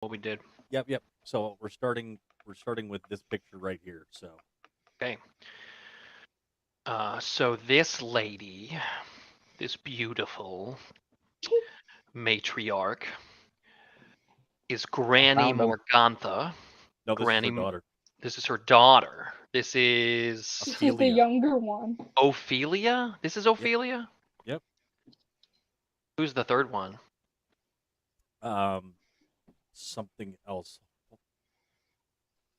what we did. Yep. So we're starting with this picture right here. So Okay. So this lady, this beautiful matriarch, is I Granny found him. Morgantha. no, this is her Granny, daughter, this is her daughter. This is This is the Ophelia. younger one. Ophelia. This is Yep, Ophelia. yep. Who's the third one? Um, Something else.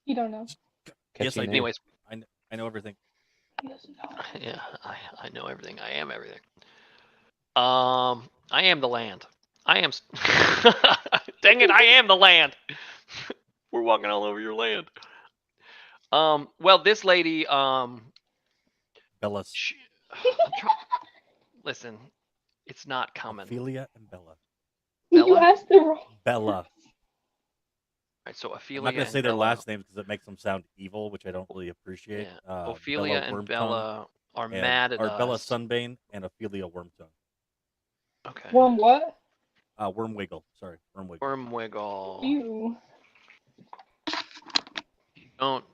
You don't know. Yes, Catchy I name. do. Anyways, I know everything. He doesn't know. yeah, I know everything. I am everything. I am the land. I am. Dang it! I am the land. We're walking all over your land. Well, this lady. Bella's She, I'm trying. Listen, it's not coming. Ophelia and Bella. You Bella. All asked the wrong. Bella. right, so I'm not Ophelia gonna and say their Bella. last names because it makes them sound evil, which I don't really appreciate. Yeah, Ophelia Bella and Wormtongue Bella are and mad at or Bella us. Sunbane and Ophelia Wormtongue. Okay. Worm what? Wormwiggle. Sorry, Wormwiggle. Wormwiggle. You. Don't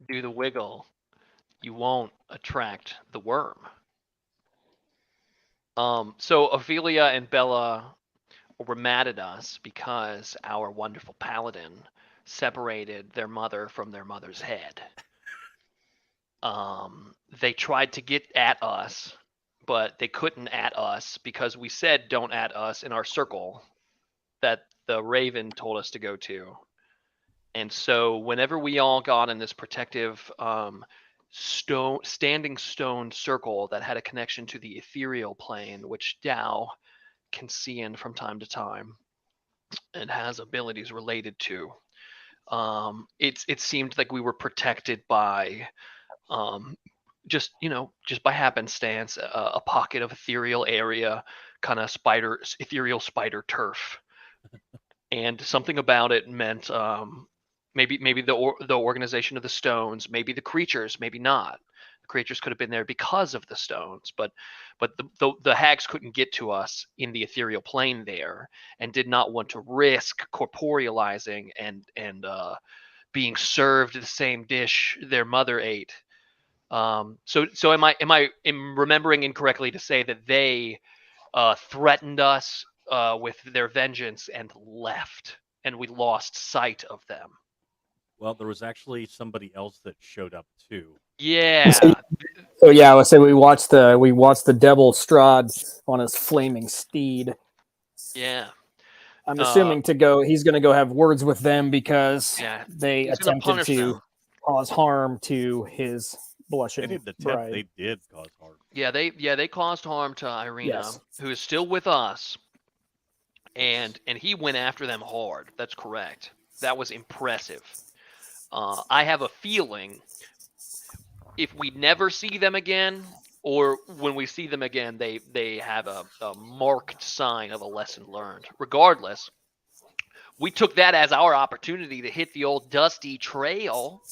do the wiggle. You won't attract the worm. So Ophelia and Bella were mad at us because our wonderful paladin separated their mother from their mother's head. They tried to get at us, but they couldn't at us because we said don't at us in our circle that the Raven told us to go to. And so whenever we all got in this protective standing stone circle that had a connection to the ethereal plane, which Tao can see in from time to time and has abilities related to, it seemed like we were protected by um, just by happenstance, a pocket of ethereal area, kind of ethereal spider turf, and something about it meant maybe the organization of the stones, maybe the creatures, maybe not. The creatures could have been there because of the stones, but the hags couldn't get to us in the ethereal plane there, and did not want to risk corporealizing and being served the same dish their mother ate. So am remembering incorrectly to say that they threatened us with their vengeance and left, and we lost sight of them. Well, there was actually somebody else that showed up too. Yeah, So yeah, let's say we watched the devil Strahd on his flaming steed. yeah, I'm uh, assuming he's going to go have words with them because yeah. they He's gonna attempted punish to them. cause harm to his They blushing didn't attempt. bride. They did cause harm. Yeah, they caused harm to Irina, Yes. who is still with us, and he went after them hard. That's correct. That was impressive. I have a feeling if we never see them again, or when we see them again, they have a marked sign of a lesson learned. Regardless, we took that as our opportunity to hit the old dusty trail,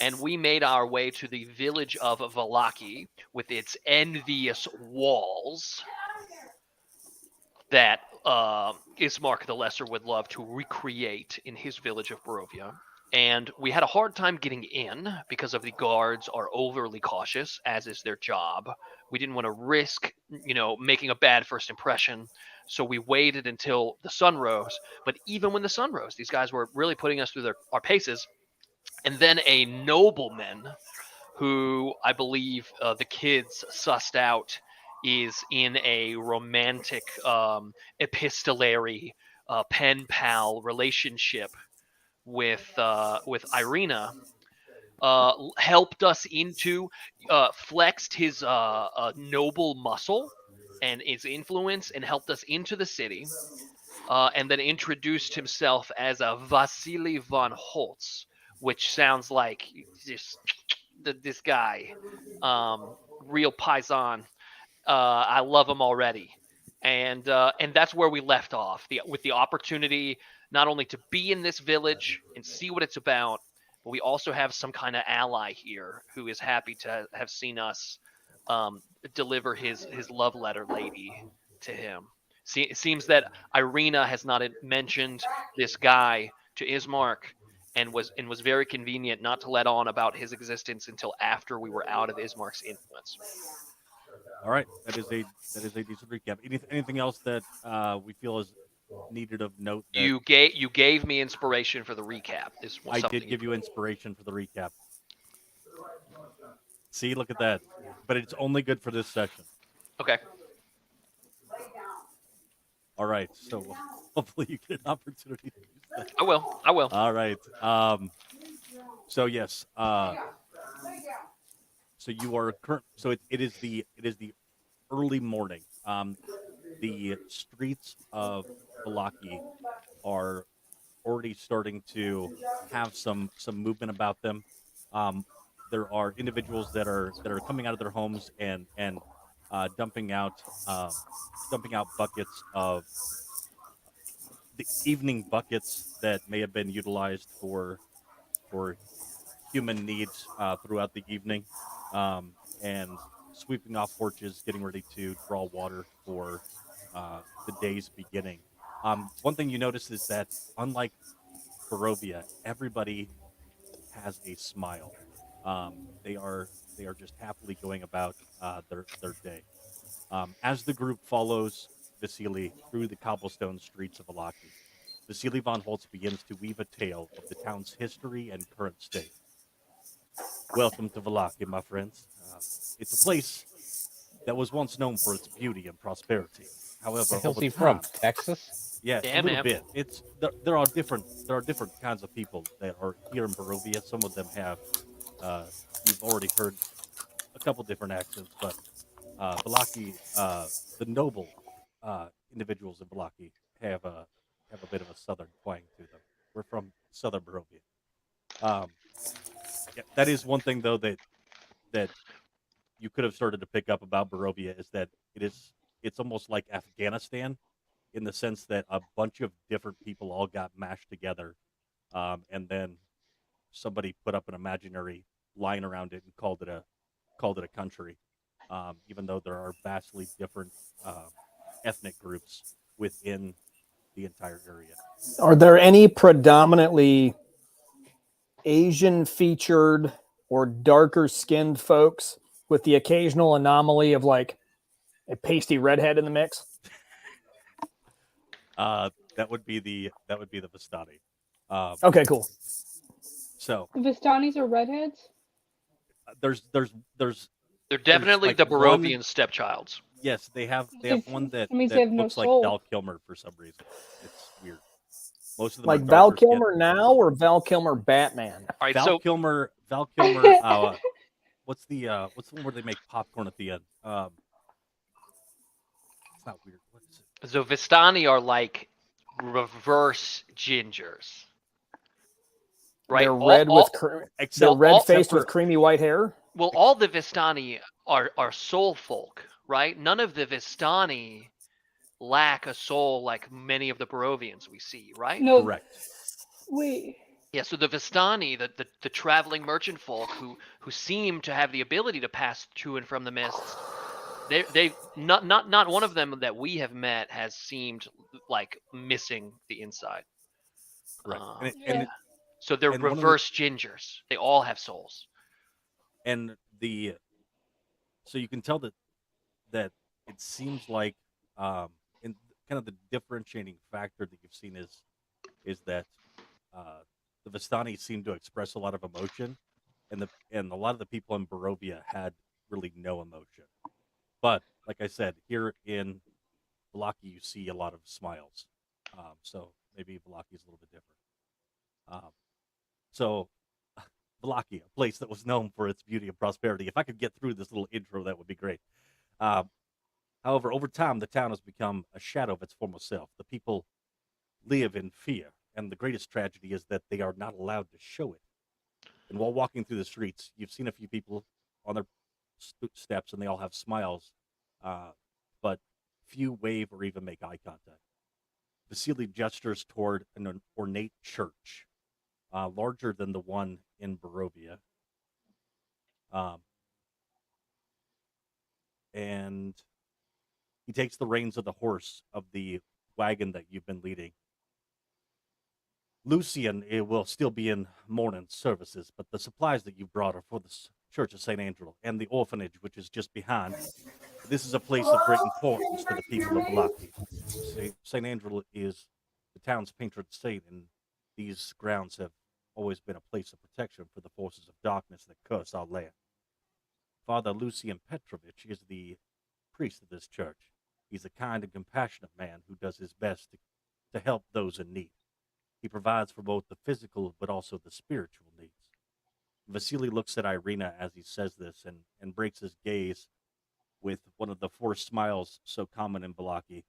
and we made our way to the village of Vallaki with its envious walls that Ismark the Lesser would love to recreate in his village of Barovia. And we had a hard time getting in because of the guards are overly cautious, as is their job. We didn't want to risk, making a bad first impression, so we waited until the sun rose. But even when the sun rose, these guys were really putting us through our paces. And then a nobleman, who I believe the kids sussed out is in a romantic, epistolary, pen pal relationship with Irina, helped us into, flexed his noble muscle and his influence, and helped us into the city, and then introduced himself as a Vasily von Holtz, which sounds like this guy, real paisan. I love him already, and that's where we left off. With the opportunity not only to be in this village and see what it's about, but we also have some kind of ally here who is happy to have seen us deliver his love letter lady to him. It seems that Irina has not mentioned this guy to Ismark, and was very convenient not to let on about his existence until after we were out of Ismark's influence. All right, that is a decent recap. Anything else that we feel is needed of note? That You gave me inspiration for the recap. This was I something did give you inspiration for the recap. See, look at that. But it's only good for this session. Okay. All right, so hopefully you get an opportunity to use that. I will. I will. All right. So yes. So you are current. So it is the early morning. The streets of Vallaki are already starting to have some movement about them. Um, there are individuals that are coming out of their homes and dumping out buckets of the evening buckets that may have been utilized for human needs throughout the evening, and sweeping off porches, getting ready to draw water for the day's beginning. One thing you notice is that, unlike Barovia, everybody has a smile. They are just happily going about their day. As the group follows Vasily through the cobblestone streets of Vallaki, Vasily von Holtz begins to weave a tale of the town's history and current state. Welcome to Vallaki, my friends. It's a place that was once known for its beauty and prosperity. However, Hell's over he from? time, Texas? yes, Yeah, a little man. bit. There are different kinds of people that are here in Barovia. Some of them have you've already heard a couple different accents, but Vallaki, the noble individuals in Vallaki have a bit of a southern twang to them. We're from southern Barovia. Um, yeah, that is one thing though that you could have started to pick up about Barovia is that it's almost like Afghanistan in the sense that a bunch of different people all got mashed together, and then somebody put up an imaginary line around it and called it a country, even though there are vastly different ethnic groups within the entire area. Are there any predominantly Asian featured or darker skinned folks with the occasional anomaly of like a pasty redhead in the mix? That would be the Vistani. Okay, cool. So Vistanis are redheads? there's They're definitely like the one. Barovian stepchilds. Yes, they have If- one that means they have no looks like soul. Val Kilmer for some reason. It's weird. Most of them Like are Val darker skinned. Kilmer now or Val Kilmer Batman? All right, Val so Kilmer. What's the one where they make popcorn at the end? It's not weird. What is it? so Vistani are like reverse gingers, right? They're red with they're Except red except faced for- with creamy white hair. well, all the Vistani are soul folk, right? None of the Vistani lack a soul like many of the Barovians we see, right? No, correct. wait. Yeah, so the Vistani, the traveling merchant folk who seem to have the ability to pass to and from the mists, they not one of them that we have met has seemed like missing the inside. Correct. Yeah. So they're and one of the- reverse gingers. They all have souls. And so you can tell that it seems like and kind of the differentiating factor that you've seen is that the Vistani seem to express a lot of emotion, and a lot of the people in Barovia had really no emotion. But like I said, here in Vallaki, you see a lot of smiles. So maybe Vallaki is a little bit different. So Vallaki, a place that was known for its beauty and prosperity. If I could get through this little intro, that would be great. However, over time, the town has become a shadow of its former self. The people live in fear, and the greatest tragedy is that they are not allowed to show it. And while walking through the streets, you've seen a few people on their steps, and they all have smiles, but few wave or even make eye contact. Vasily gestures toward an ornate church, larger than the one in Barovia. And He takes the reins of the horse of the wagon that you've been leading. Lucian, it will still be in morning services, but the supplies that you brought are for the Church of St. Angelo and the orphanage, which is just behind. This is a place of great importance to the people of Vallaki. St. Angelo is the town's patron saint, and these grounds have always been a place of protection for the forces of darkness that curse our land. Father Lucian Petrovich is the priest of this church. He's a kind and compassionate man who does his best to help those in need. He provides for both the physical but also the spiritual needs. Vasily looks at Irina as he says this and breaks his gaze with one of the forced smiles so common in Vallaki.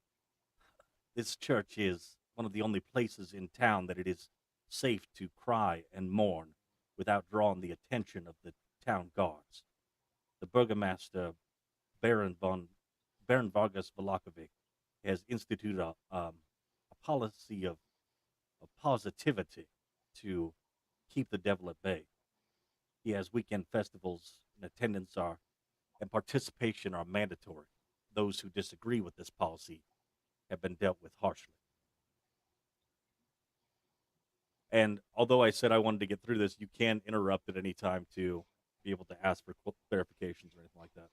This church is one of the only places in town that it is safe to cry and mourn without drawing the attention of the town guards. The burgomaster, Baron Vargas Velakovic, has instituted a policy of positivity to keep the devil at bay. He has weekend festivals, and attendance and participation are mandatory. Those who disagree with this policy have been dealt with harshly. And although I said I wanted to get through this, you can interrupt at any time to be able to ask for clarifications or anything like that.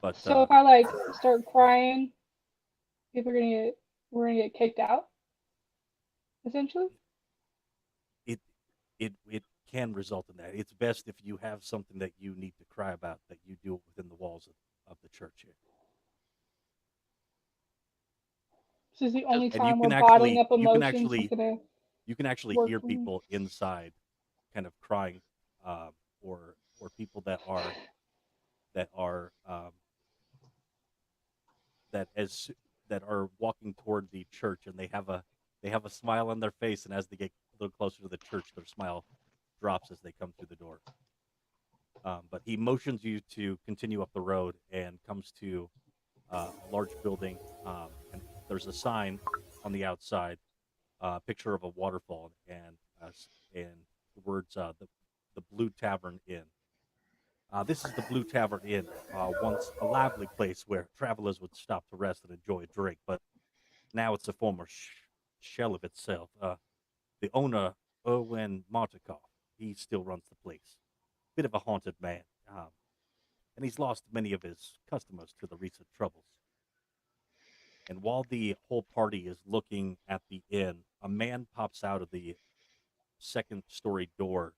But So if I like start crying, people are we're gonna get kicked out, essentially. it can result in that. It's best if you have something that you need to cry about that you do it within the walls of the church here. This is the only And you time we're can bottling actually up emotions. you can actually Work hear for me. people inside kind of crying, or people that are that as that are walking toward the church, and they have a smile on their face, and as they get a little closer to the church, their smile drops as they come through the door. But he motions you to continue up the road and comes to a large building, and there's a sign on the outside, a picture of a waterfall, and the words the Blue Tavern Inn. This is the Blue Tavern Inn, once a lively place where travelers would stop to rest and enjoy a drink, but now it's a former shell of itself. The owner, Erwin Martikov, he still runs the place. Bit of a haunted man, and he's lost many of his customers to the recent troubles. And while the whole party is looking at the inn, a man pops out of the second-story door,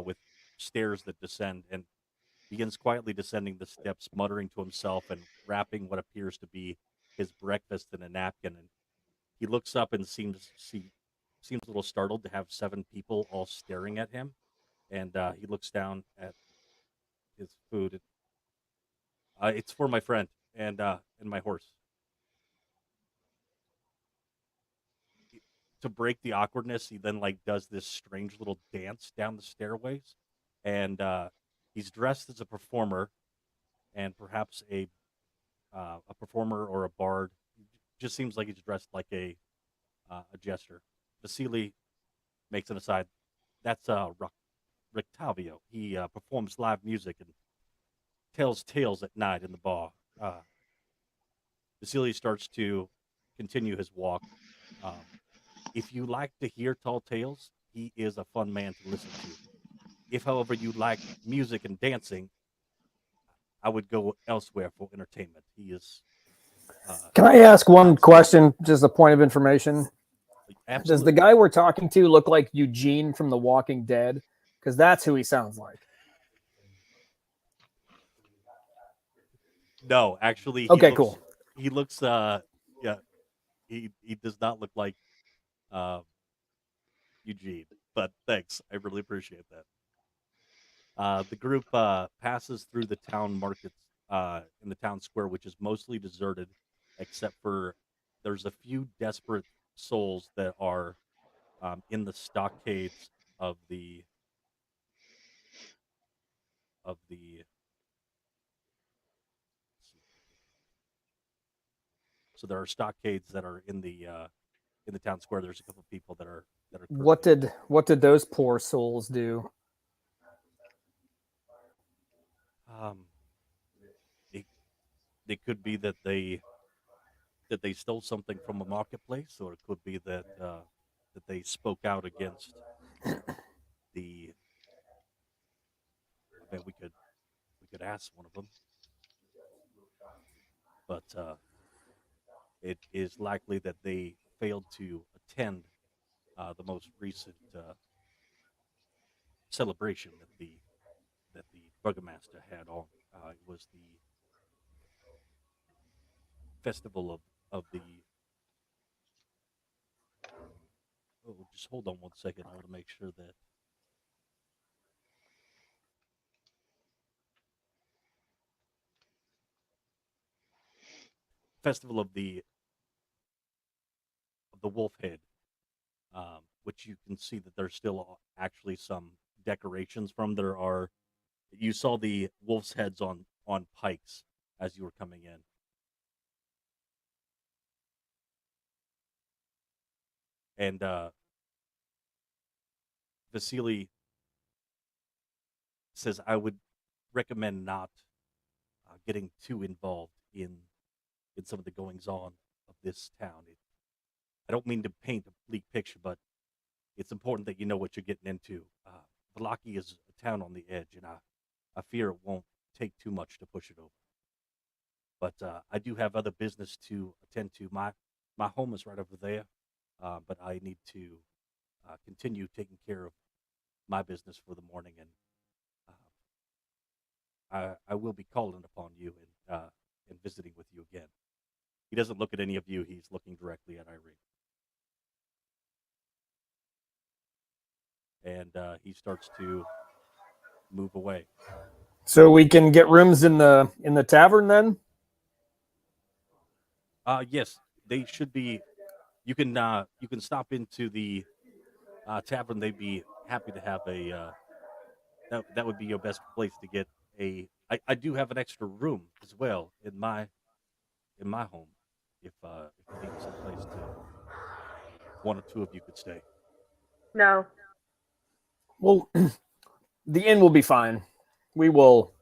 with stairs that descend, and begins quietly descending the steps, muttering to himself and wrapping what appears to be his breakfast in a napkin. And he looks up and seems a little startled to have 7 people all staring at him. And he looks down at his food. It's for my friend and my horse. To break the awkwardness, he then does this strange little dance down the stairways, and he's dressed as a performer, and perhaps a performer or a bard. Just seems like he's dressed like a jester. Vasily makes an aside. That's Rictavio. He performs live music and tells tales at night in the bar. Vasily starts to continue his walk. If you like to hear tall tales, he is a fun man to listen to. If, however, you like music and dancing, I would go elsewhere for entertainment. He is. Can I ask one question, just a point of information? Absolutely. Does the guy we're talking to look like Eugene from The Walking Dead? Because that's who he sounds like. No, actually, Okay, cool. He looks. Yeah, he does not look like Eugene. But thanks, I really appreciate that. The group passes through the town markets in the town square, which is mostly deserted, except for there's a few desperate souls that are in the stockades of the of the. So there are stockades that are in the town square. There's a couple of people that are What did those poor souls do? um It could be that they stole something from a marketplace, or it could be that they spoke out against the. I mean, we could ask one of them, but it is likely that they failed to attend the most recent celebration that the burgomaster had on. It was the festival of the. Oh, just hold on 1 second. I want to make sure that festival of the wolf head, which you can see that there's still actually some decorations from. There are you saw the wolf's heads on pikes as you were coming in. And Vasily says, I would recommend not getting too involved in some of the goings on of this town. I don't mean to paint a bleak picture, but it's important that you know what you're getting into. Vallaki is a town on the edge, and I fear it won't take too much to push it over. But I do have other business to attend to. My home is right over there, but I need to continue taking care of my business for the morning, and I will be calling upon you and visiting with you again. He doesn't look at any of you; he's looking directly at Irene, and he starts to move away. So we can get rooms in the tavern then. Yes, they should be. You can stop into the tavern. They'd be happy to have a. That would be your best place to get a. I do have an extra room as well in my home. If you need some place to one or two of you could stay. No. Well, the inn will be fine. We will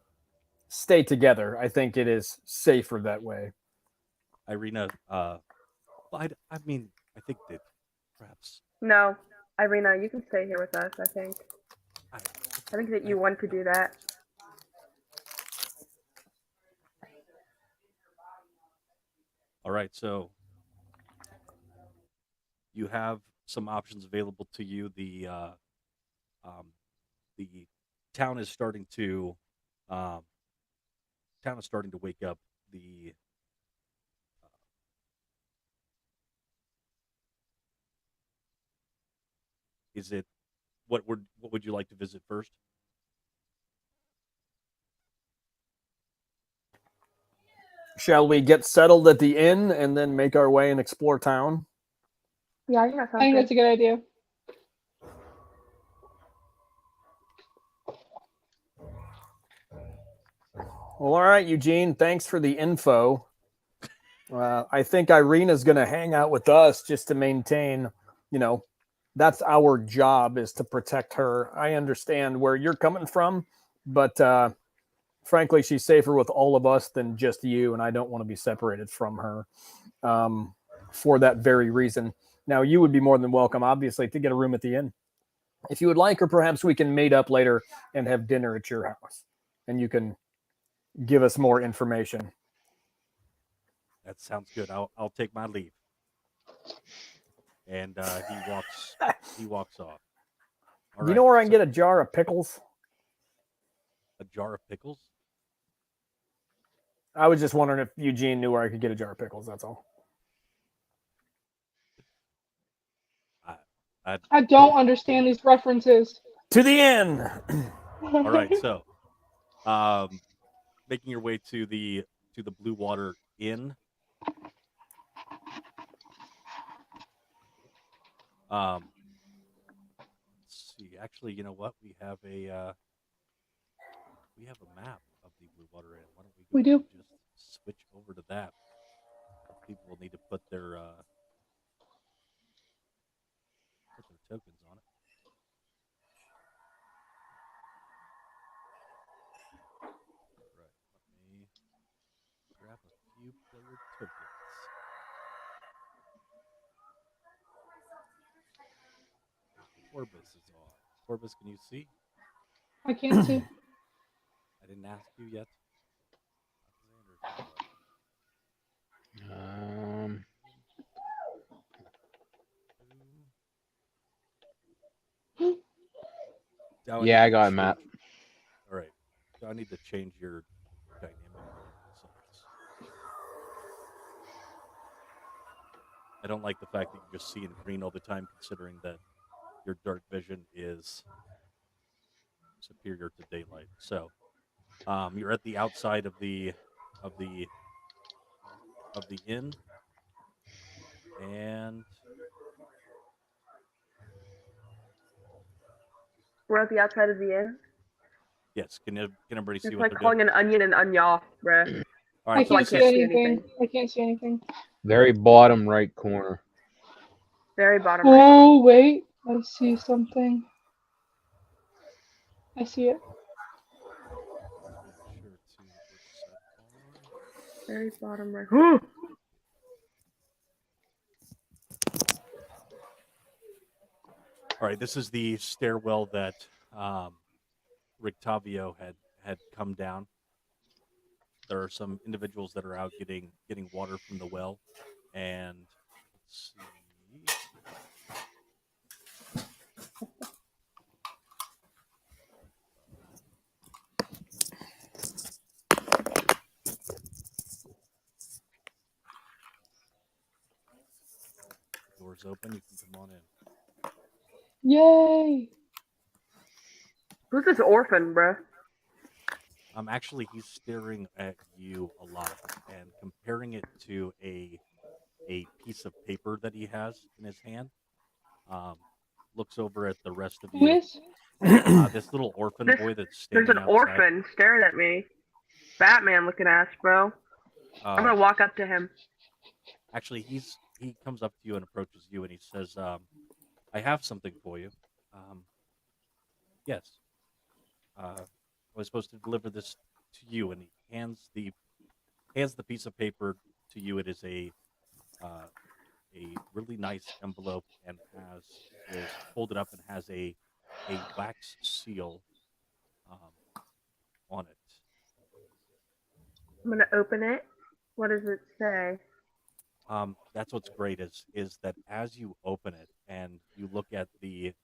stay together. I think it is safer that way. Irina, I mean, I think that perhaps No. Irina, you can stay here with us, I think. I, I think that you want to do that. all right, so you have some options available to you. Um, the town is starting to um, wake up. The is it what would you like to visit first? Shall we get settled at the inn and then make our way and explore town? Yeah, I think that I sounds think good. that's a good idea. Well, all right, Eugene. Thanks for the info. I think Irina's going to hang out with us just to maintain, that's our job is to protect her. I understand where you're coming from, but frankly, she's safer with all of us than just you, and I don't want to be separated from her for that very reason. Now, you would be more than welcome, obviously, to get a room at the inn if you would like, or perhaps we can meet up later and have dinner at your house, and you can give us more information. That sounds good. I'll take my leave. And he walks off. All Do you right, know where I can so get a jar of pickles? a jar of pickles. I was just wondering if Eugene knew where I could get a jar of pickles. That's all. I, I I don't understand these references. To the inn. all right. So, um, making your way to the Blue Water Inn. Um, let's see. Actually, you know what? We have a map of the Blue Water Inn. Why don't we go We ahead do. and just switch over to that? People will need to put their tokens on it. Right. Let me grab a new player tokens. Orbis is on. Orbis, can you see? I can't see. I didn't ask you yet. Um, Now yeah, I need to got a map. change- All right. So I need to change your dynamic results. I don't like the fact that you just see in green all the time, considering that your dark vision is superior to daylight. So, you're at the outside of the of the of the inn, and We're at the outside of the inn. yes, can everybody see It's what like they're calling doing? an onion an onion, bruh. All I right, so can't this see is anything. I can't see anything. Very bottom right corner. Very bottom right. Oh, wait. I see something. I see it. make sure to we're set on. Very bottom right. All right, this is the stairwell that Rictavio had come down. There are some individuals that are out getting water from the well, and let's see. Doors open. You can come on in. Yay! Who's this orphan, bruh? Actually, he's staring at you a lot and comparing it to a piece of paper that he has in his hand. Looks over at the rest of Who you. is? This little orphan This- boy that's There's standing an outside. orphan staring at me. Batman looking ass, bro. I'm gonna walk up to him. Actually, he comes up to you and approaches you, and he says, "I have something for you." Yes. I was supposed to deliver this to you, and he hands the piece of paper to you. It is a really nice envelope and is folded up and has a wax seal on it. I'm gonna open it. What does it say? That's what's great is that as you open it and you look at the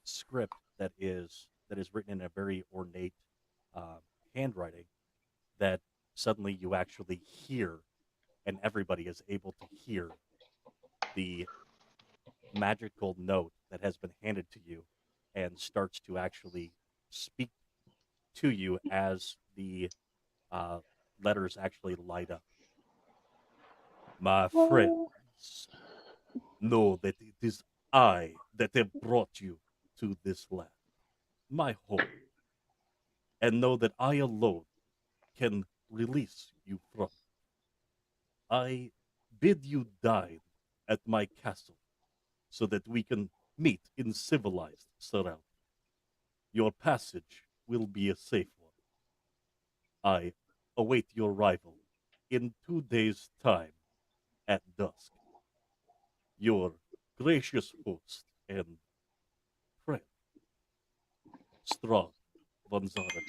script that is written in a very ornate handwriting, that suddenly you actually hear, and everybody is able to hear the magical note that has been handed to you, and starts to actually speak to you as the letters actually light up. My friends, know that it is I that have brought you to this land, my home, and know that I alone can release you from it. I bid you dine at my castle so that we can meet in civilized surroundings. Your passage will be a safe one. I await your arrival in 2 days' time at dusk. Your gracious host and friend, Strong Vonzarovich.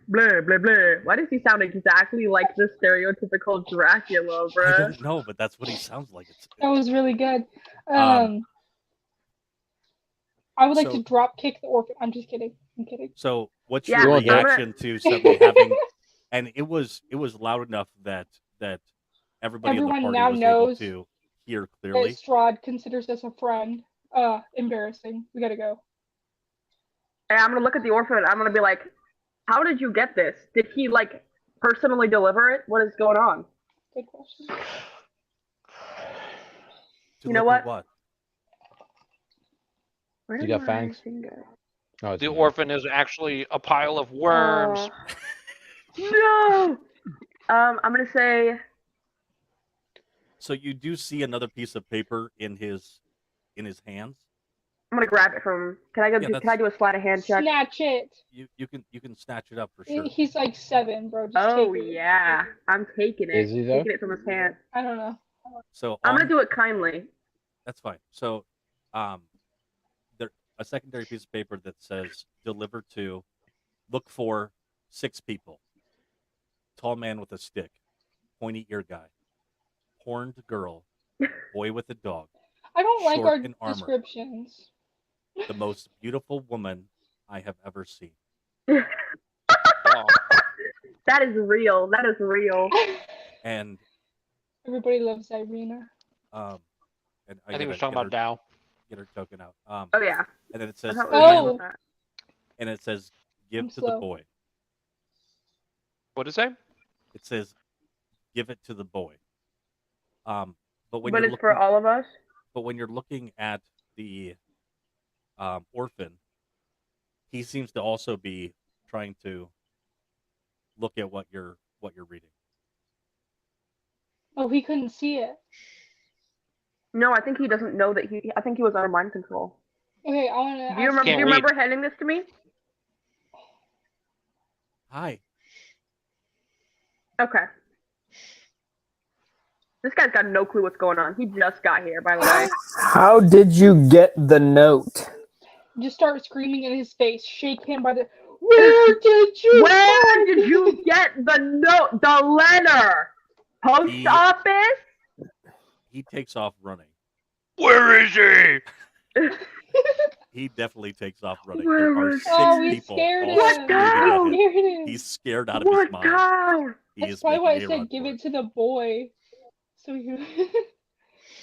Blah blah blah. Why does he sound exactly like the stereotypical Dracula, I bruh? don't know, but that's what he sounds like. That was really good. Um, I would like so- to drop kick the orphan. I'm just kidding. I'm kidding. So, what's Yeah, your I'm gonna- reaction to suddenly having? And it was loud enough that everybody in the Everyone party now was able knows to hear That clearly. Strahd considers us a friend. Embarrassing. We gotta go. And I'm gonna look at the orphan. I'm gonna be like, "How did you get this? Did he like personally deliver it? What is going on?" Good question. You know Deliver what? Where You did got my fangs? thing go? Oh, it's The in there. orphan is actually a pile of worms. No. I'm gonna say So you do see another piece of paper in his hands, I'm gonna grab it from. Can I go? Yeah, Can I do a sleight of hand check? Snatch it. You can snatch it up for sure. He's like 7, bro. Just Oh take it. yeah, I'm taking it. Is he, though? Taking it from his hand. I don't know. So I'm gonna do it kindly. That's fine. So, there a secondary piece of paper that says deliver to, look for 6 people. Tall man with a stick, pointy ear guy, horned girl, boy with a dog, I don't like short our in armor. descriptions. The most beautiful woman I have ever seen. Oh, That is real. That is real. And Everybody loves Irina. and I think we're gotta talking about Dow. get her token out. Oh yeah. And then it I says thought we were talking Oh. about that. and it says give I'm to the slow. boy. What does it say? It says give it to the boy. But when But you're it's for looking, all of us. but when you're looking at the orphan, he seems to also be trying to look at what you're reading. Oh, he couldn't see it. No, I think he doesn't know that he. I think he was under mind control. Okay, I want to Do you remember? Can't Do you read. remember handing this to me? Hi. Okay. This guy's got no clue what's going on. He just got here, by the way. How did you get the note? Just start screaming in his face. Shake him by the. Where did you? Where find did it?" you get the note? The letter? Post He- office? He takes off running. Where is he? He definitely takes off running. Where There are is 6 Oh, we people scared all him. screaming at down? him. We scared him. He's scared out of his What mind. down? He That's is probably why I making a run said give for it to the boy. So he...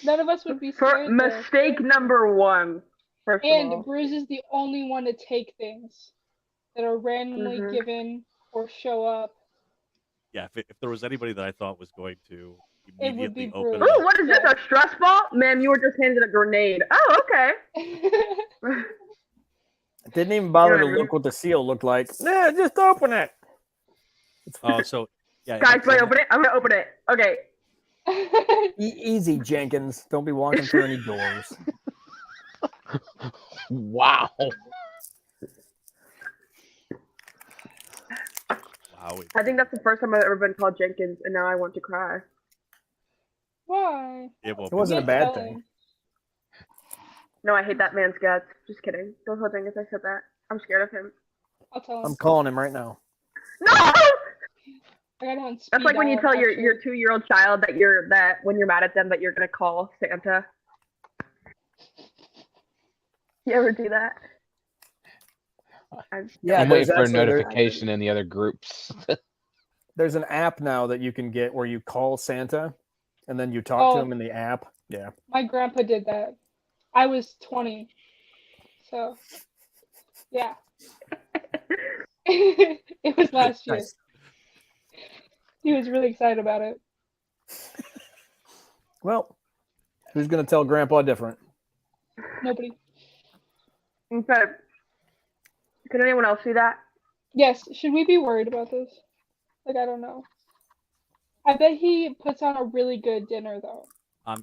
none of us would be For scared. though. mistake number 1. First of And all. Bruce is the only one to take things that are randomly Mhm. given or show up. Yeah, if there was anybody that I thought was going to It would be immediately open Bruce. Ooh, the what is this? Yeah. A stress ball? Ma'am, you were just handed a grenade. Oh, okay. Didn't even bother You know to what I look what the seal looked like. Nah, just open it. so yeah, Guys, and- can I and- open it? I'm gonna open it. Okay. Easy, Jenkins. Don't be walking through any doors. Wow. wow, I think that's the first time I've ever been called Jenkins, and now I want to cry. Why? it won't It wasn't a be bad Tell thing. him. No, I hate that man's guts. Just kidding. Don't tell Jenkins I said that. I'm scared of him. I'll tell him. I'm calling him right now. No! I got on speed That's like when you dial, tell your actually. 2-year-old child that when you're mad at them that you're gonna call Santa. You ever do that? Yeah, I'm there's waiting for a actually- there- notification in the other groups. There's an app now that you can get where you call Santa and then you talk to Oh. him in the app. Yeah. My grandpa did that. I was 20. So, yeah. It was last year. Nice. He was really excited about it. Well, who's going to tell Grandpa different? Nobody. Okay. Can anyone else see that? Yes, should we be worried about this? Like, I don't know. I bet he puts on a really good dinner, though.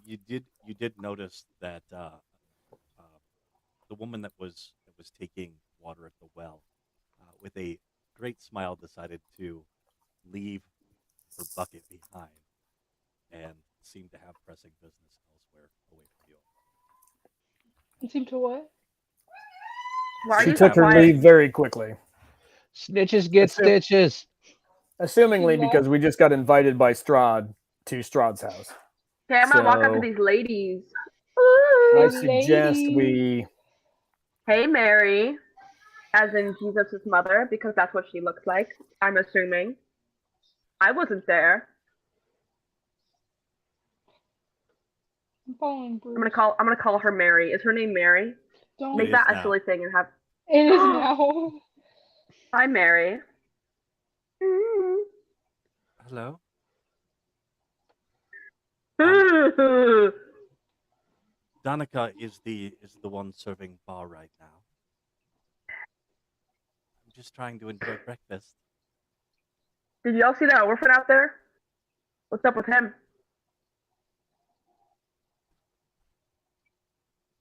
You did notice that the woman that was taking water at the well, with a great smile, decided to leave her bucket behind and seemed to have pressing business elsewhere away from you. It seemed to what? Why are She you took her quiet? leave very quickly. Snitches get Assume- stitches. Assumingly She left? because we just got invited by Strahd to Strahd's house. Okay, I'm gonna walk up to So- these ladies. I Hey, suggest lady. we Hey, Mary, as in Jesus' mother, because that's what she looks like. I'm assuming. I wasn't there. I'm following Bruce. I'm gonna call her Mary. Is her name Mary? Don't. Make It that is a now. silly thing and have. It is now. Hi, Mary. Mm. Hello. Donica is the one serving bar right now. I'm just trying to enjoy breakfast. Did y'all see that orphan out there? What's up with him?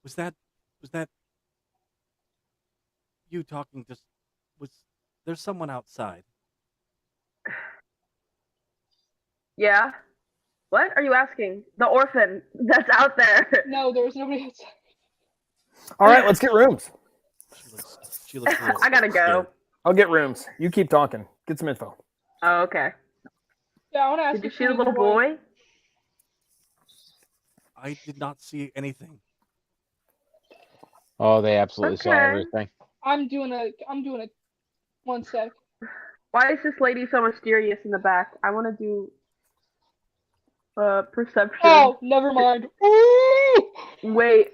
Was that you talking to? Was there's someone outside? Yeah. What are you asking? The orphan that's out there. No, there was nobody outside. All right, let's get rooms. She looks a little I gotta go. scared. I'll get rooms. You keep talking. Get some info. Oh, okay. Yeah, I want to ask. Did you if see the she's little boy? I did not see anything. Oh, they absolutely saw Okay. everything. I'm doing a. 1 sec. Why is this lady so mysterious in the back? I want to do perception. Oh, never mind. Ooh! Wait,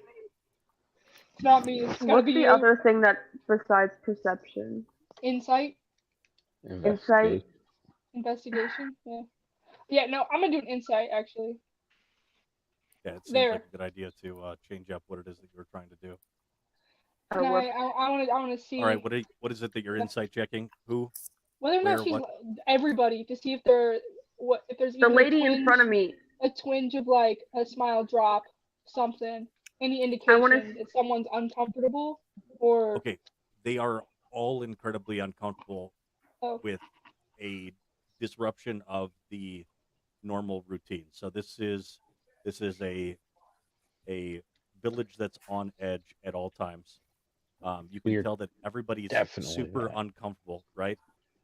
It's not me. It's gotta what's be the you. other thing that besides perception? Insight, Investigate. investigation. Yeah. Yeah. No, I'm gonna do an insight actually. Yeah, it seems There. like a good idea to change up what it is that you're trying to do. Can whoops. I want to see. All right, what is it that you're insight checking? Who? Whether or Where? not she's What? everybody to see if if there's The even lady in front of me. a twinge of like a smile drop, something, any I wanna indication that someone's uncomfortable or Okay, they are all incredibly uncomfortable oh, with a disruption of the normal routine. So this is a village that's on edge at all times. You can We're tell that everybody's definitely super that. uncomfortable, right?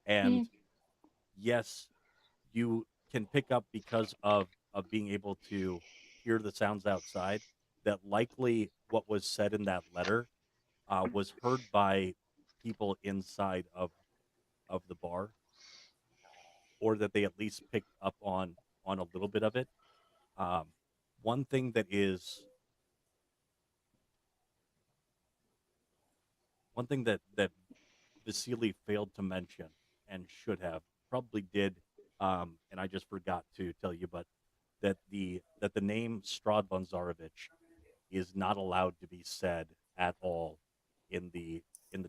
And yes, you can pick up because of being able to hear the sounds outside that likely what was said in that letter was heard by people inside of the bar, or that they at least picked up on a little bit of it. Um, one thing that is one thing that Vasily failed to mention and should have probably did, and I just forgot to tell you, but that the name Stradvan Zarovich is not allowed to be said at all in the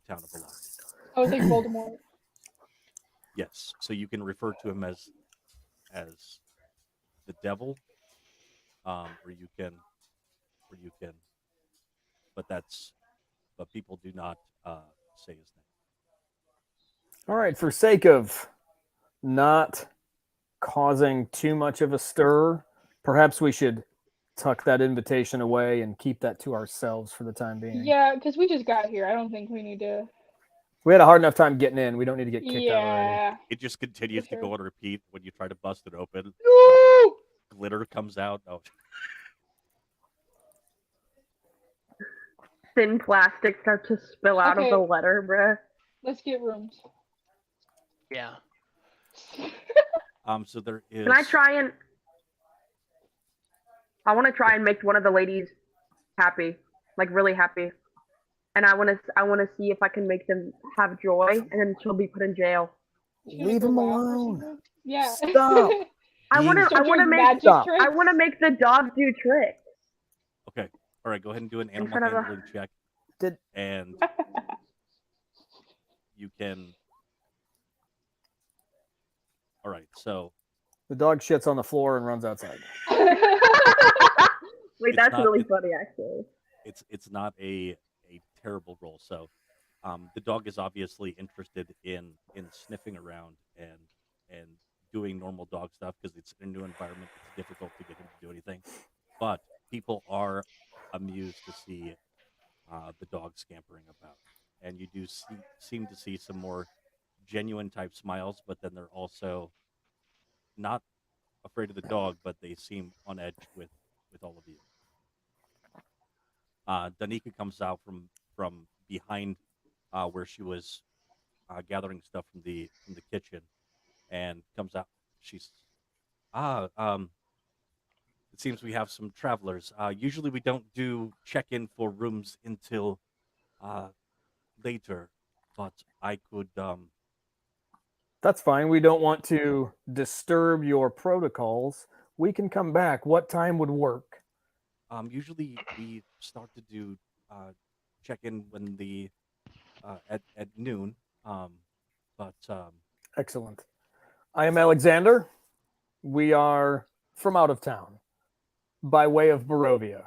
town of Vallaki. I would think Voldemort. Yes, so you can refer to him as the devil, or you can, but people do not say his name. All right, for sake of not causing too much of a stir, perhaps we should tuck that invitation away and keep that to ourselves for the time being. Yeah, because we just got here. I don't think we need to. We had a hard enough time getting in. We don't need to get kicked out already. Yeah. It just continues For to go on repeat when you try to bust it open. No! Glitter comes out. Oh, Thin plastic starts to spill out of Okay. the letter, bruh. Let's get rooms. Yeah. so there is. Can I try and? I want to try and make one of the ladies happy, like really happy, and I want to see if I can make them have joy, and then she'll be put in jail. Leave him alone. Yeah. Stop. I want Start to doing make magic Stop. tricks. I want to make the dog do tricks. Okay. All right. Go ahead and do an animal front of a- handling check, Did and you can. All right. So the dog shits on the floor and runs outside? Wait, It's that's not- really it- funny, actually. it's not a terrible roll. So the dog is obviously interested in sniffing around and doing normal dog stuff because it's in a new environment. It's difficult to get him to do anything, but people are amused to see the dog scampering about, and you do seem to see some more genuine type smiles, but then they're also not afraid of the dog, but they seem on edge with all of you. Danica comes out from behind where she was gathering stuff from the kitchen, and comes out. She's it seems we have some travelers. Usually we don't do check-in for rooms until later, but I could. That's fine. We don't want to disturb your protocols. We can come back. What time would work? Usually we start to do check-in when the at noon. But Excellent. I am Alexander. We are from out of town by way of Barovia.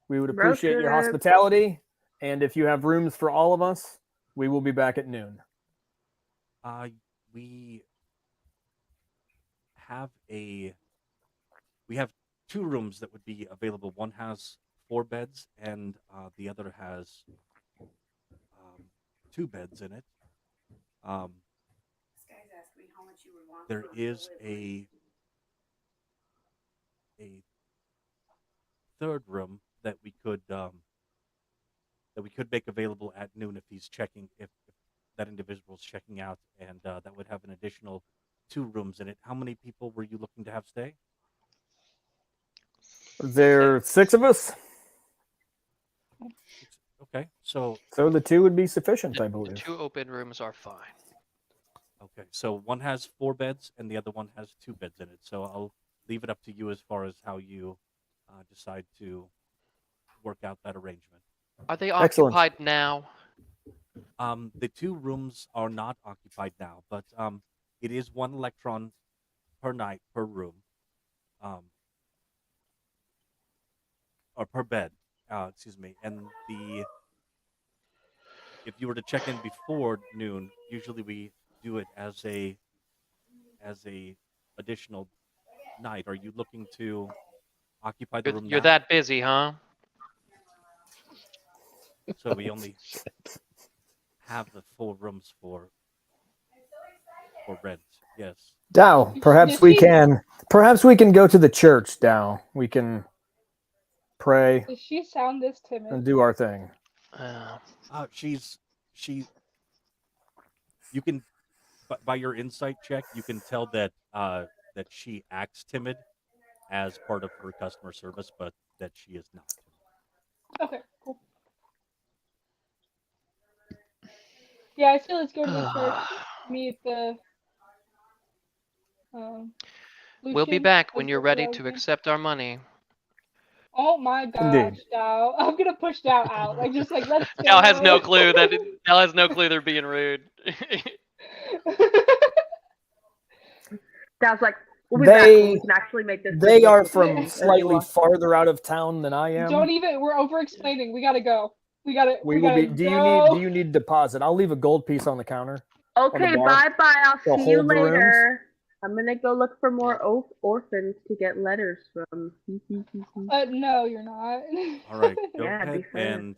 We would Road appreciate your trip. hospitality, and if you have rooms for all of us, We will be back at noon. We have we have 2 rooms that would be available. One has 4 beds, and the other has 2 beds in it. There is a third room that we could make available at noon if he's checking if that individual's checking out, and that would have an additional 2 rooms in it. How many people were you looking to have stay? There are 6 of us, Okay, so so the 2 would be sufficient, I The believe. 2 open rooms are fine. okay, so one has 4 beds and the other one has 2 beds in it. So I'll leave it up to you as far as how you decide to work out that arrangement. Are they Excellent. occupied now? The 2 rooms are not occupied now, but it is 1 electron per night per room, or per bed. Excuse me. And if you were to check in before noon, usually we do it as a additional night. Are you looking to occupy the room You're now? that busy, huh? So we only have the 4 rooms for rent. Yes. Dow, perhaps we can go to the church, Dow. We can pray Does she sound this and timid? do our thing. You can, by your insight check, you can tell that that she acts timid as part of her customer service, but that she is not timid. Okay, cool. Yeah, I say let's go to the church, meet the We'll be Lucian, back when was you're what ready I was to saying. accept our money. Oh my gosh, Indeed. Dow. I'm gonna push Dow out. Like just like let's go. Dal has no clue they're being rude. Dad's like, we'll be back when we can actually make this. They business are as from smooth as you slightly are. farther out of town than I am. Don't even. We're over explaining. We gotta go. We gotta. We We will gotta be. go. Do you need deposit? I'll leave a gold piece on the counter. Okay, bar. bye bye. So I'll see you hold the rooms. later. I'm gonna go look for more orphans to get letters from. No, you're not. All right, go Yeah, be ahead fair. and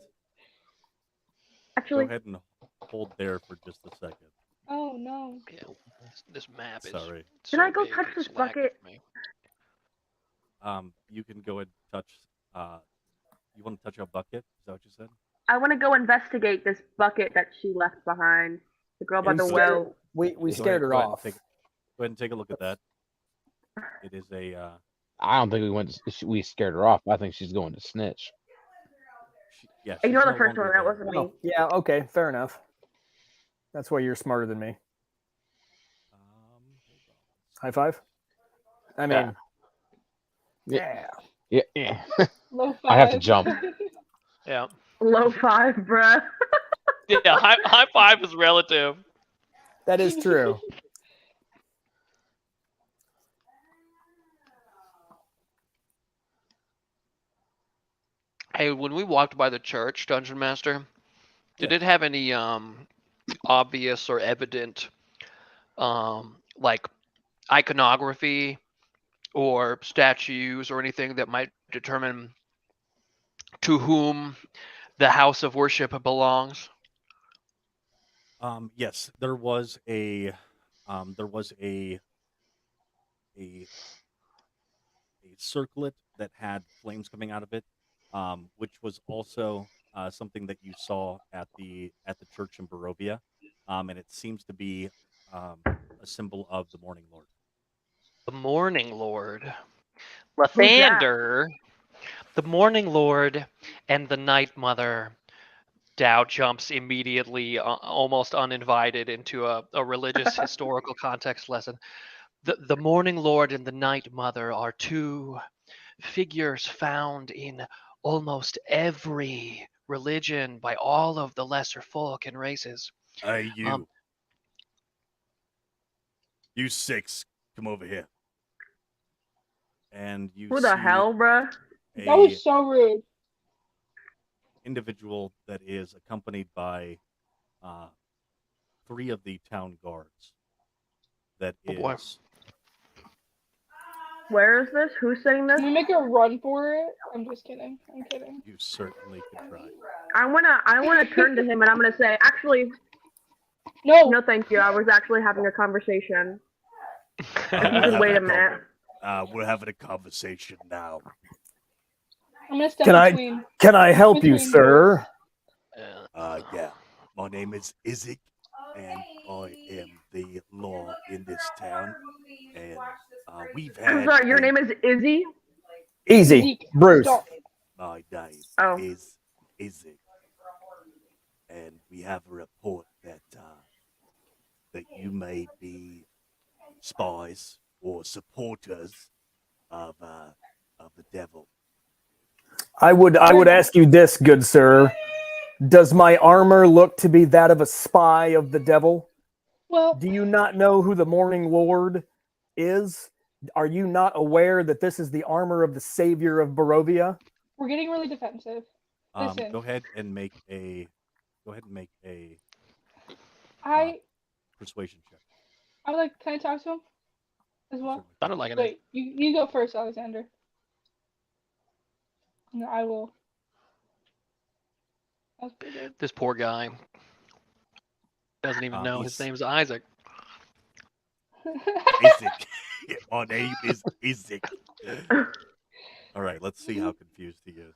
Actually, go ahead and hold there for just a second. Oh no. Yeah, this map is. Sorry. Can so I go big, touch it's this lagging bucket? for me. You can go ahead and touch. You want to touch a bucket? Is that what you said? I want to go investigate this bucket that she left behind. The girl by We the scared- well. We Go scared her ahead and off. go ahead and take a look at that. It is a. I don't think we scared her off. I think she's going to snitch. She's Ignore the no first one. longer That there. wasn't me. Oh, yeah. Okay. Fair enough. That's why you're smarter than me. Hold on. High five. I mean, Yeah. yeah. Yeah. Low five. I have to jump. Yeah. Low 5, bruh. Yeah. High five is relative. That is true. Hey, when we walked by the church, Dungeon Master, did Yeah. it have any obvious or evident like iconography or statues or anything that might determine to whom the house of worship belongs? Yes, there was a a circlet that had flames coming out of it, which was also something that you saw at the church in Barovia, and it seems to be a symbol of the Morning Lord. The Morning Lord. Who's that? Lathander, the Morning Lord, and the Night Mother. Dow jumps immediately, almost uninvited, into a religious historical context lesson. The Morning Lord and the Night Mother are 2 figures found in almost every religion by all of the lesser folk and races. Hey, you 6, come over here. And you Who see the hell, bruh? That was so rude. individual that is accompanied by 3 of the town guards. That Oh, boy. is, Where is this? Who's saying this? Can we make a run for it? I'm just kidding. I'm kidding. you certainly could try. I wanna turn to him and I'm gonna say, actually, No. no, thank you. I was actually having a conversation. If you we're could wait a having minute. We're having a conversation now. I'm gonna step Can I- between. Can I help you, Between sir? Yeah. My name is Izzy, and I am the law in this town. And we've had. I'm sorry, your name is Izzy? Easy, Zeke, Bruce. stop. My name Oh. is Izzy, and we have a report that you may be spies or supporters of the devil. I would ask you this, good sir. Does my armor look to be that of a spy of the devil? Well, Do you not know who the Morning Lord is? Are you not aware that this is the armor of the Savior of Barovia? we're getting really defensive. Listen. Go ahead and make a I persuasion check. would like. Can I talk to him as well? Certainly. Sounded like an Wait, you go first, Alexander. No, I will. That's pretty good. This poor guy doesn't even know his he's- name's Isaac. Isaac. My name is Isaac. All right, let's see how confused he is.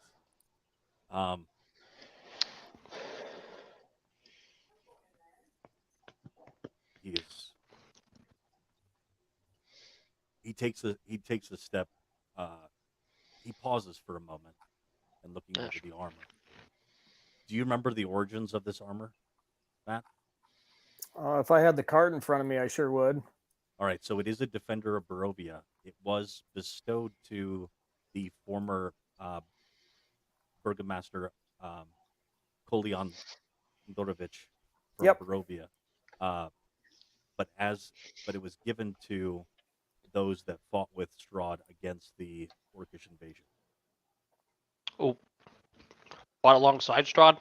He takes a step. He pauses for a moment and looking over the armor. Do you remember the origins of this armor, Matt? If I had the card in front of me, I sure would. All right, so it is a defender of Barovia. It was bestowed to the former Burgomaster Kolian Dorovich from Yep. Barovia. But it was given to those that fought with Strahd against the Orcish invasion. Oh, fought alongside Strahd.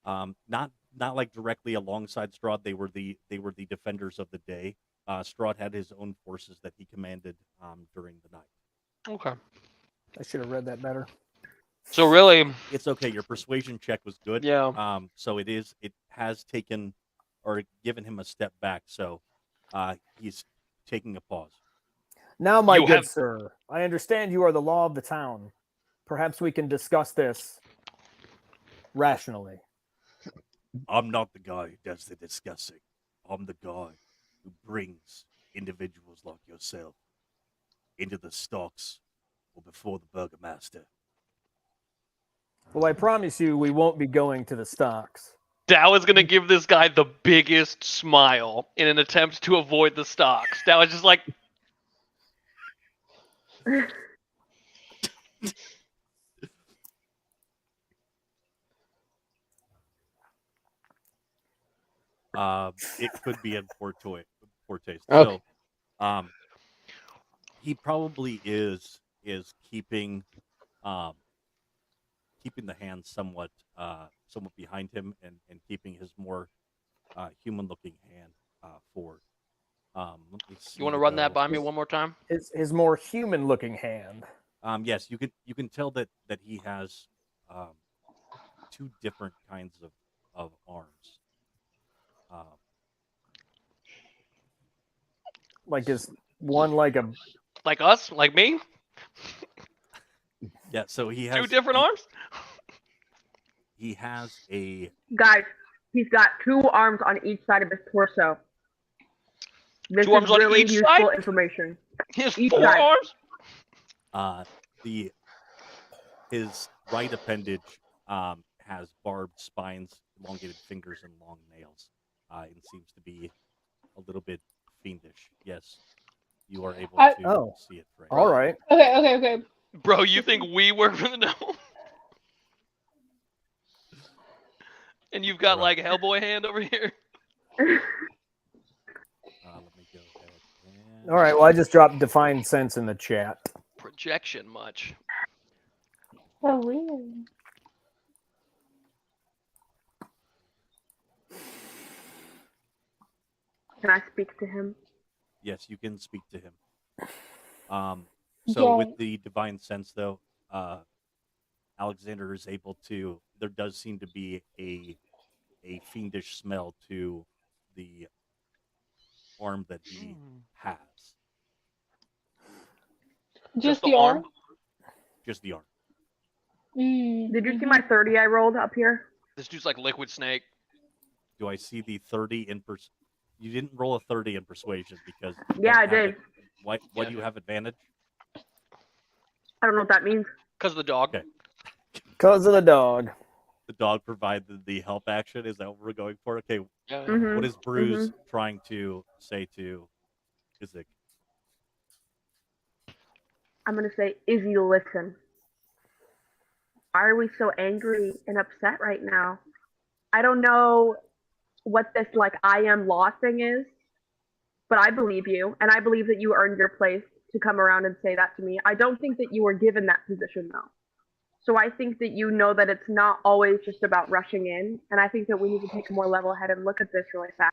Not like directly alongside Strahd. They were the defenders of the day. Strahd had his own forces that he commanded during the night. Okay. I should have read that better. So really, It's okay. Your persuasion check was good. yeah. So it has taken or given him a step back. So he's taking a pause. Now, my You good have- sir, I understand you are the law of the town. Perhaps we can discuss this rationally. I'm not the guy who does the discussing. I'm the guy who brings individuals like yourself into the stocks or before the Burgomaster. Well, I promise you we won't be going to the stocks. Dow is gonna give this guy the biggest smile in an attempt to avoid the stocks. Dow is just like, It could be in poor taste. Okay. So, he probably is keeping the hands somewhat behind him and keeping his more human looking hand forward. Let me see, you want to run that though. by me one more time? His more human looking hand. Yes, you can tell that he has 2 different kinds of arms. Like is one like a Like us? Like me? Yeah, so he has 2 different arms? He has a Guys, he's got 2 arms on each side of his torso. This 2 is arms on really each useful side? information. He has Each 4 side. arms? His right appendage has barbed spines, elongated fingers, and long nails, and seems to be a little bit fiendish. Yes, you are able to Oh. see it. Frank. all right. Okay. Bro, you think we work for the devil? And you've got Right. like Hellboy hand over here? Let me go ahead. And... All right. Well, I just dropped Defined Sense in the chat. Projection much. For real. Can I speak to him? Yes, you can speak to him. So with Don't. the divine sense, though, Alexander is able to. There does seem to be a fiendish smell to the arm that he has. Just the the arm? Just the arm. Did you see my 30 I rolled up here? This dude's like Liquid Snake. Do I see the 30 in You didn't roll a 30 in persuasion because you Yeah, don't I have did. it. Why do you have advantage? I don't know what that means. Because of the dog. Okay. Because of the dog. The dog provided the help action. Is that what we're going for? Okay. Yeah. Mhm. What is Bruce trying to say to Isaac? I'm gonna say, Izzy, listen. Why are we so angry and upset right now? I don't know what this like I am law thing is, but I believe you, and I believe that you earned your place to come around and say that to me. I don't think that you were given that position though. So I think that you know that it's not always just about rushing in, and I think that we need to take a more level head and look at this really fast.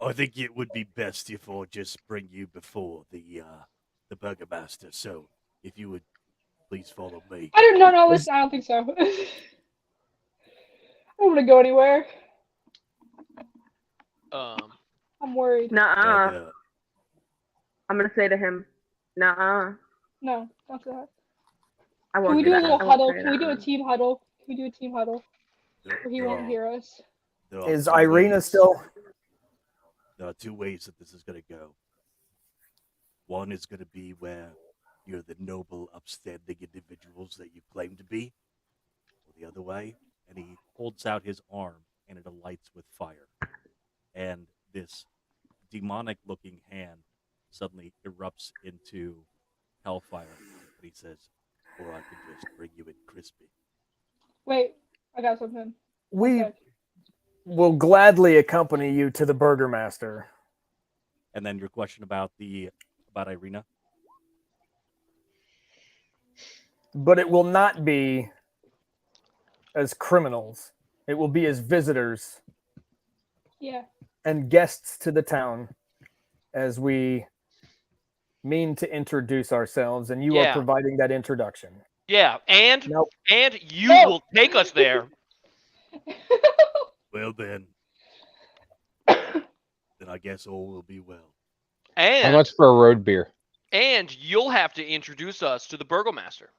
I think it would be best if I just bring you before the burgomaster. So if you would please follow me. I don't know. No, listen, I don't think so. I don't want to go anywhere. I'm worried. Nuh-uh. And, I'm gonna say to him, nuh-uh. No, don't say that. I Can won't we do do a that. little I won't huddle? say Can we do a that. team huddle? Can we do a team huddle? Where he won't hear us. Is Irina still? There are two ways that this is going to go. One is going to be where you're the noble, upstanding individuals that you claim to be. Or the other way, and he holds out his arm, and it alights with fire. And this demonic-looking hand suddenly erupts into hellfire. And he says, or I can just bring you in crispy. Wait, I got something. We Okay. will gladly accompany you to the burgomaster. And then your question about Irina? But it will not be as criminals. It will be as visitors Yeah. and guests to the town as we mean to introduce ourselves, and you are Yeah. providing that introduction. Yeah, and Nope. you No. will take us there. Well then I guess all will be well. How And much for a road beer? and you'll have to introduce us to the burgomaster.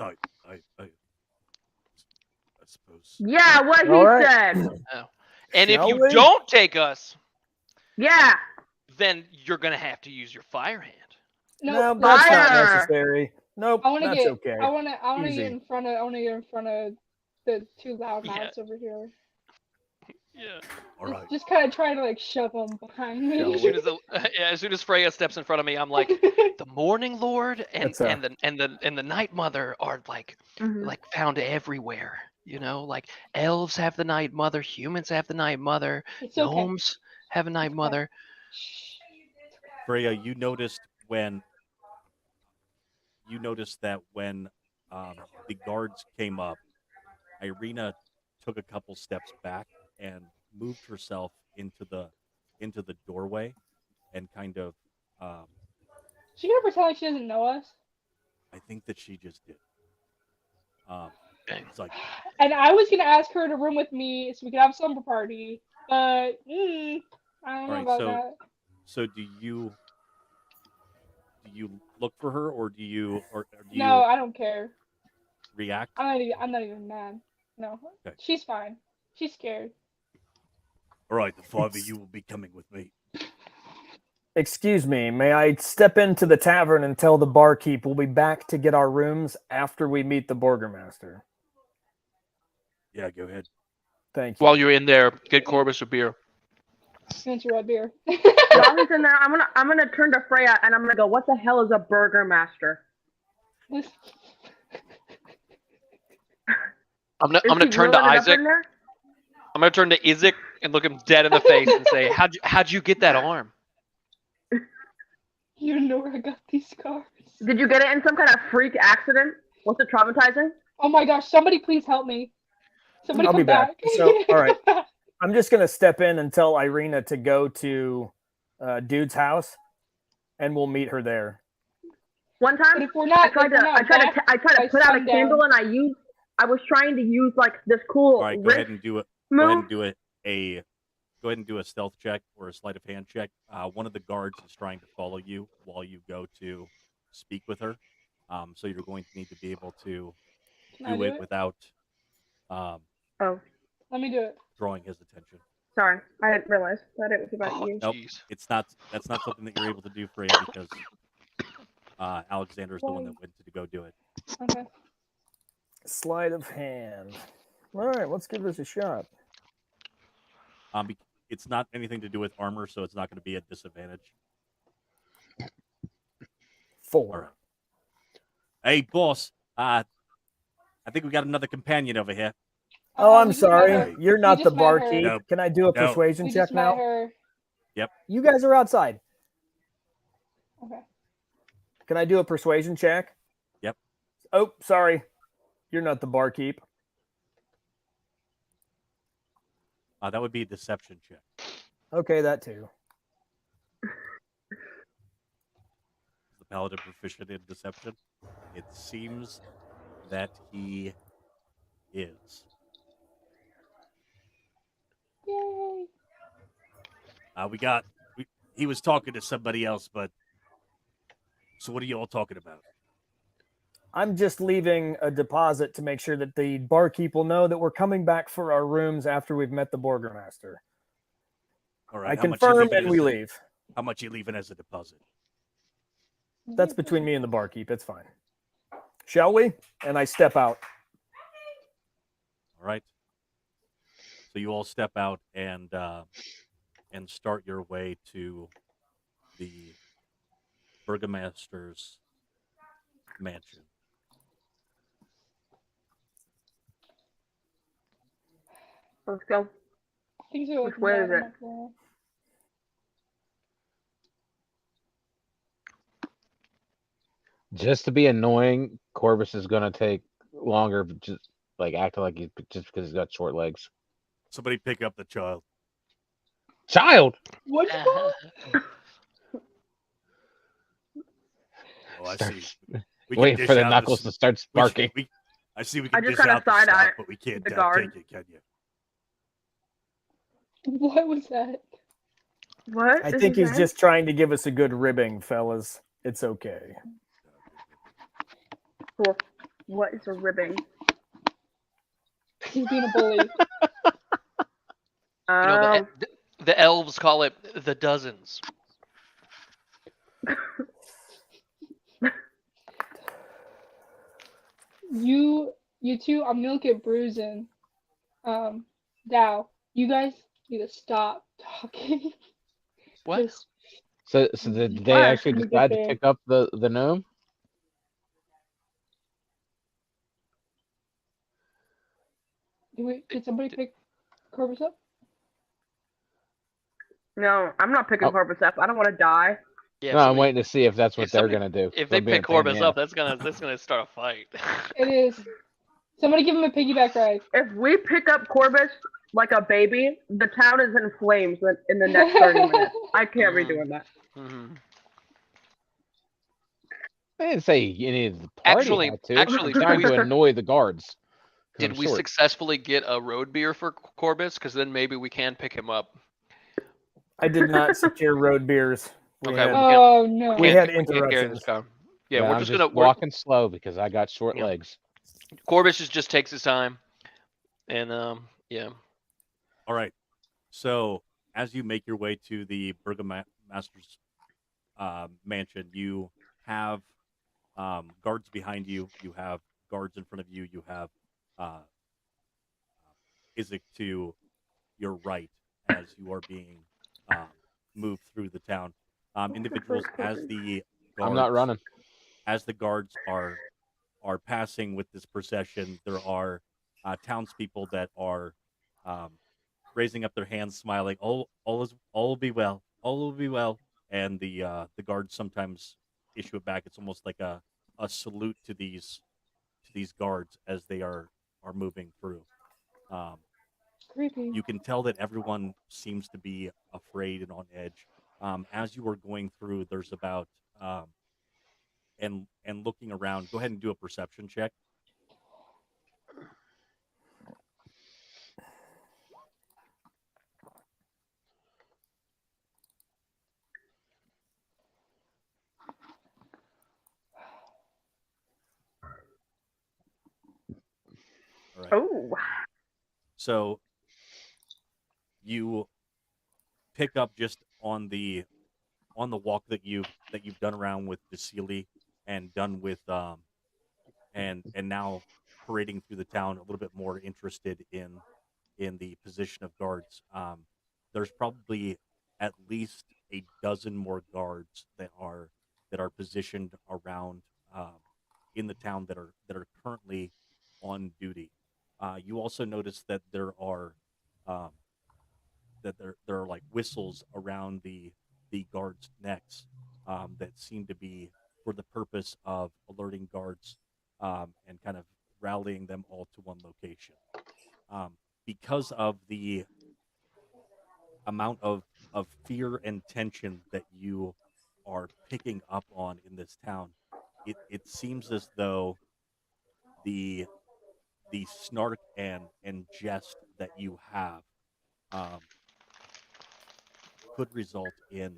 I suppose. Yeah, what he All right. said. And if Shall you we? don't take us, Yeah. then you're gonna have to use your fire hand. No, No, that's not Fire. necessary. Nope, I want to that's get. okay. I want to Easy. get in front of. I want to get in front of the two loud Yeah. mouths over here. Yeah. All right. Just kind of try to like shove them behind me. As soon as Freya steps in front of me, I'm like, the Morning Lord and That's a- the Night Mother are like Mhm. found everywhere. You know, like elves have the Night Mother, humans have the Night Mother, It's okay. gnomes have a Night Mother. Shh. Freya, you noticed that when the guards came up, Irina took a couple steps back and moved herself into the doorway and kind of She gonna pretend like she doesn't know us. I think that she just did. Okay. It's like And I was gonna ask her to room with me so we could have a slumber party, but I don't know Alright, about so- that. so do you look for her or do you No, I don't care. react? I'm not even mad. No, Okay. she's fine. She's scared. All right, the five of you will be coming with me. Excuse me, may I step into the tavern and tell the barkeep we'll be back to get our rooms after we meet the burgomaster? Yeah, go ahead. Thank you. While you're in there, get Corbus a beer. Since you're red beer. While he's in there, I'm gonna turn to Freya and I'm gonna go, what the hell is a burgomaster? I'm gonna Is he turn to grilling it up Isaac. in there? I'm gonna turn to Isaac and look him dead in the face and say, "How'd you get that arm?" You know where I got these scars. Did you get it in some kind of freak accident? Was it traumatizing? Oh my gosh! Somebody please help me. Somebody I'll come be back. back. So, all right. I'm just gonna step in and tell Irina to go to Dude's house, and we'll meet her there. One But time, if we're not, I tried by to put out a sundown- candle, and I was trying to use like this cool All right, go wrist ahead and do it. move. Go ahead and do it. Go ahead and do a stealth check or a sleight of hand check. One of the guards is trying to follow you while you go to speak with her. So you're going to need to be able to Can I do it without Oh, Let me do it. drawing his attention. sorry, I didn't realize that it was about Oh, you. Nope. jeez. That's not something that you're able to do for him because Alexander's the one that went to go do it. Okay. Sleight of hand. All right, let's give this a shot. It's not anything to do with armor, so it's not going to be a disadvantage. 4. All right. Hey, boss. I think we got another companion over here. Oh, I'm we just sorry. met her. You're We not the just met her. barkeep. Nope. Can I do a No. persuasion We check just met now? her. You guys are outside. Okay. Can I do a persuasion check? Yep. Oh, sorry. You're not the barkeep. That would be a deception check. Okay, that too. Is the paladin proficient in deception? It seems that he is. Yay. He was talking to somebody else, but so what are you all talking about? I'm just leaving a deposit to make sure that the barkeep will know that we're coming back for our rooms after we've met the Burgermaster. All right, I how much you confirm leaving and we as a- leave. How much you leaving as a deposit? That's between me and the barkeep. It's fine. Shall we? And I step out. All right. So you all step out and start your way to the Burgomaster's mansion. Let's go. Things are Which looking way bad is on it? my floor. Just to be annoying, Corvus is gonna take longer, just like acting like he's just because he's got short legs. Somebody pick up the child. Child. What's Uh-huh. Oh, I Starts- see. We can Wait dish for the out knuckles to start sparking. I see we I can just dish kinda out the side-eye stock, but we can't the guard. take it, can you? What was that? What? I is think he he's saying? just trying to give us a good ribbing, fellas. It's okay. Cool. What is a ribbing? He's being a bully. You know, Um, the elves call it the dozens. You two, I'm gonna look at Bruce and Dow. You guys need to stop talking. What? Just- So did they Why? actually Let me get decide to there. pick up the gnome? Did somebody pick Corvus up? no, I'm not picking Oh. Corvus up. I don't want to die. Yeah. No, I'm waiting to see if that's what if they're somebody- gonna do. If They're they being pick a pain in the Corbus up, ass. that's gonna start a fight. It is. Somebody give him a piggyback ride. If we pick up Corvus like a baby, the town is in flames in the next 30 minutes. I can't be Mhm. doing that. Mhm. I didn't say you needed the party Actually- had to. actually, I'm trying did we- to annoy the guards. 'Cause Did I'm we short. successfully get a road beer for Corbus? Because then maybe we can pick him up. I did not secure road beers. We Okay, had, well, Oh no. we Can't- had can't carry this interruptions. car. Yeah, Yeah, we're I'm just gonna. walking slow because I got short Yeah. legs. Corbus just takes his time, and yeah. All right. So as you make your way to the Burgomaster's mansion, you have guards behind you. You have guards in front of you. You have Isaac to your right as you are being moved through the town. Individuals as the guards, I'm not running. as the guards are passing with this procession, there are townspeople that are raising up their hands, smiling. All will be well. All will be well. And the guards sometimes issue it back. It's almost like a salute to to these guards as they are moving through. Creepy. You can tell that everyone seems to be afraid and on edge. As you are going through, there's about and looking around. Go ahead and do a perception check. All right. Oh, So you pick up just on the walk that you've done around with Vasily and done with and now parading through the town a little bit more interested in the position of guards. There's probably at least a dozen more guards that are positioned around in the town that are currently on duty. You also notice that there are like whistles around the guards' necks that seem to be for the purpose of alerting guards and kind of rallying them all to one location. Because of the amount of fear and tension that you are picking up on in this town, it seems as though the snark and jest that you have could result in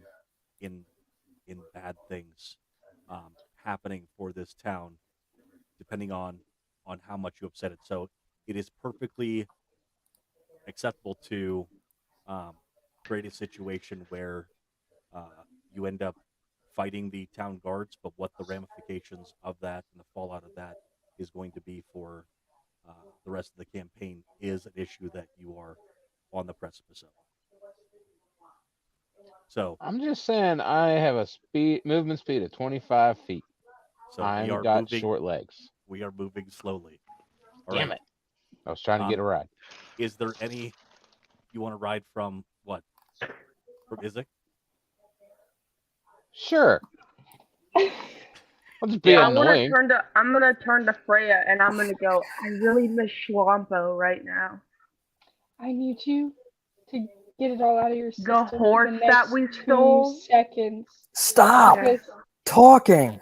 in bad things happening for this town, depending on how much you upset it. So it is perfectly acceptable to create a situation where you end up fighting the town guards, but what the ramifications of that and the fallout of that is going to be for the rest of the campaign is an issue that you are on the precipice of. So I'm just saying I have a movement speed of 25 feet. we I've are got moving. short legs. We are moving slowly. All Damn right. it. I was trying to get a ride. Is there any you want to ride from what? From Isaac? Sure. I'll just be I'm gonna annoying. turn to Freya and I'm gonna go. I really miss Schwampo right now. I need you to get it all out of your system The for horse the that next we 2 stole. seconds. Stop Okay. Because talking,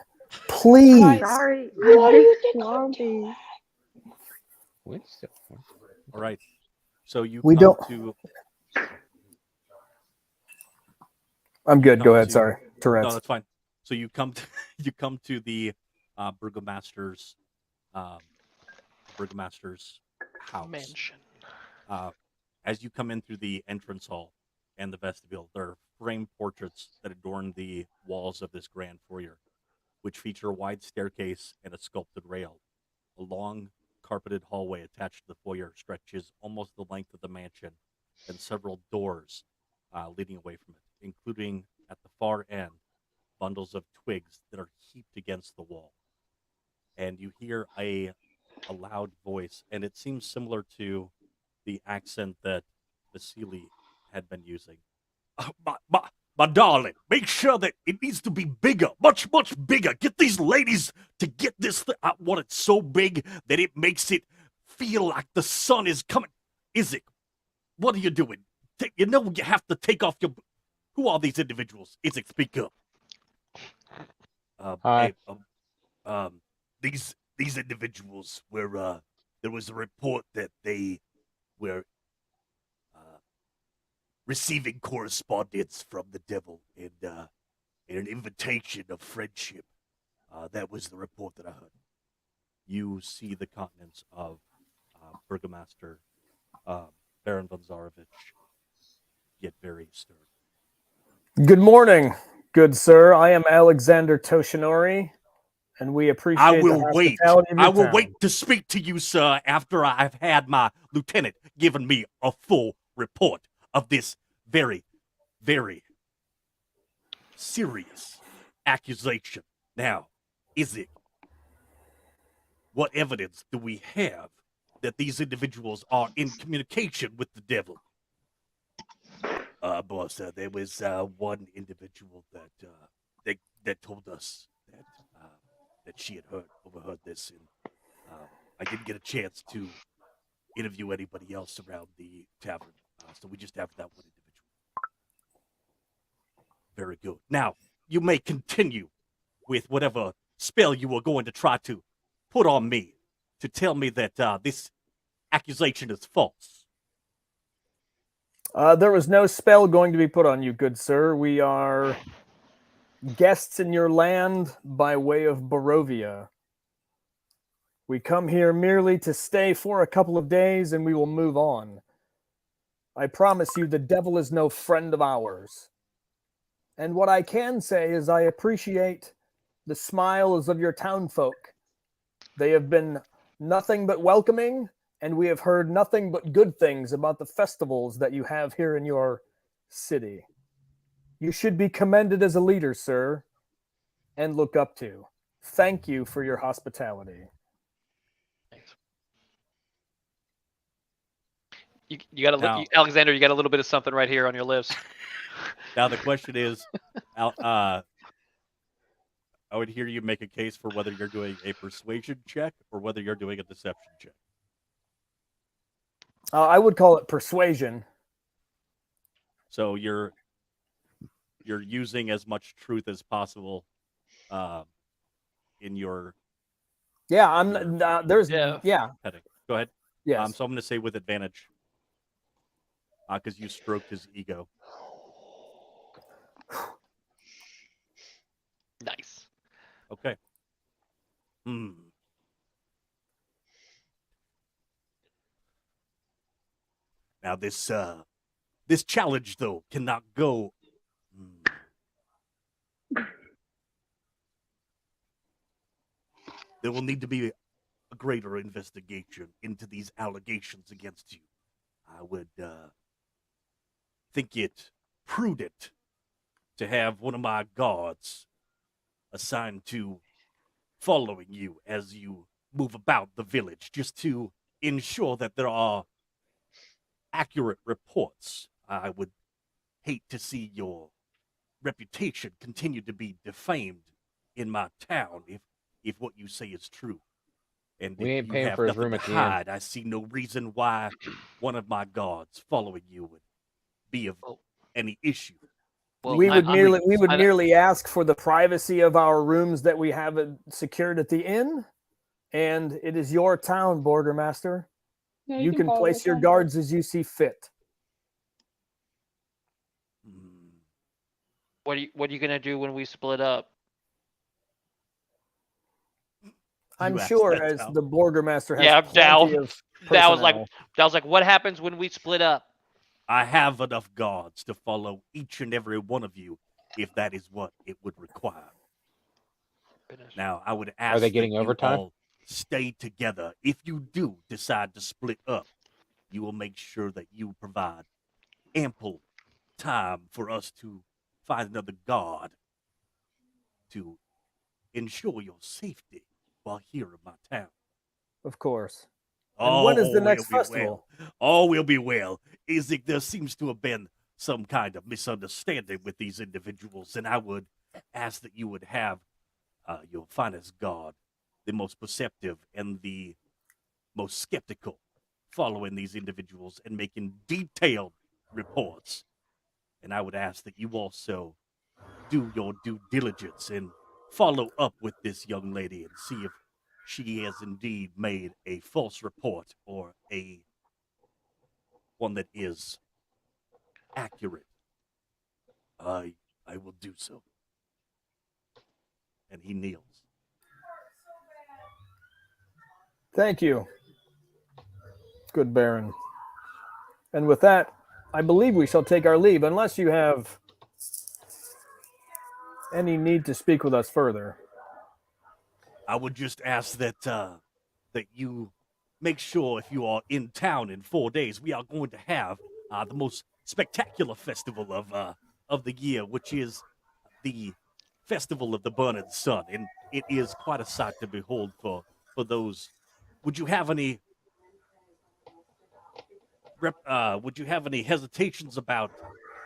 please. Sorry, what I do you miss think I'm Schwampy. All right. So you We come don't- to. I'm you good. come Go ahead. to- Sorry, No, Tourette's. that's fine. So you come to the burgomaster's house. Mansion. As you come in through the entrance hall and the vestibule, there are framed portraits that adorn the walls of this grand foyer, which feature a wide staircase and a sculpted rail. A long, carpeted hallway attached to the foyer stretches almost the length of the mansion, and several doors leading away from it, including at the far end bundles of twigs that are heaped against the wall. And you hear a loud voice, and it seems similar to the accent that Vasily had been using. My darling, make sure that it needs to be bigger, much, much bigger. Get these ladies to get this. I want it so big that it makes it feel like the sun is coming. Isaac, what are you doing? You know you have to take off your. Who are these individuals? Isaac, speak up. Hi. Hey, these individuals were. There was a report that they were receiving correspondence from the devil and an invitation of friendship. That was the report that I heard. You see the countenance of Burgomaster Baron von Zarovich get very stern. Good morning, good sir. I am Alexander Toshinori, and we appreciate I will the wait. hospitality of your I will town. wait to speak to you, sir, after I've had my lieutenant given me a full report of this very, very serious accusation. Now, Isaac, what evidence do we have that these individuals are in communication with the devil? Boss, there was one individual that told us that she had overheard this, and I didn't get a chance to interview anybody else around the tavern, so we just have that one individual. Very good. Now, you may continue with whatever spell you were going to try to put on me to tell me that this accusation is false. There was no spell going to be put on you, good sir. We are guests in your land by way of Barovia. We come here merely to stay for a couple of days and we will move on. I promise you the devil is no friend of ours. And what I can say is I appreciate the smiles of your townfolk. They have been nothing but welcoming, and we have heard nothing but good things about the festivals that you have here in your city. You should be commended as a leader, sir, and look up to. Thank you for your hospitality. Thanks. You got Now- Alexander. You got a little bit of something right here on your lips. Now the question is, I would hear you make a case for whether you're doing a persuasion check or whether you're doing a deception check. I would call it persuasion. So you're using as much truth as possible in your Yeah, there's Yeah. heading. Go ahead. Yes. So I'm going to say with advantage because you stroked his ego. Nice. Okay. Now this challenge though cannot go. There will need to be a greater investigation into these allegations against you. I would think it prudent to have one of my guards assigned to following you as you move about the village, just to ensure that there are accurate reports. I would hate to see your reputation continue to be defamed in my town if what you say is true. And We if ain't you paying have for his nothing room to at the inn. hide, I see no reason why one of my guards following you would be of any issue. Well, we would I- merely ask for the privacy of our rooms that we have secured at the inn, and it is your town, Bordermaster. No, You can follow place us your on. guards as you see fit. What are you gonna do when we split up? I'm You asked sure that, as Tal. the Bordermaster has Yeah, plenty Dal. of That was like personnel. what happens when we split up? I have enough guards to follow each and every one of you if that is what it would require. Goodness. Now, I would ask they getting that you overtime? all stay together. If you do decide to split up, you will make sure that you provide ample time for us to find another guard to ensure your safety while here in my town. Of course. And when is the next we'll be festival? well. Oh, we'll be well. Isaac, there seems to have been some kind of misunderstanding with these individuals, and I would ask that you would have your finest guard, the most perceptive and the most skeptical, following these individuals and making detailed reports. And I would ask that you also do your due diligence and follow up with this young lady and see if she has indeed made a false report or a one that is accurate. I will do so. And he kneels. Thank you, good Baron. And with that, I believe we shall take our leave, unless you have any need to speak with us further. I would just ask that that you make sure if you are in town in 4 days, we are going to have the most spectacular festival of the year, which is the Festival of the Burning Sun, and it is quite a sight to behold for those. Would you have any hesitations about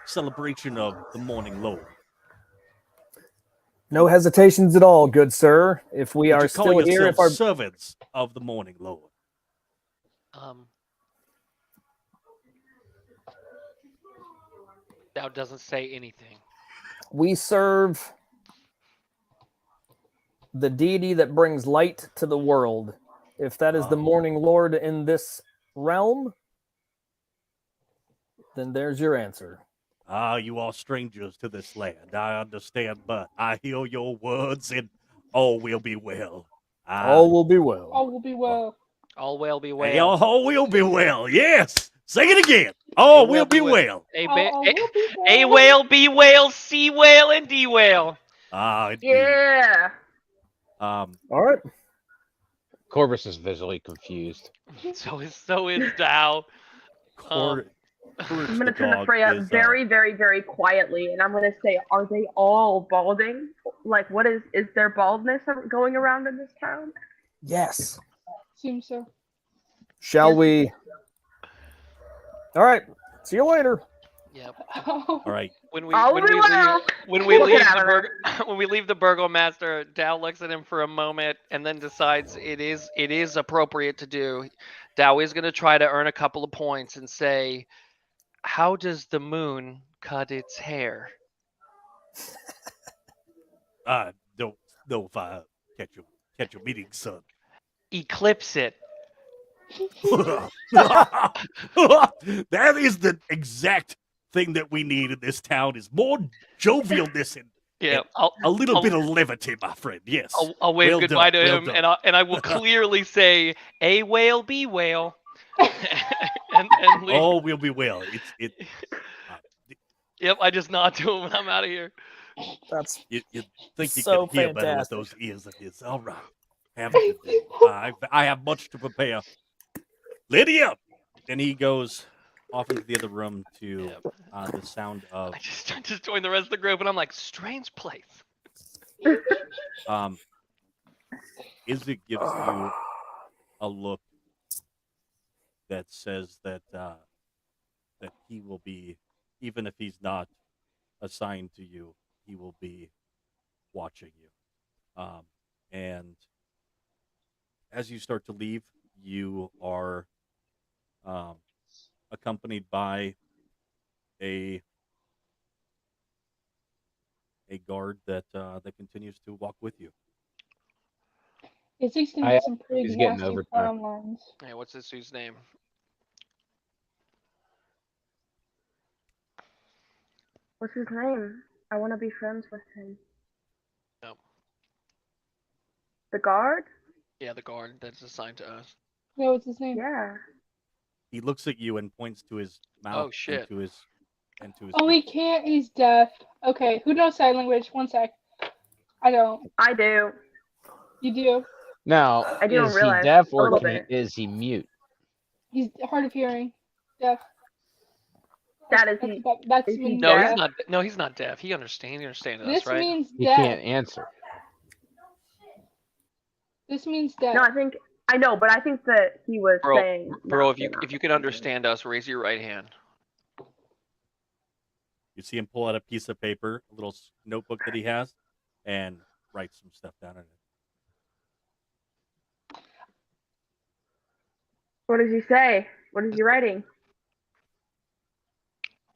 celebration of the morning Lord? No hesitations at all, good sir. If we Would are you call still here, if our yourselves servants of the morning lord? Thou doesn't say anything. we serve the deity that brings light to the world, if that is the morning lord in this realm, then there's your answer. You are strangers to this land. I understand, but I hear your words, and all will be well. All will be well. All will be well. All will be Hey, well. all will be well. Yes. Sing it again. All will be well. A, All will be A well. whale, B whale, C whale, and D whale. Indeed. Yeah. All right. Corvus is visually confused. So is Dow. Courage I'm gonna turn to dog Freya is, very, very, very quietly, and I'm gonna say, "Are they all balding? Like, what is there baldness going around in this town?" Yes. Seems so. Shall Yes. we? All right. See you later. Yep. all right. When we All when will we be leave well. when we We'll get leave out the of burg when we leave the burgomaster, Dow looks at him for a moment and then decides it is appropriate to do. Dow is going to try to earn a couple of points and say, "How does the moon cut its hair?" Don't know if I catch your meeting, son. Eclipse it. That is the exact thing that we need in this town is more jovialness and Yeah, a little bit of levity, my friend. Yes. I'll wave Well goodbye done, to well him, done. and I will clearly say, "A whale, B whale," and leave. All will be well. Yep, I just nod to him and I'm out of here. That's You think you so can hear better with fantastic. those ears of his. All right. Have a good day. I have much to prepare. Lydia! And he goes off into the other room to the sound of I just joined the rest of the group and I'm like, strange place. Izzy gives you a look that says that that he will be, even if he's not assigned to you, he will be watching you. And as you start to leave, you are accompanied by a guard that continues to walk with you. It's gonna I get some pretty he's getting nasty overtime. frown lines. Hey, what's this dude's name? What's his name? I want to be friends with him. No. The guard? Yeah, the guard that's assigned to us. No, what's his name? Yeah. He looks at you and points to his mouth Oh, shit. and to his Oh, he can't. He's deaf. Okay, who knows sign language? One sec. I don't. I do. You do. Now, I didn't is he realize. deaf A or little can bit. is he mute? He's hard of hearing. Deaf. That is That's, he. that's is he means No, deaf? he's not. No, he's not deaf. He understands. He understands us, This right? means He deaf. can't answer. This means deaf. No, I know, but I think that he was Bro, saying. bro, no, if you they're not. can understand us, raise your right hand. You see him pull out a piece of paper, a little notebook that he has, and write some stuff down in it. What does he say? What is he writing?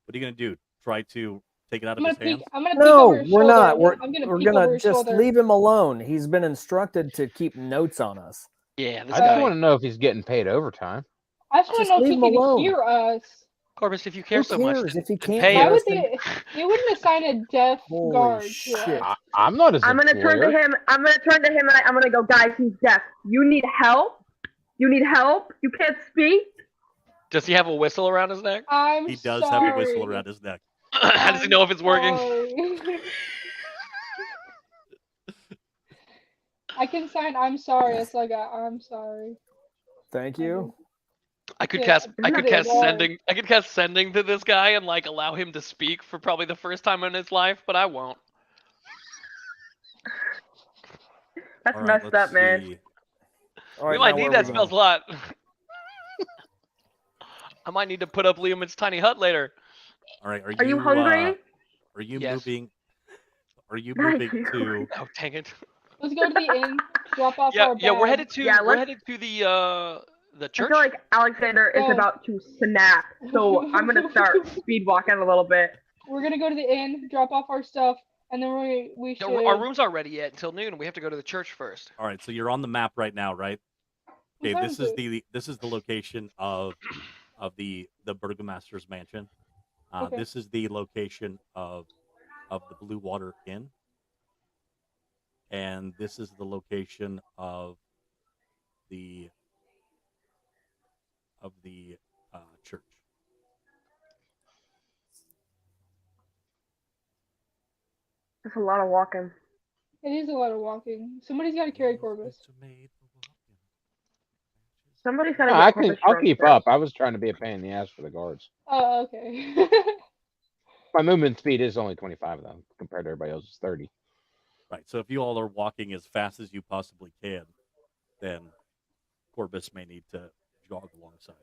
What are you gonna do? Try to take it out I'm of gonna his hands? peek. I'm gonna peek No, over his we're shoulder. not. I'm gonna We're peek gonna over his just shoulder. leave him alone. He's been instructed to keep notes on us. Yeah, this I just guy. want to know if he's getting paid overtime. I just want Just to know if leave he him can alone. hear us. Corvus, if you care Who so much, cares then, if he then can't pay Why hear him. us? would they wouldn't assign a deaf Holy guard to shit. us. I'm not his I'm gonna employer. turn to him. I'm gonna go, guys. He's deaf. You need help. You need help. You can't speak. Does he have a whistle around his neck? I'm He does sorry. have a whistle around his neck. How does he know if it's working? Sorry. I can sign I'm sorry. That's like I'm sorry. Thank you. I could Yeah, cast really hard. sending. I could cast sending to this guy and like allow him to speak for probably the first time in his life, but I won't. That's All right, messed let's up, man. see. All We right, might now need where that we spell going? slot. I might need to put up Liam's tiny hut later. All right, Are you hungry? Are you Yes. moving? are you Thank moving you. to? Oh, dang it. Let's go to the inn, drop off Yeah, our yeah, we're bag. headed to Yeah, we're let's- headed to the I church. feel like Alexander is Go. about to snap, so I'm gonna start speed walking a little bit. We're gonna go to the inn, drop off our stuff, and then we should. No, our room's aren't ready yet until noon. We have to go to the church first. All right, so you're on the map right now, right? What Okay, time this is is it? the location of the Burgomaster's mansion. Okay. This is the location of the Blue Water Inn, and this is the location of the church. That's a lot of walking. It is a lot of walking. Somebody's got to carry Corvus. Somebody's gotta No, get I can. Corvus I'll drunk keep first. up. I was trying to be a pain in the ass for the guards. Oh, okay. My movement speed is only 25 though, compared to everybody else's 30. Right. So if you all are walking as fast as you possibly can, then Corbus may need to jog alongside.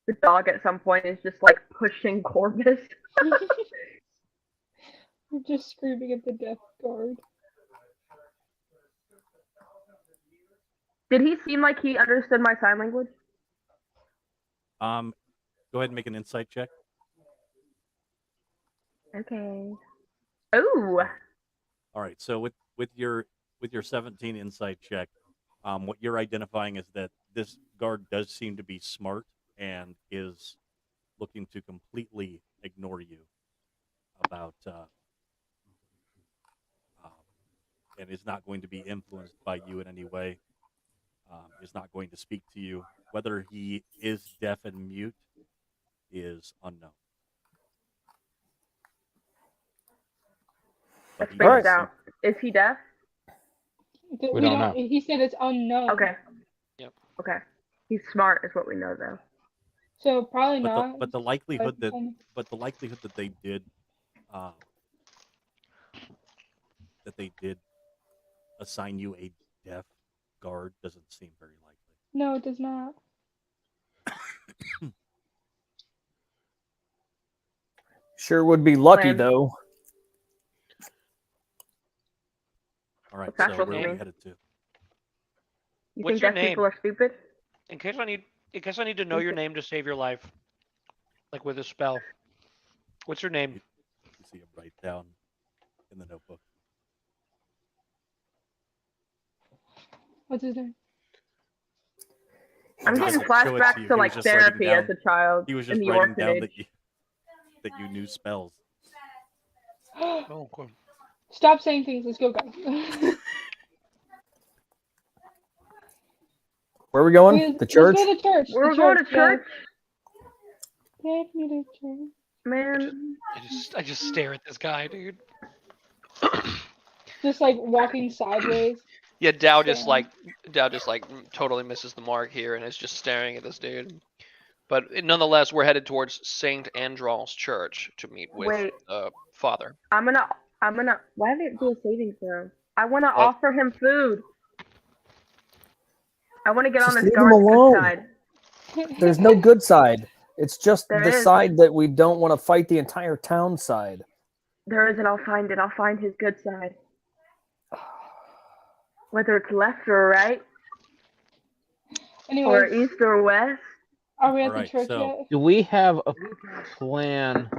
The dog at some point is just like pushing Corvus. We're just screaming at the death guard. Did he seem like he understood my sign language? Go ahead and make an insight check. Okay. Ooh. All right. So with your 17 insight check, what you're identifying is that this guard does seem to be smart and is looking to completely ignore you about and is not going to be influenced by you in any way. Is not going to speak to you. Whether he is deaf and mute is unknown. But he Spaced does out. Is he deaf? We don't know. He said it's unknown. Okay. Yep. Okay. He's smart, is what we know, though. So probably But not. the likelihood that Um, they did assign you a deaf guard doesn't seem very likely. No, it does not. Sure would be lucky Plan. though. All right, What's that so supposed where to are we mean? headed to? You What's think your deaf people name? are stupid? In case I need to know your name to save your life, like with a spell. What's your name? You see him write down in the notebook. What's his name? I'm He getting doesn't show it flashbacks you. to He like was just writing therapy as down- a child He was in just the writing down orphanage. that you knew spells. Oh, cool. Stop saying things. Let's go, guys. Where are we going? The church? Let's go to church. We're The going to yeah. church, Take me to church. man. I just stare at this guy, dude. Just like walking sideways. Yeah, Dow just Yeah. totally misses the mark here and is just staring at this dude. But nonetheless, we're headed towards Saint Andrew's Church to meet with Wait. Father. I'm gonna. Why did it do a saving throw? I want to Oh. offer him food. I want to get Just on this leave him guard's alone. good side. There's no good side. It's just There the is. side that we don't want to fight the entire town side. There isn't. I'll find it. I'll find his good side. Whether it's left or right, or Anyways, east or west. are we at Alright, the church so- yet? Do we have a plan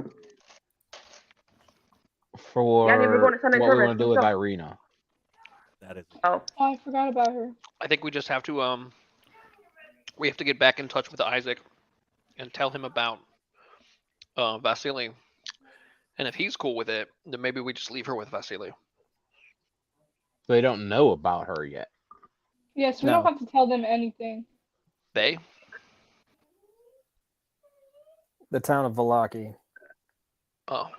for Yeah, I mean, we're going to what Sunday we service. want to do Let's with go. Irina? That is Oh, Oh, I forgot about her. I think we just have to we have to get back in touch with Isaac and tell him about Vasily. And if he's cool with it, then maybe we just leave her with Vasily. They don't know about her yet. Yes, we No. don't have to tell them anything. They? The town of Vallaki. Oh.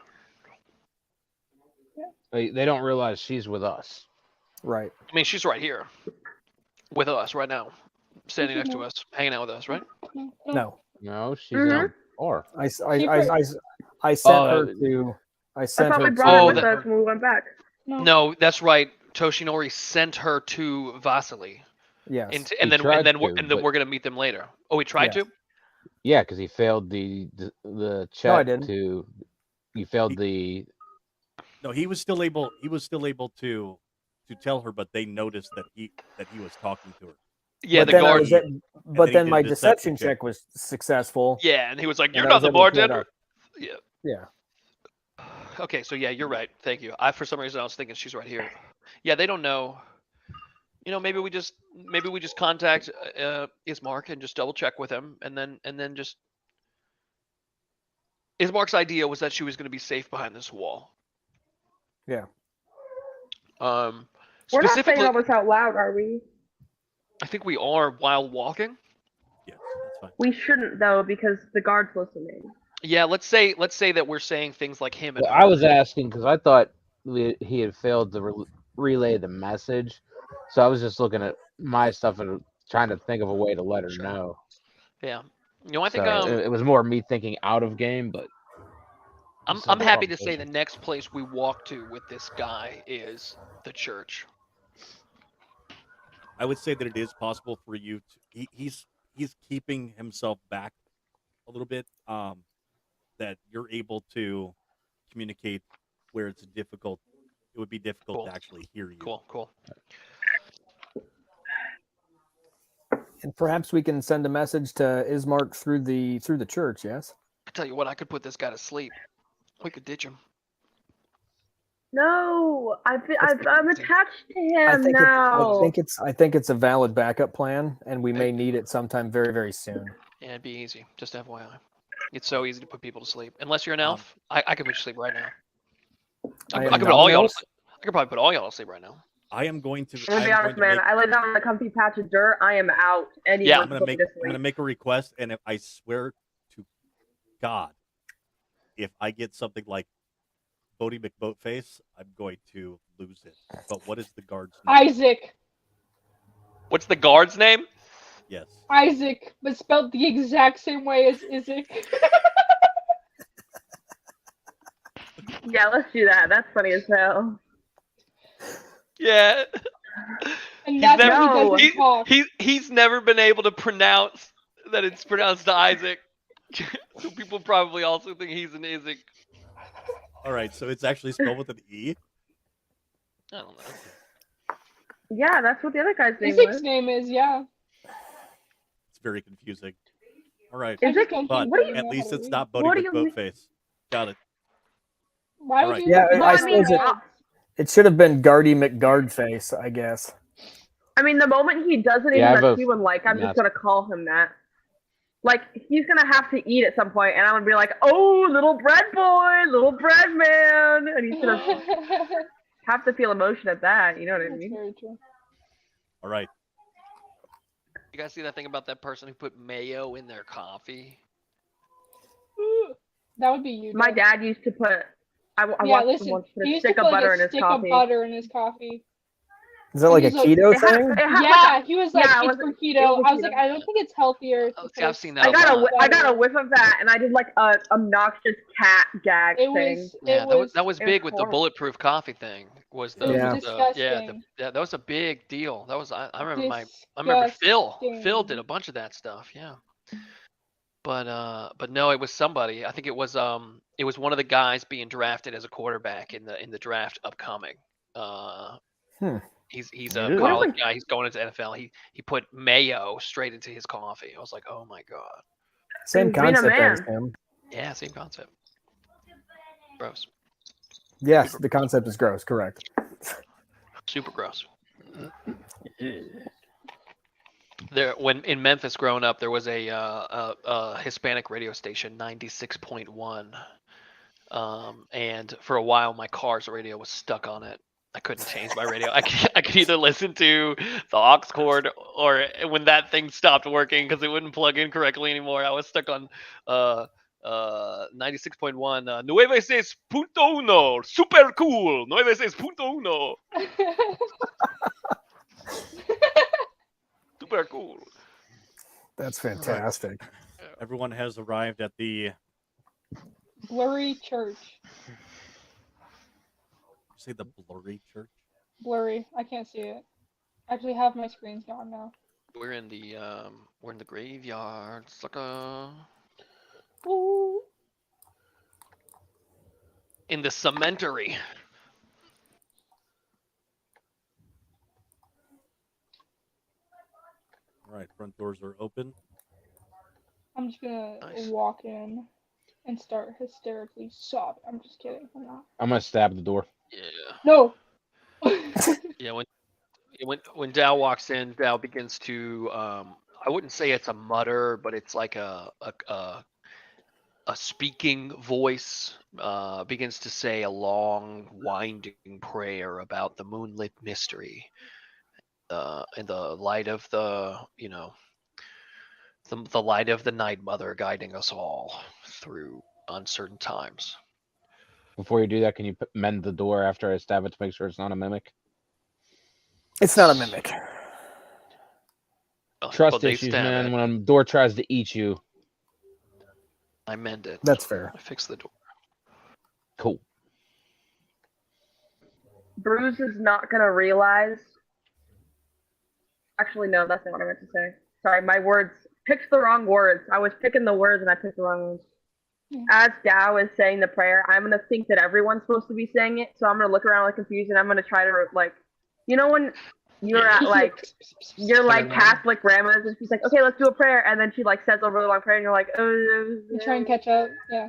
They don't realize she's with us. Right. I mean, she's right here with us right now, standing next to No. us, hanging out with us, right? No. No. No, she's Mhm. in a bar. I She sent Oh, her to. I I sent thought her we brought her Oh, with that- us when we went back. No, that's right. Toshinori sent her to Vasily, Yes. and He then tried to, we're but- gonna meet them later. Oh, we tried Yes. to. Yeah, because he failed the check No, I didn't. to. You failed He- the. No, he was still able. He was still able to tell her, but they noticed that he was talking to her. Yeah, but the then I guard. was at, And but then he then did my a deception deception check. check was successful, Yeah, and he was like, "You're and I not was the able to pull it bartender." off. Yeah. Yeah. Okay, so yeah, you're right. Thank you. I for some reason I was thinking she's right here. Yeah, they don't know. Maybe we just contact Ismark and just double check with him, and then just Ismark's idea was that she was going to be safe behind this wall. Yeah. Um, We're not saying specifically, all this out loud, are we? I think we are while walking. Yes, that's fine. We shouldn't though, because the guard's listening. Yeah, let's say that we're saying things like him and Well, her. I was asking because I thought he had failed to relay the message, so I was just looking at my stuff and trying to think of a way to let her Sure. know. Yeah. I think So it was more me thinking out of game, but I'm happy to say the next place we walk to with this guy is the church. I would say that it is possible for you to. He's keeping himself back a little bit. That you're able to communicate where it's difficult. It would be difficult Cool. to actually hear you. Cool. And perhaps we can send a message to Ismark through the church. Yes. I tell you what, I could put this guy to sleep. We could ditch him. No, I'm attached to I him think now. I think it's a valid backup plan, and we may need it sometime very, very soon. Yeah, it'd be easy. Just FYI. It's so easy to put people to sleep. Unless you're an elf, I could put you to sleep right now. I am could put not all an y'all. elf. I could probably put all y'all to sleep right now. I am going to. I'm gonna be I'm honest, going to man. I lay down on a comfy patch of dirt. I am out. Anyone Yeah. I'm can gonna put me make. to I'm gonna sleep. make a request, and if I swear to God, if I get something like Bodie McBoatface, I'm going to lose it. But what is the guard's name? Isaac. What's the guard's name? Yes. Isaac, but spelled the exact same way as Isaac. Yeah, let's do that. That's funny as hell. Yeah. And He's that's never- what he doesn't talk. He's never been able to pronounce that it's pronounced Isaac. So people probably also think he's an Isaac. All right. So it's actually spelled with an E. I don't know. Yeah, that's what the other guy's name Isaac's was. name is, yeah. It's very confusing. All right. Is it? But What do you? at least it's not Bodie What do you mean? McBoatface. Got it. Why would Alright. you? Yeah, Well, I I mean, suppose it should have been Guardy McGuardface, I guess. I mean, the moment he does anything Yeah, I have that a- you would like, I'm yeah. just gonna call him that. Like, he's gonna have to eat at some point, and I'm gonna be like, "Oh, little bread boy, little bread man," and he's gonna have to feel emotion at that. You know what I That's mean? very true. All right. You guys see that thing about that person who put mayo in their coffee? Ooh, that would be you. My Dad. dad used to put. I Yeah, watched him listen. once put He a used to stick put of like butter a in his stick coffee. of butter in his coffee. Is that like a He's like- keto It had- thing? it had Yeah, like he was like, yeah, it it's was- for it keto. was I was like, keto. I don't think it's healthier. Oh, to see, I've put seen I that got one. I got a butter. whiff of that, and I did like a obnoxious cat gag It thing. was. Yeah, it that was it big was with the horrible. bulletproof coffee thing. Was the, It was Yeah. disgusting. that was a big deal. That was I remember I remember Phil did a bunch of that stuff. Yeah. But no, it was somebody. I think it was one of the guys being drafted as a quarterback in the draft upcoming. He's a Ew. college guy. He's going into NFL. He put mayo straight into his coffee. I was like, oh my god. Same Being a concept as man. him. Yeah, same concept. Gross. Yes, the concept is gross. Correct. Super gross. There, when in Memphis growing up, there was a Hispanic radio station, 96.1, and for a while my car's radio was stuck on it. I couldn't change my radio. I could either listen to the aux cord, or when that thing stopped working because it wouldn't plug in correctly anymore, I was stuck on 96.1. 96.1, super cool. 96.1, super cool. That's fantastic. Everyone has arrived at the. Blurry church. Say the blurry church. Blurry. I can't see it. I actually have my screens gone now. We're in the graveyard, sucker. Ooh. In the cemetery. All right, front doors are open. I'm just gonna Nice. walk in and start hysterically sobbing. I'm just kidding. I'm not. I'm gonna stab the door. Yeah. No. Yeah. When Dow walks in, Dow begins to I wouldn't say it's a mutter, but it's like a speaking voice begins to say a long, winding prayer about the moonlit mystery, in the light of the light of the Night Mother guiding us all through uncertain times. Before you do that, can you mend the door after I stab it to make sure it's not a mimic? It's not a mimic. Trust They issues, stab man. it. When a door tries to eat you. I mend it. That's fair. I fix the door. Cool. Bruce is not gonna realize. Actually, no, that's not what I meant to say. Sorry, my words. Picked the wrong words. I was picking the words and I picked the wrong ones. As Dow is saying the prayer, I'm gonna think that everyone's supposed to be saying it, so I'm gonna look around like confused and I'm gonna try to like, when you're Yeah. at like your like Catholic grandma's and she's like, okay, let's do a prayer, and then she like says a really long prayer and you're like, You try and catch up. Yeah.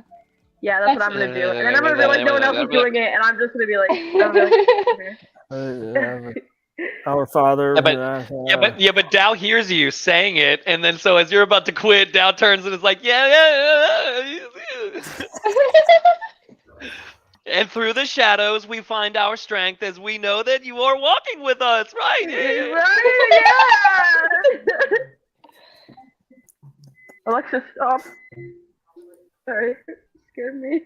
yeah, that's what I'm gonna do, and then I'm gonna realize no one else is doing it, and I'm just gonna be like, okay. Our Father. Yeah, but Dow hears you saying it, and then so as you're about to quit, Dow turns and is like, yeah. And through the shadows, we find our strength as we know that you are walking with us, right? Right, yeah. Alexa, stop. Sorry, scared me.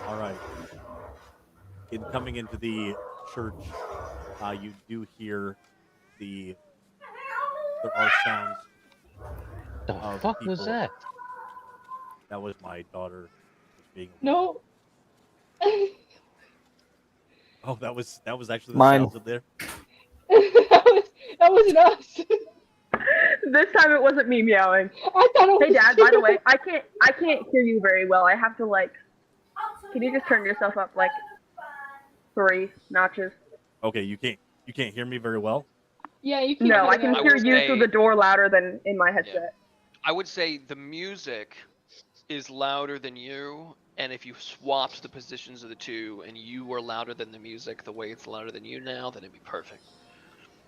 All right. In coming into the church, you do hear there are sounds. The Of fuck was people. that? That was my daughter just being. No. Oh, that was actually the Mine. sounds of there. that wasn't us. This time it wasn't me meowing. I thought it was. Hey, Dad. By the way, I can't hear you very well. I have to like. Can you just turn yourself up like 3 notches? Okay, you can't hear me very well. Yeah, you can. No, I can hear will you say- through the door louder than in my headset. I would say the music is louder than you, and if you swapped the positions of the two and you were louder than the music the way it's louder than you now, then it'd be perfect.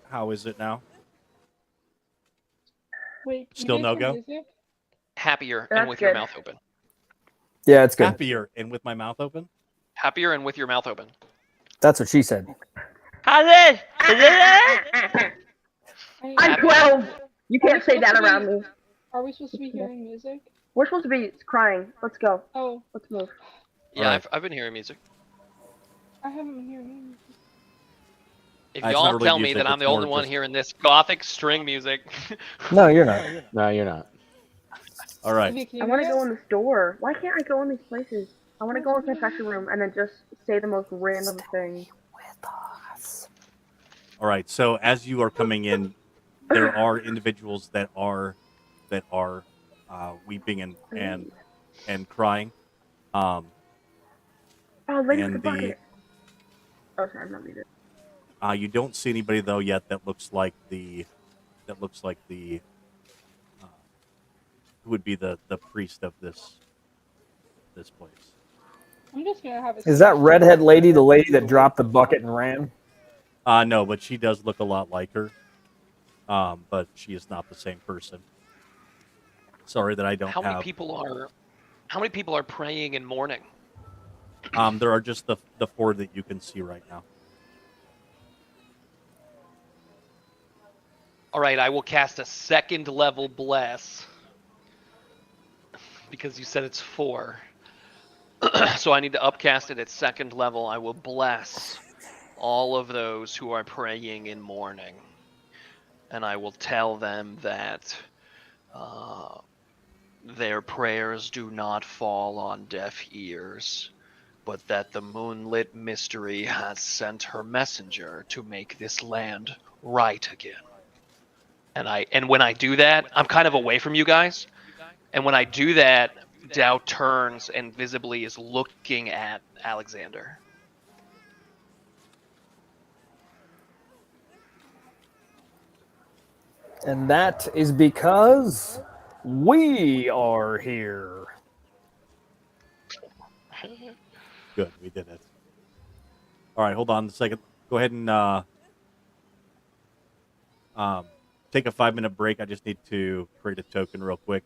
How is it now? Wait. Still you no guys hear go? music? Happier That's and with your good. mouth open. Yeah, it's good. Happier and with my mouth open. Happier and with your mouth open. That's what she said. I'm Happy. 12. You Are we can't say supposed that to be- around me. Are we supposed to be hearing music? We're supposed to be crying. Let's go. Oh, Let's move. Yeah, Alright. I've been hearing music. I haven't been hearing any music. If It's not y'all really tell me music, that I'm it's the only more one just- hearing this gothic string music. No, you're not. No, you're not. All right. Vic, can I you want to hear go us? in this door. Why can't I go in these places? I want to go in the confession room and then just say the most random thing. All right. So as you are coming in, there are individuals that are weeping and crying. Oh, lady with And the the bucket. Oh, sorry, I'm not muted. you don't see anybody though yet that looks like the who would be the priest of this place. I'm just gonna have a. Is that redhead lady the lady that dropped the bucket and ran? No, but she does look a lot like her. But she is not the same person. Sorry that I don't How have. many people are praying and mourning? There are just the 4 that you can see right now. All right, I will cast a second level bless because you said it's 4. So I need to upcast it at second level. I will bless all of those who are praying in mourning, and I will tell them that their prayers do not fall on deaf ears, but that the moonlit mystery has sent her messenger to make this land right again. And when I do that, I'm kind of away from you guys. And when I do that, Dow turns and visibly is looking at Alexander. And that is because we are here. Good, we did it. All right, hold on a second. Go ahead and take a 5-minute break. I just need to create a token real quick,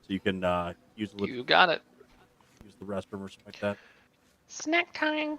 so you can use You got it. the restroom or something like that. Snack time.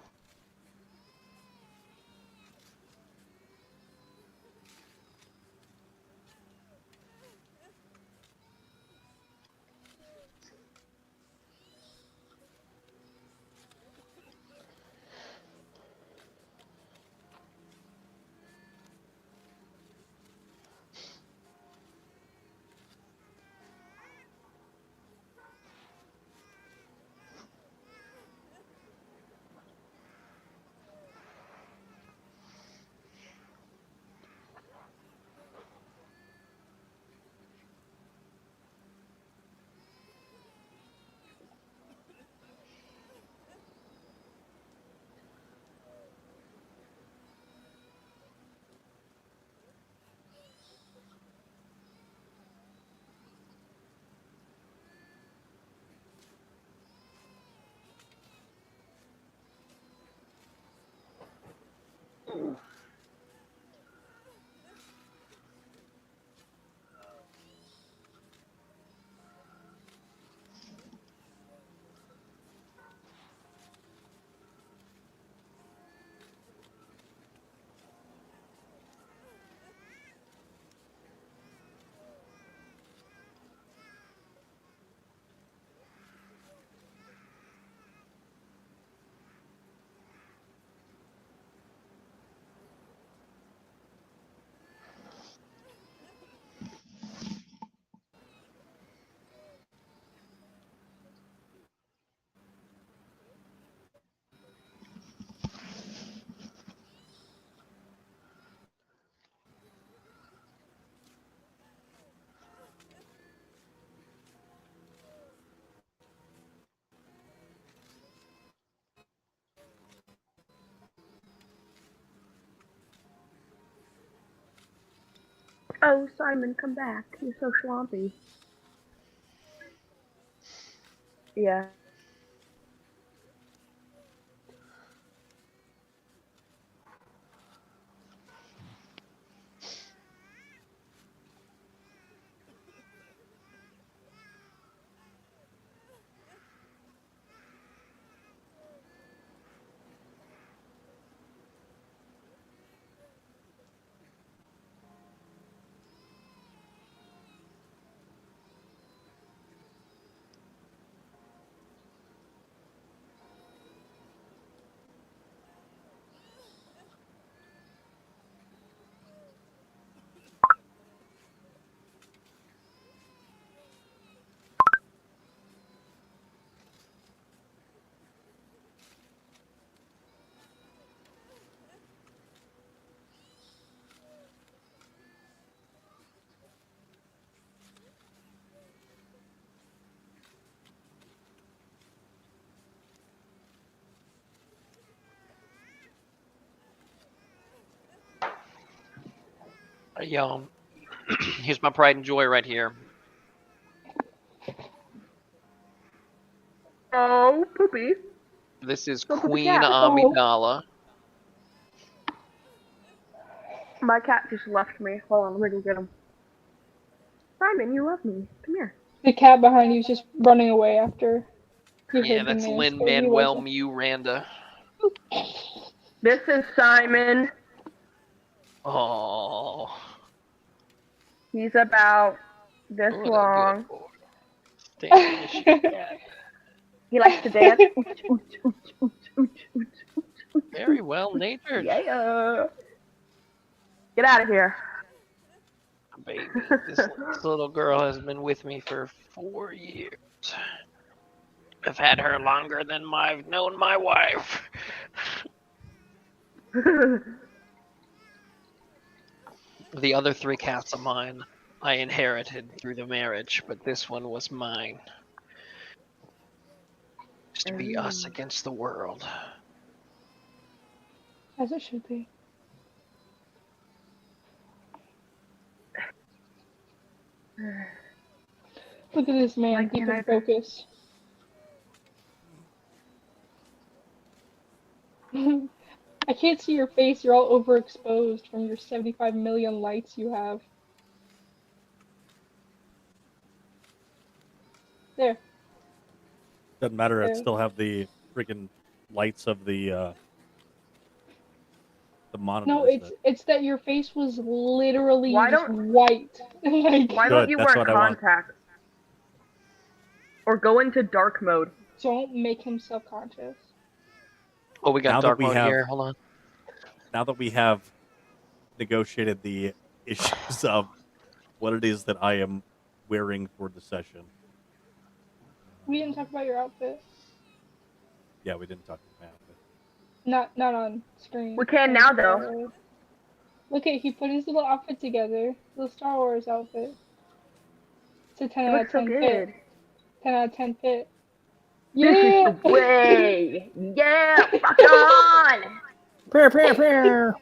Oh, Simon, come back. You're so schlumpy. Yeah. Yo, here's my pride and joy right here. Oh, poopy. This is Don't put the Queen cat. Amidala. My cat just left me. Hold on, let me go get him. Simon, you love me. Come here. The cat behind you is just running away after he Yeah, heard the that's news. Lin but he Manuel wasn't. Miranda. This is Simon. Oh, He's about this what a long. good boy. Standish cat. He likes to dance. Ooch, ooch, ooch, ooch, ooch, ooch, ooch. Very well natured. Yeah. Get out of here. Baby, this little girl has been with me for 4 years. I've had her longer than I've known my wife. The other 3 cats of mine I inherited through the marriage, but this one was mine. Just to be us against the world. As it should be. Look at this man. He can focus. I can't see your face. You're all overexposed from your 75 million lights you have. There. Doesn't matter. I There. still have the freaking lights of the monitor. No, it's that your face was literally Why just don't- white. Like, Why Good, don't you that's wear what I want. contacts? Or go into dark mode. don't make him self-conscious. Oh, we got Now that dark we mode have- here. Hold on. Now that we have negotiated the issues of what it is that I am wearing for the session. We didn't talk about your outfit. Yeah, we didn't talk about that. Not on screen. We can now, though. Look at, he put his little outfit together. Little Star Wars outfit. It's a 10 It out of looks so 10 good. fit. 10 out of 10 fit. This is the way. Yeah, rock on. Prayer.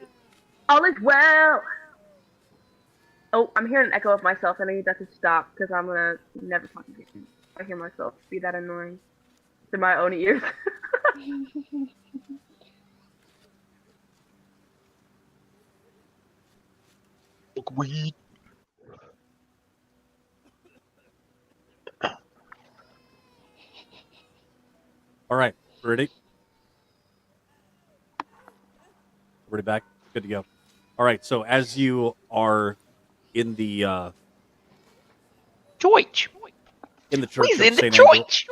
All is well. Oh, I'm hearing an echo of myself, and I need that to stop because I'm gonna never fucking get it. I hear myself be that annoying to my own ears. Weed. All right, ready? Ready back? Good to go. All right, so as you are in the George. church He's of in the Saint Andrew, George.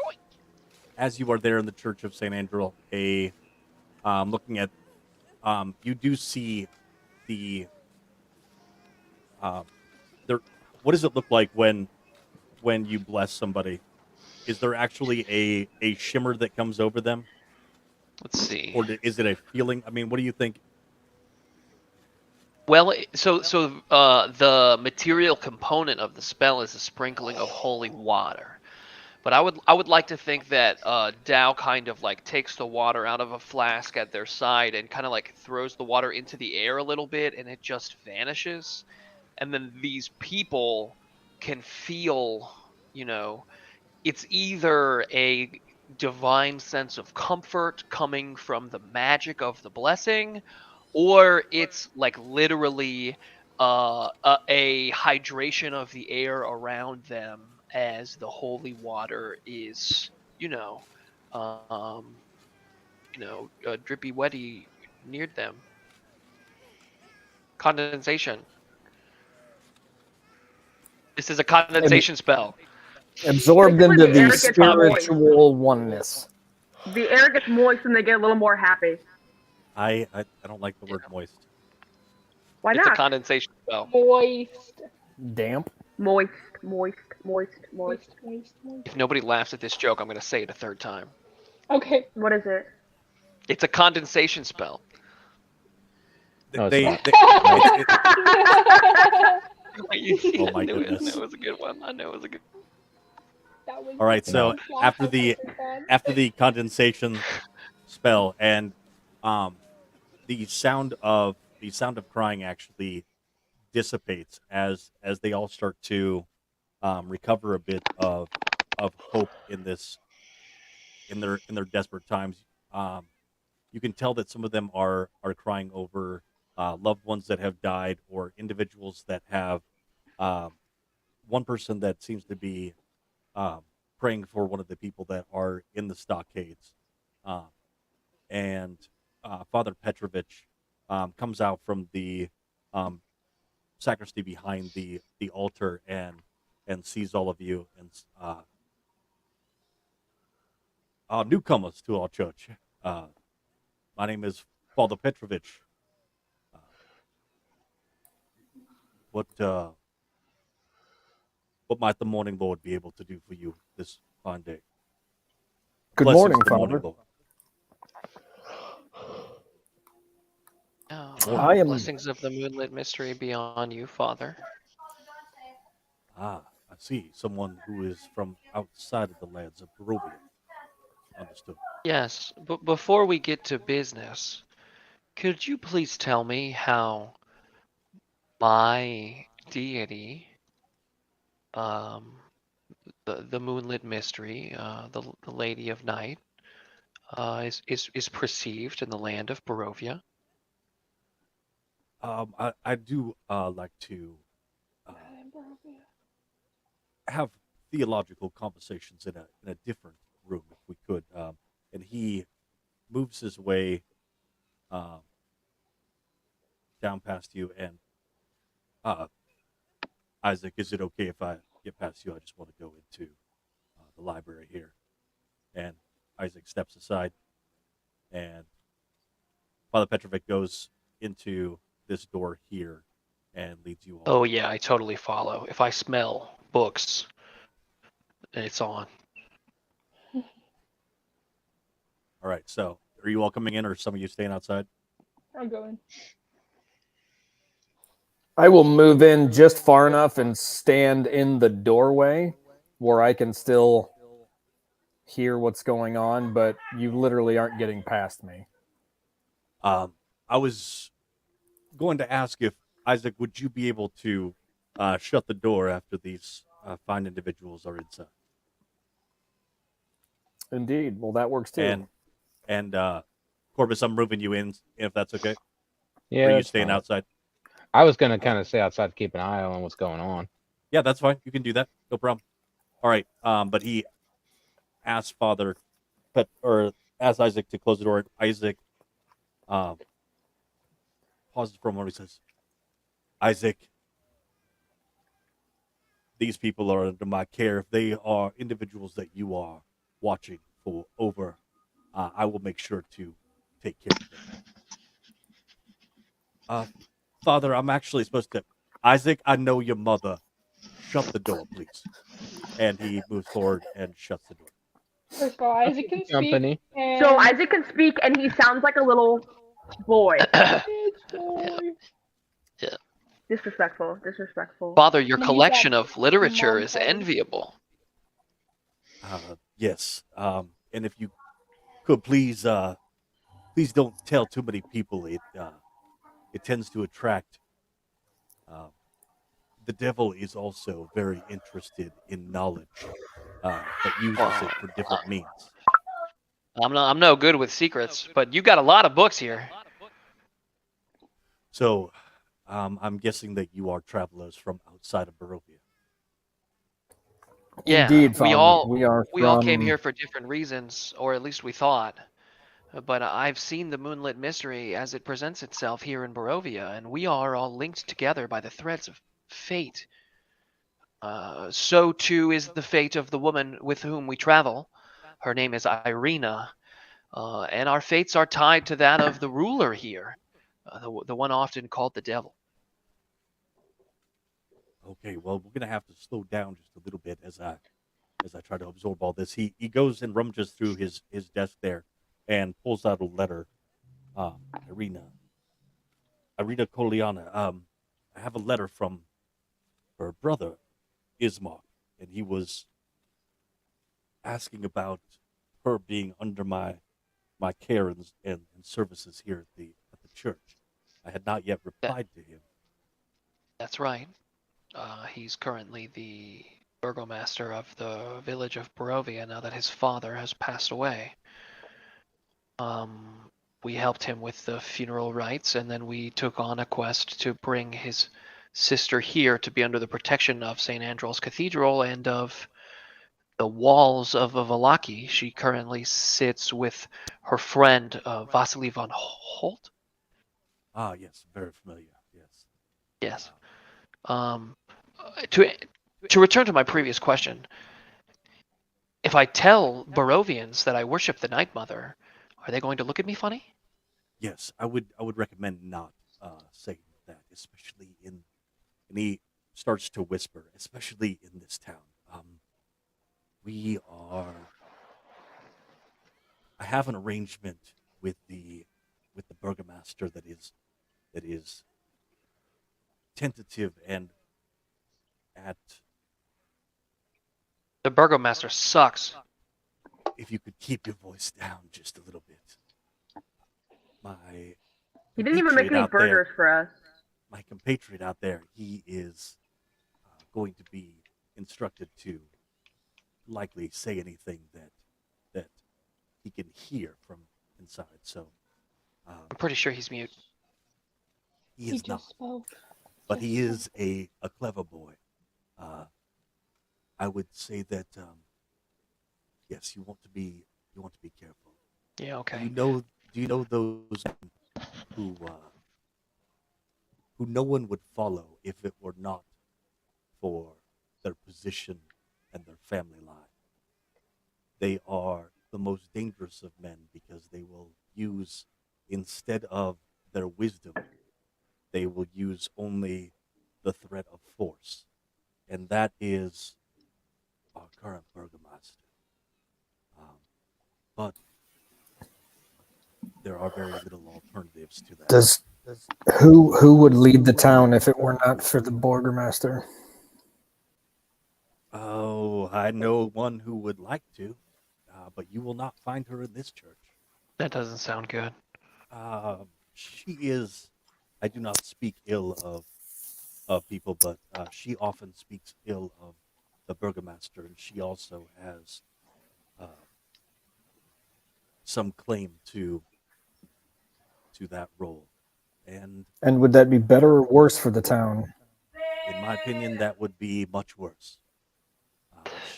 as you are there in the church of Saint Andrew, looking at, you do see the there. What does it look like when you bless somebody? Is there actually a shimmer that comes over them, Let's see. or is it a feeling? I mean, what do you think? Well, so the material component of the spell is a sprinkling of holy water. But I would like to think that Dao kind of like takes the water out of a flask at their side and kind of like throws the water into the air a little bit, and it just vanishes. And then these people can feel, it's either a divine sense of comfort coming from the magic of the blessing, or it's like literally a hydration of the air around them as the holy water is, drippy wetty near them. Condensation. This is a condensation spell. Absorbed Basically, into the air the gets moist. spiritual oneness. The air gets moist and they get a little more happy. I don't like the word moist. Why It's a not? condensation spell. Moist. Damp. Moist. If nobody laughs at this joke, I'm going to say it a third time. Okay. What is it? It's a condensation spell. No, it's They- not. they- Oh my goodness. I knew it was a good one. That was All right, so flop after I the think that. after the condensation spell and the sound of crying actually dissipates as they all start to recover a bit of hope in their desperate times. You can tell that some of them are crying over loved ones that have died, or individuals that have one person that seems to be praying for one of the people that are in the stockades. And Father Petrovich comes out from the sacristy behind the altar and sees all of you and newcomers to our church. My name is Father Petrovich. What what might the morning lord be able to do for you this fine day? Good Blessings morning, to the morning Father. lord. Oh, I am. blessings of the moonlit mystery be on you, Father. Ah, I see. Someone who is from outside of the lands of Barovia. Understood. Yes, but before we get to business, could you please tell me how my deity, um, the moonlit mystery, the Lady of Night, is perceived in the land of Barovia? I do like to uh, have theological conversations in a different room if we could. And he moves his way um, down past you. And uh, Isaac, is it okay if I get past you? I just want to go into the library here. And Isaac steps aside, and Father Petrovic goes into this door here and leads you all. Oh yeah, I totally follow. If I smell books, it's on. All right. So, are you all coming in, or some of you staying outside? I'm going. I will move in just far enough and stand in the doorway where I can still hear what's going on, but you literally aren't getting past me. I was going to ask if Isaac, would you be able to shut the door after these fine individuals are inside? Indeed. Well, that works too. And Corbus, I'm moving you in if that's okay. Yeah, Or are you that's staying fine. outside? I was gonna kind of stay outside to keep an eye on what's going on. Yeah, that's fine. You can do that. No problem. All right. But he asked asked Isaac to close the door. Isaac um, pauses for a moment. He says, "Isaac, these people are under my care. If they are individuals that you are watching for over, I will make sure to take care of them." Father, I'm actually supposed to. Isaac, I know your mother. Shut the door, please. And he moves forward and shuts the door. First of all, Isaac can speak. Company. And So Isaac can speak, and he sounds like a little boy. It's boy. Disrespectful. Disrespectful. Father, your I'm gonna use collection that of literature mom is card. enviable. Yes. And if you could please, please don't tell too many people. It tends to attract. Uh, the devil is also very interested in knowledge, but uses Wow. it for different means. I'm no good with secrets, but you got a lot of books here. So, I'm guessing that you are travelers from outside of Barovia. Yeah, Indeed, we Father. all We are we all came from. here for different reasons, or at least we thought. But I've seen the moonlit mystery as it presents itself here in Barovia, and we are all linked together by the threads of fate. So too is the fate of the woman with whom we travel. Her name is Irina, and our fates are tied to that of the ruler here, the one often called the devil. Okay, well, we're gonna have to slow down just a little bit as I try to absorb all this. He goes and rummages through his desk there, and pulls out a letter. Um, Irina, Irina Koliana. I have a letter from her brother, Ismark, and he was asking about her being under my care and services here at the church. I had not yet replied to him. That's right. He's currently the burgomaster of the village of Barovia now that his father has passed away. We helped him with the funeral rites, and then we took on a quest to bring his sister here to be under the protection of St. Andrew's Cathedral and of the walls of Vallaki. She currently sits with her friend Vasily von Holt. Ah, yes, very familiar. Yes. Yes. Um, to return to my previous question, if I tell Barovians that I worship the Night Mother, are they going to look at me funny? Yes, I would recommend not saying that, especially in. And he starts to whisper, especially in this town. We are. I have an arrangement with the burgomaster that is tentative and at. The burgomaster sucks. If you could keep your voice down just a little bit, my He didn't even make compatriot any out there, burgers for us. my compatriot out there, he is going to be instructed to likely say anything that he can hear from inside. So I'm pretty sure he's mute. he He is not, just spoke. but he is a clever boy. I would say that yes, you want to be careful. Yeah, Do okay. you know those who no one would follow if it were not for their position and their family line? They are the most dangerous of men because they will use, instead of their wisdom, they will use only the threat of force. And that is our current burgomaster. But there are very little alternatives to that. Does who would lead the town if it were not for the Borgermaster? Oh, I know one who would like to, but you will not find her in this church. That doesn't sound good. She is. I do not speak ill of people, but she often speaks ill of the burgomaster, and she also has some claim to that role. And And would that be better or worse for the town? in my opinion, that would be much worse.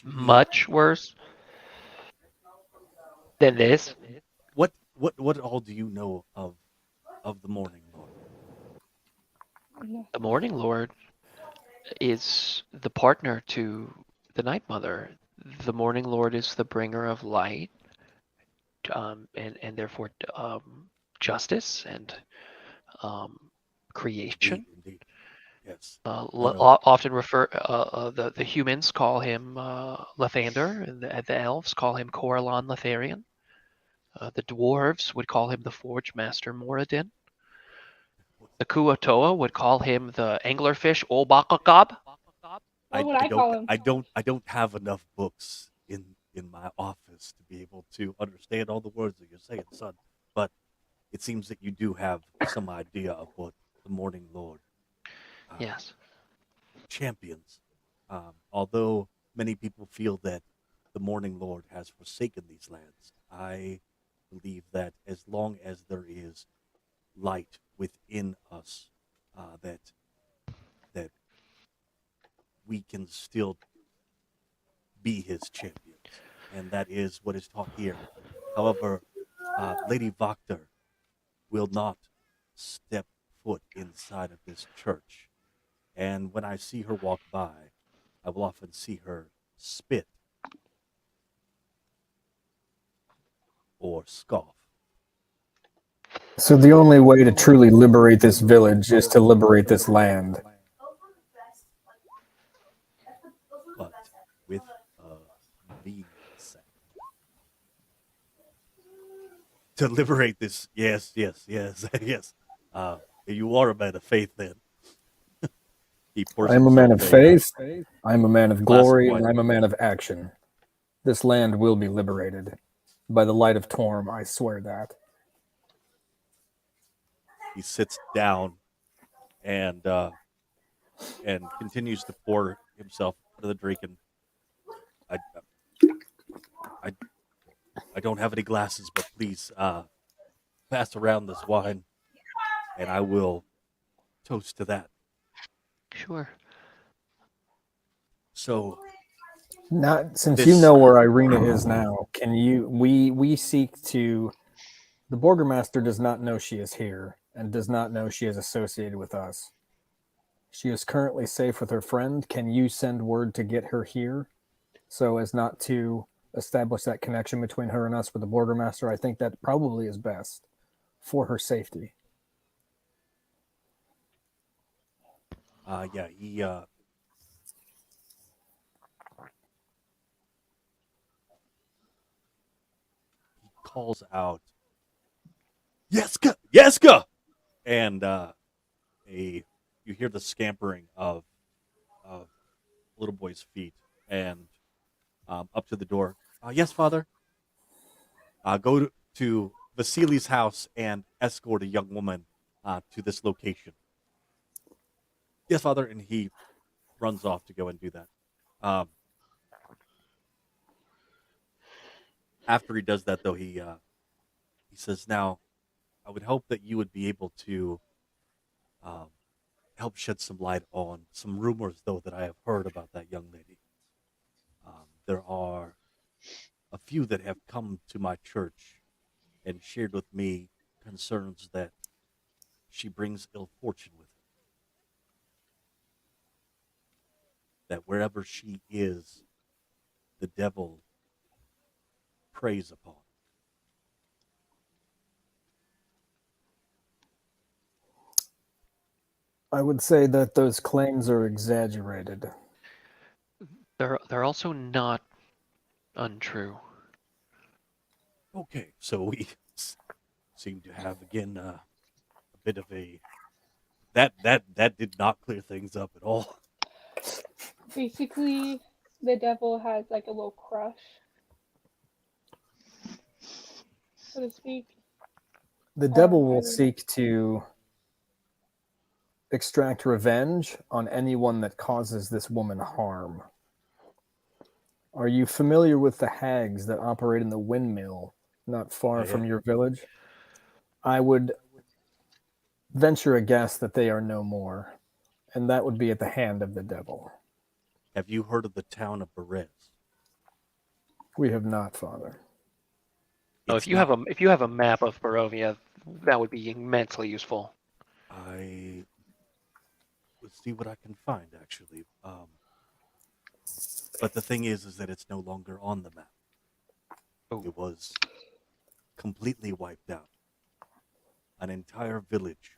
Much worse than this. What all do you know of the Morning Lord? The Morning Lord is the partner to the Night Mother. The Morning Lord is the bringer of light, and therefore justice and creation. Indeed. Yes. Often the humans call him Lathander, and the elves call him Coralon Latharian. The dwarves would call him the Forge Master Moradin. The Kuatoa would call him the Anglerfish Olbakakab. What would I call him? I don't have enough books in my office to be able to understand all the words that you're saying, son. But it seems that you do have some idea of what the Morning Lord Yes. champions. Although many people feel that the Morning Lord has forsaken these lands, I believe that as long as there is light within us, that we can still be his champions, and that is what is taught here. However, Lady Vakter will not step foot inside of this church, and when I see her walk by, I will often see her spit or scoff. So the only way to truly liberate this village is to liberate this land. But with a mean set. To liberate this, yes, yes. You are a man of faith, then. He pours I'm a man of himself faith, I'm a man of glass of glory, wine. and I'm a man of action. This land will be liberated. By the light of Torm, I swear that. He sits down and continues to pour himself another drink. And I don't have any glasses, but please pass around this wine, and I will toast to that. Sure. So, Not since This- you know where Irina is now, can you we seek to the Borgermaster does not know she is here and does not know she is associated with us. She is currently safe with her friend. Can you send word to get her here so as not to establish that connection between her and us with the Borgermaster? I think that probably is best for her safety. yeah, calls out, "Yeska, Yeska!" And you hear the scampering of little boy's feet, and up to the door. Yes, father. Go to Vasili's house and escort a young woman to this location. Yes, father. And he runs off to go and do that. Um, after he does that, though, he says, "Now, I would hope that you would be able to um, help shed some light on some rumors, though, that I have heard about that young lady. There are a few that have come to my church and shared with me concerns that she brings ill fortune with her. That wherever she is, the devil preys upon." I would say that those claims are exaggerated. They're also not untrue. Okay, so we seem to have again a bit of a that did not clear things up at all. Basically, the devil has like a little crush, so to speak. The I don't devil know. will seek to extract revenge on anyone that causes this woman harm. Are you familiar with the hags that operate in the windmill not far I from am. your village? I would venture a guess that they are no more, and that would be at the hand of the devil. Have you heard of the town of Berez? We have not, Father. Oh, It's not. if you have a map of Barovia, that would be immensely useful. I would see what I can find actually. But the thing is that it's no longer on the map. Oh. It was completely wiped out. An entire village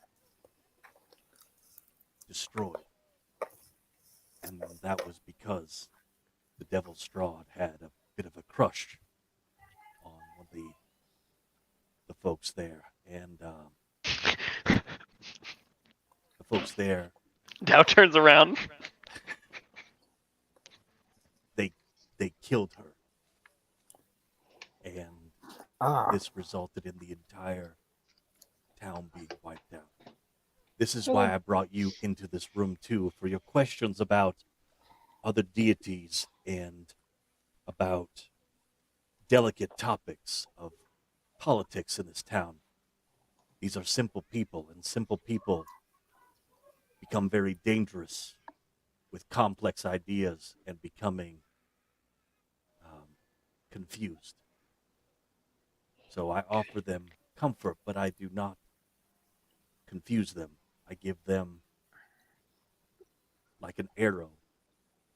destroyed. And that was because the Devil's Straw had a bit of a crush on one of the folks there. And the folks there, Dow turns around. they killed her. And this resulted in the entire town being wiped out. This is So why like, I brought you into this room too, for your questions about other deities and about delicate topics of politics in this town. These are simple people, and simple people become very dangerous with complex ideas and becoming confused. So I offer them comfort, but I do not confuse them. I give them, like an arrow,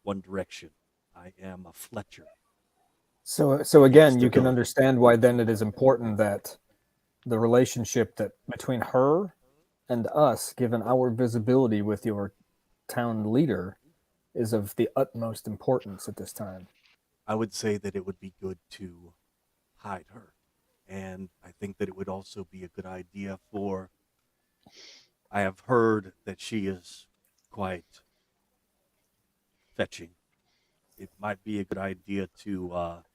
one direction. I am a Fletcher. So He is again, the you can good. understand why then it is important that the relationship that between her and us, given our visibility with your town leader, is of the utmost importance at this time. I would say that it would be good to hide her. And I think that it would also be a good idea for. I have heard that she is quite fetching. It might be a good idea to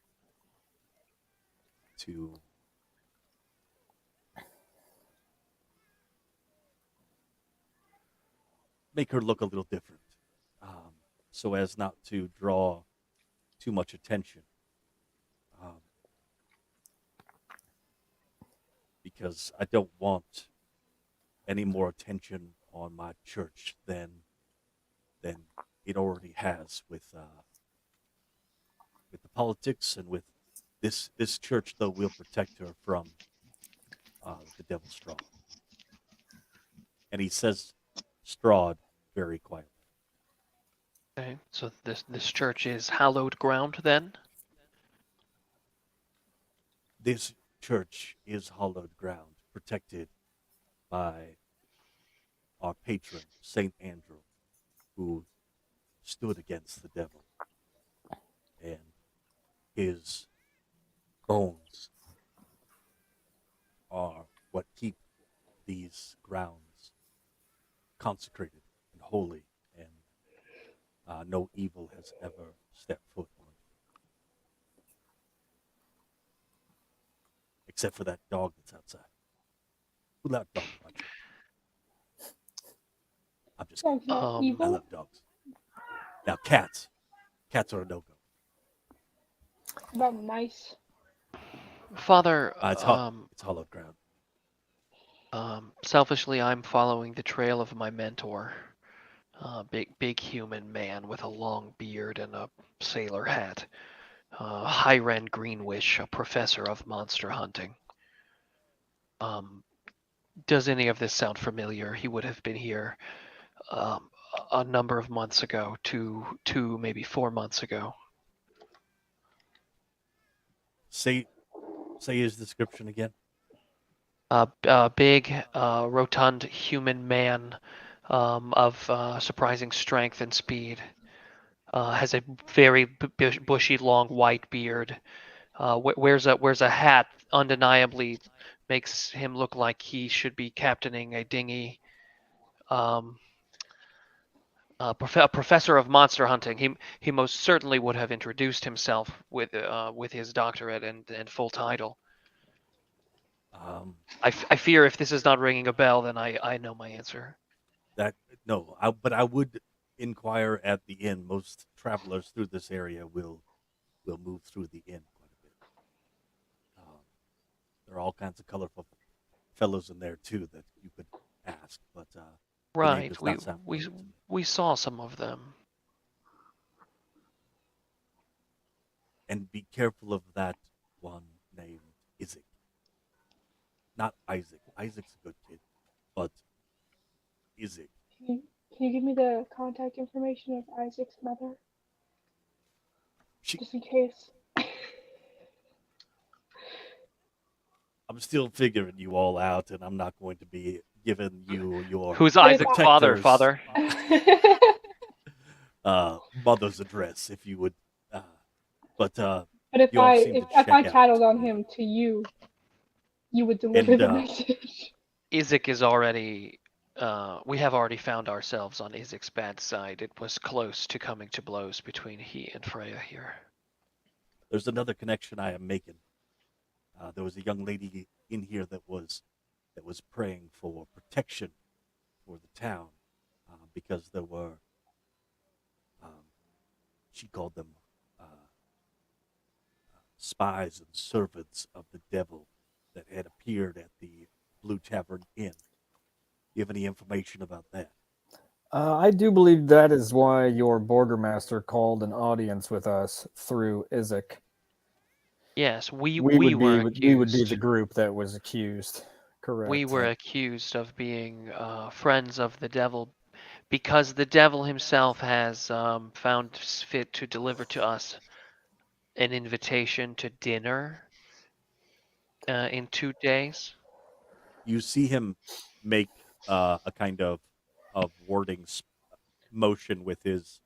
make her look a little different, um, so as not to draw too much attention. Um, because I don't want any more attention on my church than it already has with the politics and with this church. Though will protect her from the devil's straw. And he says strawed very quietly. Okay, so this church is hallowed ground then? This church is hallowed ground, protected by our patron, Saint Andrew, who stood against the devil, and his bones are what keep these grounds consecrated and holy, and no evil has ever stepped foot on it, except for that dog that's outside. Who let dog punch you? I'm just kidding. Dog's not Um, I evil. love dogs. Now cats are a no-go. About mice. Father, It's hallowed ground. selfishly, I'm following the trail of my mentor. Big human man with a long beard and a sailor hat. Hiren Greenwish, a professor of monster hunting. Um, does any of this sound familiar? He would have been here um, a number of months ago, two, maybe 4 months ago. Say his description again. Big, rotund human man of surprising strength and speed. Has a very bushy, long white beard. Wears a hat. Undeniably, makes him look like he should be captaining a dinghy. Um, a professor of monster hunting. He most certainly would have introduced himself with his doctorate and full title. Um, I fear if this is not ringing a bell, then I know my answer. that no, but I would inquire at the inn. Most travelers through this area will move through the inn quite a bit. There are all kinds of colorful fellows in there too that you could ask, but the name Right. does not sound We familiar to me. we saw some of them. And be careful of that one named Isaac. Not Isaac. Isaac's a good kid, but Isaac. Can you give me the contact information of Isaac's mother, She. just in case? I'm still figuring you all out, and I'm not going to be giving you your Who's But if Isaac's father, protector's, father? mother's address, if you would. But But if you all seem to I check out. tattled on him to you, you would deliver And the message. Isaac is already. We have already found ourselves on Isaac's bad side. It was close to coming to blows between he and Freya here. there's another connection I am making. There was a young lady in here that was praying for protection for the town because there were um, she called them spies and servants of the devil that had appeared at the Blue Tavern Inn. Do you have any information about that? I do believe that is why your Bordermaster called an audience with us through Isaac. Yes, we We were would be accused. the group that was accused. Correct. We were accused of being friends of the devil because the devil himself has found fit to deliver to us an invitation to dinner in 2 days. You see him make a kind of wording motion with his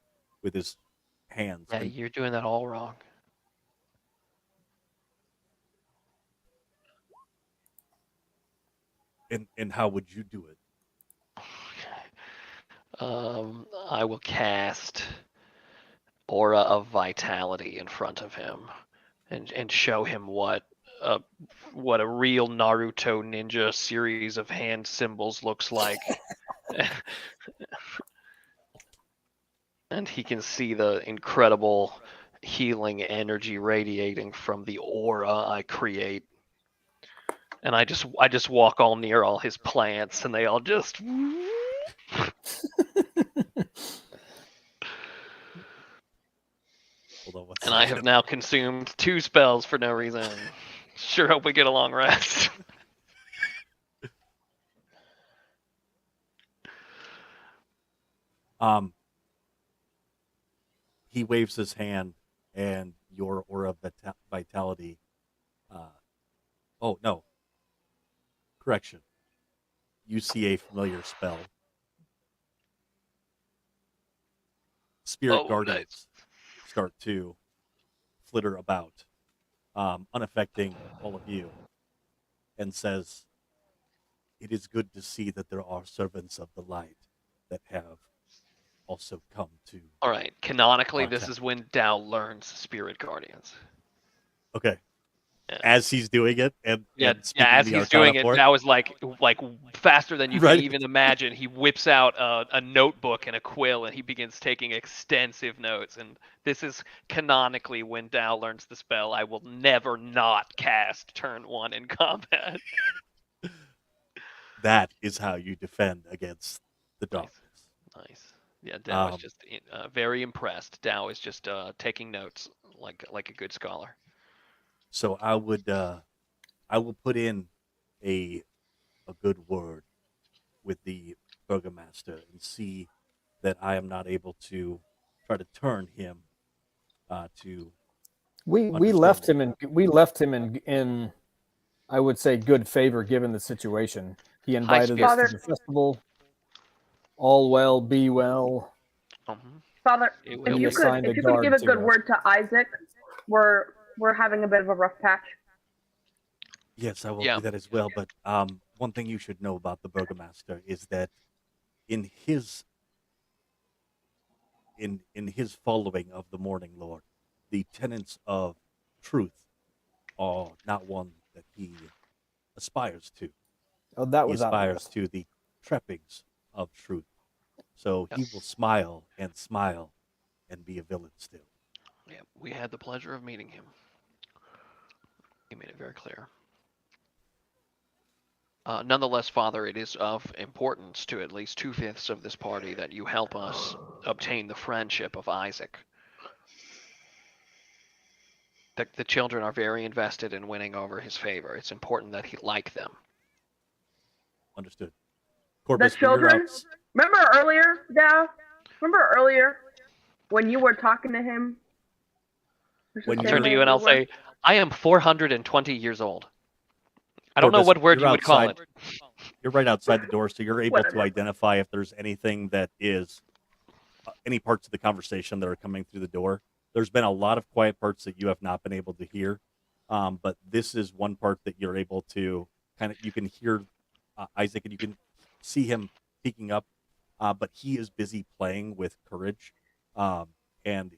hands, Yeah, you're doing that all wrong. and how would you do it? I will cast Aura of Vitality in front of him and show him a what a real Naruto ninja series of hand symbols looks like. And he can see the incredible healing energy radiating from the aura I create. And I just walk all near all his plants and they all just Hold on one and I have second. now consumed 2 spells for no reason. Sure hope we get a long rest. Um, he waves his hand, and your aura of vitality. Oh no, correction. You see a familiar spell. Spirit Oh, guardians nice. start to flitter about, unaffecting all of you. and says, "It is good to see that there are servants of the light that have also come to." All right. Canonically, Our this town. is when Dow learns Spirit Guardians. Okay. Yeah. As he's doing it and speaking as the he's Arcana doing it, for Dow is like faster than you can Right. even imagine. He whips out a notebook and a quill, and he begins taking extensive notes. And this is canonically when Dow learns the spell. I will never not cast turn 1 in combat. That is how you defend against the Nice. darkness. Nice. Yeah, Dow is Um, just very impressed. Dow is just taking notes like a good scholar. So I will put in a good word with the burgomaster and see that I am not able to try to turn him to We understanding. left him in I would say good favor given the situation. He High invited us to Father, spirits. the festival. All well, be well. Mhm. Father, It if will He you be. could assigned a if you could give guard a to good us. word to Isaac, we're having a bit of a rough patch. Yes, I will Yeah. do that as well. But one thing you should know about the burgomaster is that in his in his following of the Morning Lord, the tenets of truth are not one that he aspires to. Oh, that He was aspires obvious. to the trappings of truth. So he will Yes. smile and be a villain still. Yeah, we had the pleasure of meeting him. He made it very clear. Nonetheless, Father, it is of importance to at least 2/5 of this party that you help us obtain the friendship of Isaac. The children are very invested in winning over his favor. It's important that he like them. Understood. The Corpus, when you're children, out, remember earlier, Dow? Remember earlier when you were talking to him? There's the when I'll same turn you're to way you and we I'll were. say, I am 420 years old. I don't know Corpus, what word you're you would call outside. it. You're right outside the door, so you're able to Whatever. identify if there's anything that is any parts of the conversation that are coming through the door. There's been a lot of quiet parts that you have not been able to hear, but this is one part that you're able to you can hear Isaac and you can see him peeking up, but he is busy playing with courage, um, and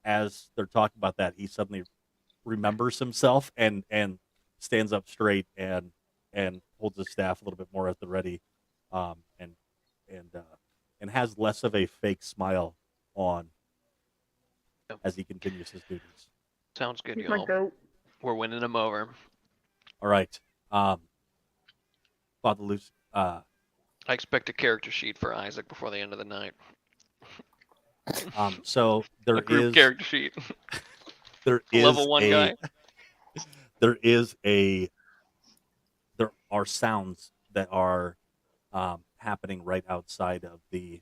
as they're talking about that, he suddenly remembers himself and stands up straight and holds his staff a little bit more at the ready, um, and and uh, and has less of a fake smile on as he continues his duties. Sounds good, He's my y'all. goat. We're winning them over. All right, Father Luce. I expect a character sheet for Isaac before the end of the night. So A group character sheet. there Level is 1 a guy. there is a there are sounds that are happening right outside the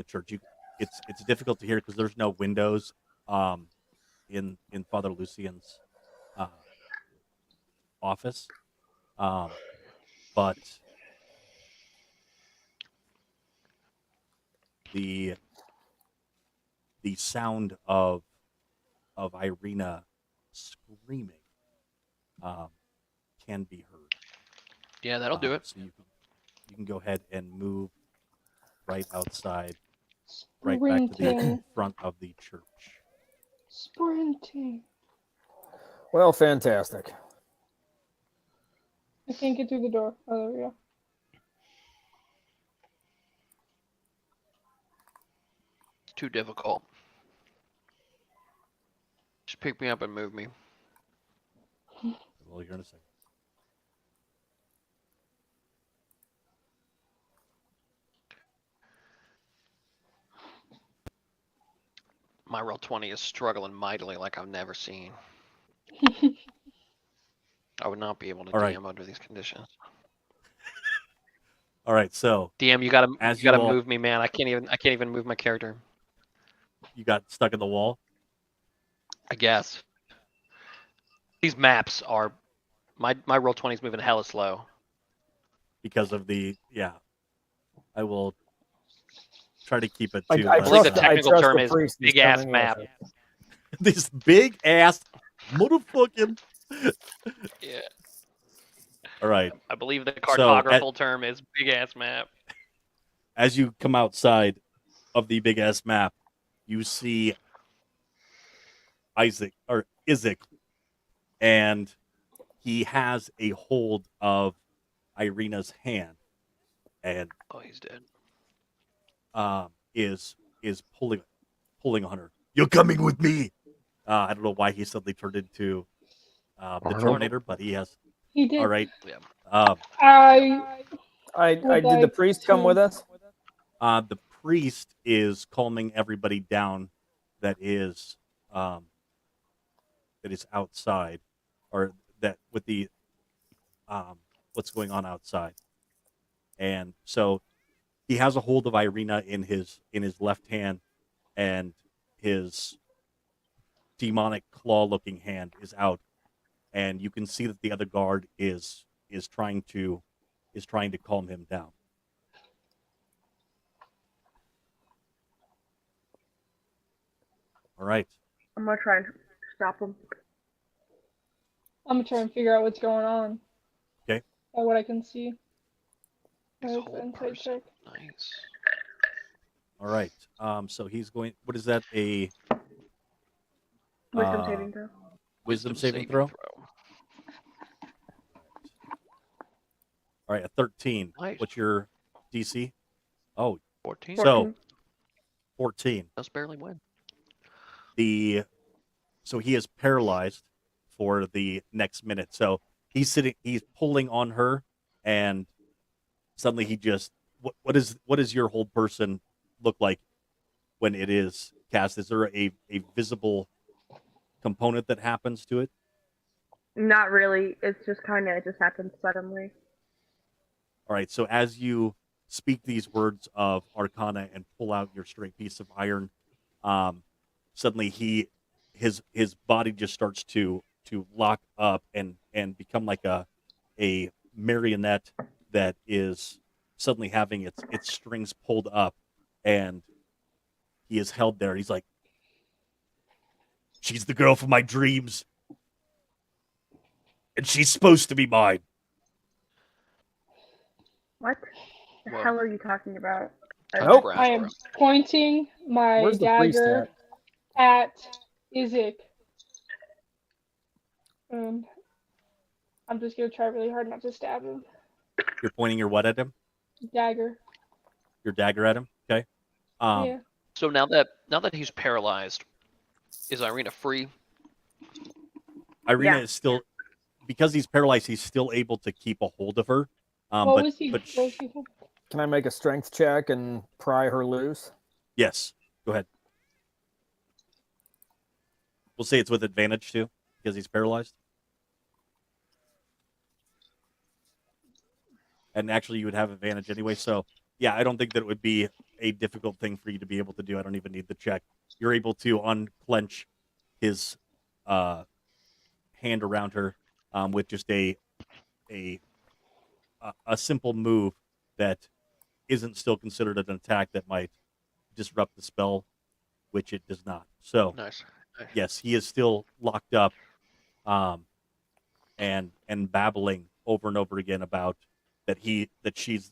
church. It's difficult to hear because there's no windows um, in Father Lucian's uh, office, but the the sound of Irina screaming um, can be heard. Yeah, that'll do it. So you can go ahead and move right outside, right back to the Sprinting. front of the church. Sprinting. Well, fantastic. I can't get through the door. Oh, there we go. It's too difficult. Just pick me up and move me. Well, you're in a second. My roll 20 is struggling mightily like I've never seen. I would not be able to All right. DM under these conditions. All right, so DM, you gotta As you gotta you all- move me, man. I can't even move my character. you got stuck in the wall. I guess. These maps are my roll 20 is moving hella slow. Because of I will try to keep it I, to I I believe less, the trust. I technical trust term the is priest is big ass coming map. with it. this big ass motherfucking Yeah. All right. I believe the So, cartographical term is big ass map. as you come outside of the big ass map, you see Isaac, and he has a hold of Irina's hand, and Oh, he's dead. is pulling on her. You're coming with me. I don't know why he suddenly turned into the Arnold? Terminator, but he has. He did. All right. Yeah. I I would did the like priest come to- with us? The priest is calming everybody down. That is outside, or that with the what's going on outside, and so he has a hold of Irina in his left hand, and his demonic claw-looking hand is out, and you can see that the other guard is trying to calm him down. All right. I'm gonna try and stop him. I'm gonna try and figure out what's going on. Okay. By what I can see. His That's whole the insight person. check. Nice. All right. So he's going. What is that? A Wisdom saving throw. wisdom saving throw. All right, a 13. Nice. What's your DC? Oh, 14. so 14. Just barely win. So he is paralyzed for the next minute. So he's pulling on her, and suddenly he just what does your whole person look like when it is cast? Is there a visible component that happens to it? Not really. It's just it just happens suddenly. All right. So as you speak these words of Arcana and pull out your straight piece of iron, suddenly his body just starts to lock up and become like a marionette that is suddenly having its strings pulled up, and he is held there. He's like, she's the girl from my dreams, and she's supposed to be mine. What the Whoa. hell are you talking about? Nope. Grasp I am her. pointing my Where's the priest dagger at Isaac. And I'm just gonna try really hard not to stab him. You're pointing your what at him? Dagger. Your dagger at him? Okay. Yeah. So now that he's paralyzed, is Irina free? Irina Yeah. is still, because he's paralyzed, he's still able to keep a hold of her. What was he? Can I make a strength check and pry her loose? Yes. Go ahead. We'll say it's with advantage too, because he's paralyzed. And actually, you would have advantage anyway. So, yeah, I don't think that it would be a difficult thing for you to be able to do. I don't even need the check. You're able to unclench his hand around her with just a simple move that isn't still considered an attack that might disrupt the spell, which it does not. So, Nice. yes, he is still locked up, and babbling over and over again about that she's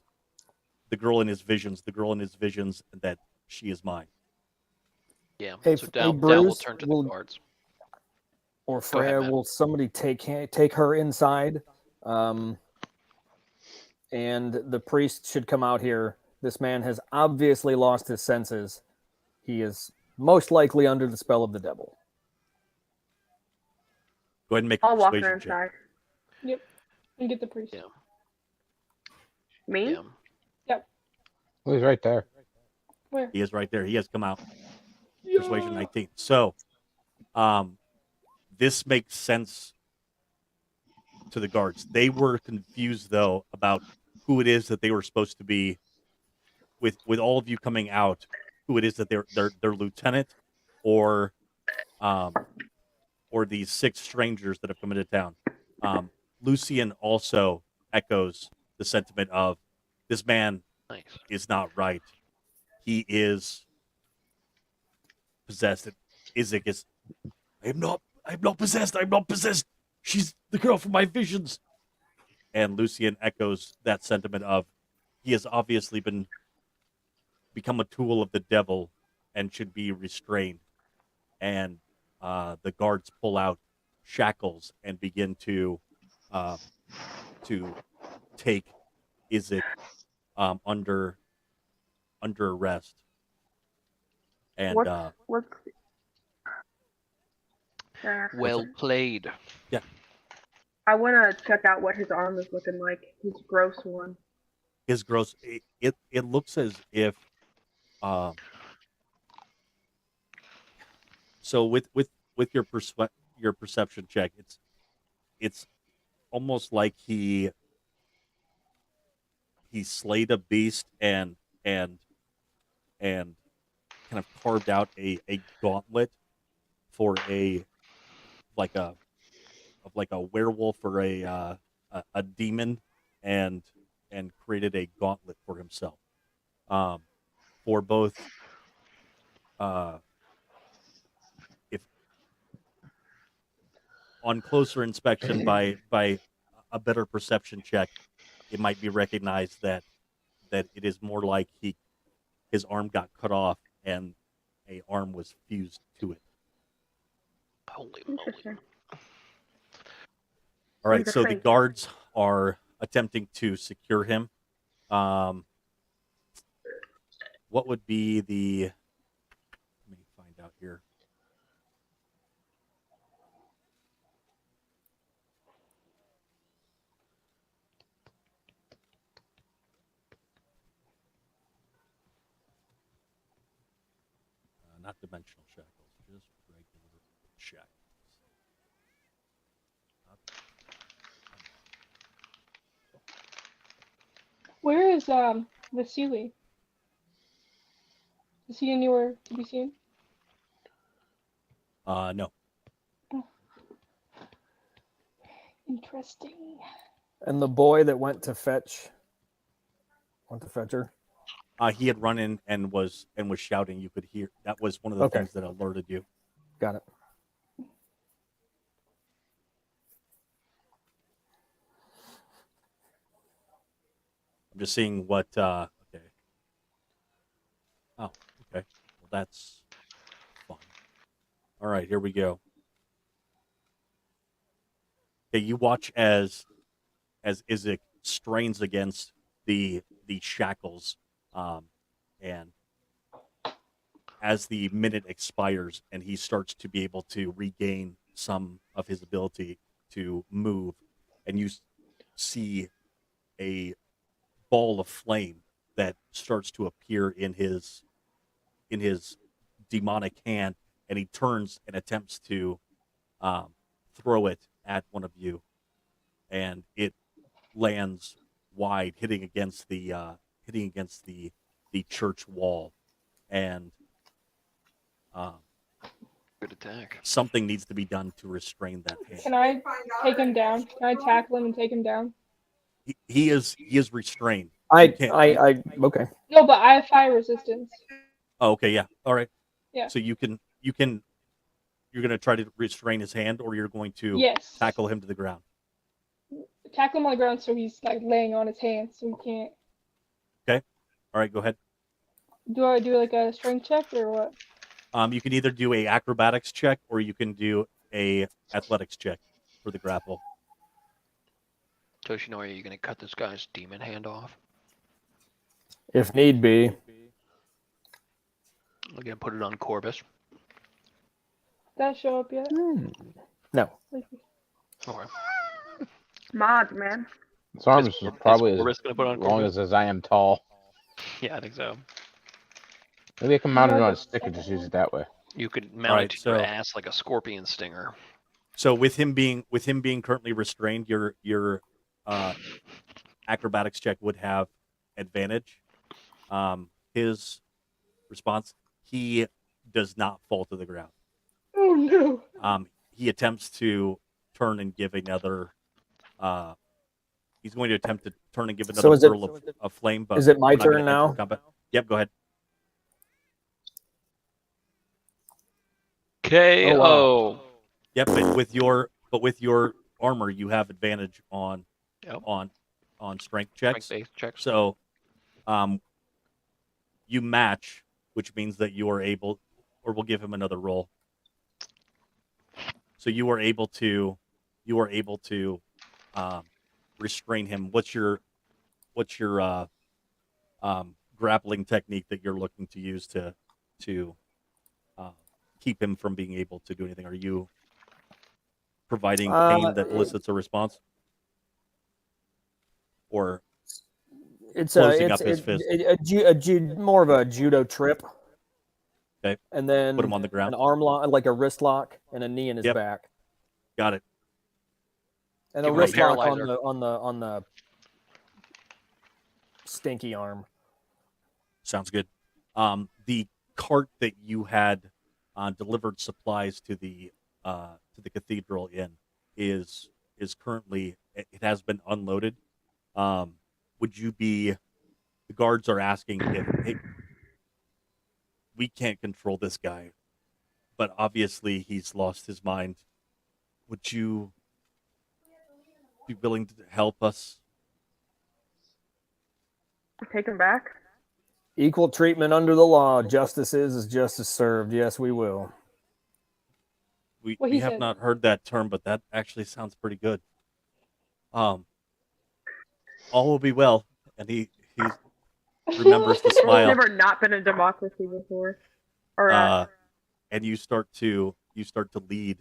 the girl in his visions, and that she is mine. Yeah. Hey, so hey, Dal will Bruce, turn to will- the guards. Or Go ahead, Freya, Matt. will somebody take her inside? And the priest should come out here. This man has obviously lost his senses. He is most likely under the spell of the devil. Go ahead and make a I'll walk her persuasion check. inside. Yep. And get the priest. Yeah. Me? Yeah. Oh, he's right there. Where? He is right there. He has come out. Persuasion 19. So, this makes sense to the guards. They were confused though about who it is that they were supposed to be. With all of you coming out, who it is that they're lieutenant, or these 6 strangers that have come into town. Lucian also echoes the sentiment of this man Nice. is not right. He is possessed. Isaac is. I'm not possessed. She's the girl from my visions. And Lucian echoes that sentiment of, he has obviously become a tool of the devil and should be restrained. And the guards pull out shackles and begin to take Izek under arrest. And What's Well played. yeah, I want to check out what his arm is looking like. His gross one. his gross. It looks as if. So with your your perception check, it's almost like he slayed a beast and kind of carved out a gauntlet for a werewolf or a demon and created a gauntlet for himself for both if on closer inspection by a better perception check, it might be recognized that it is more like his arm got cut off and a arm was fused to it. Holy moly. Interesting. All right, so the guards are attempting to secure him. What would be the? Let me find out here. Not dimensional shackles, just regular shackles. Where is Vasily? Is he anywhere to be seen? No. Interesting. And the boy that went to fetch her. He had run in and was shouting. You could hear that was one of the Okay. things that alerted you. Got it. I'm just seeing what. Okay. Oh, okay. Well, that's fun. All right, here we go. Okay, you watch as Izek strains against the shackles, and as the minute expires and he starts to be able to regain some of his ability to move, and you see a ball of flame that starts to appear in his demonic hand, and he turns and attempts to throw it at one of you, and it lands wide, hitting against the church wall, and Good attack. something needs to be done to restrain that hand. Can I take him down? Can I tackle him and take him down? He is restrained. Okay. No, but I have fire resistance. Oh, okay, yeah. All right. Yeah. So you're going to try to restrain his hand, or you're going to Yes. tackle him to the ground. Tackle him on the ground so he's like laying on his hands so he can't. Okay. All right, go ahead. Do I do like a strength check or what? You can either do a acrobatics check or you can do a athletics check for the grapple. Toshinori, are you going to cut this guy's demon hand off? If need be. I'm going to put it on Corvus. Did that show up yet? No. Okay. Mods, man. His arm is probably Corvus going to put it on as long Corvus? as I am tall. Yeah, I think so. Maybe I can mount it on a stick and just use it that way. You could mount right, it to your so- ass like a scorpion stinger. So with him being currently restrained, your acrobatics check would have advantage. His response, he does not fall to the ground. Oh no. He attempts to turn and give another. He's going to attempt to turn and give another So is it- whirl of flame. But is it my we're not gonna turn enter now? combat. Yep, go ahead. KO. Oh, wow. Yep, but with your armor, you have advantage on Yep. on strength checks. Strength-based checks. So, you match, which means that you are able, or we'll give him another roll. So you are able to restrain him. What's your grappling technique that you're looking to use to uh, keep him from being able to do anything? Are you providing pain that elicits a response, or It's closing up his fist? more of a judo trip. Okay. And then Put him on the ground. an arm lock, like a wrist lock, and a knee in his Yep. back, Got it. and Give a him a wrist lock paralyzer. on the stinky arm. Sounds good. The cart that you had delivered supplies to the cathedral in is currently, it has been unloaded. Would you be? The guards are asking if, hey, we can't control this guy, but obviously he's lost his mind. Would you be willing to help us? Take him back. Equal treatment under the law. Justice is as justice served. Yes, we will. We What he have said. not heard that term, but that actually sounds pretty good. All will be well, and he remembers the It's smile. never not been a democracy before. Or And you start to lead.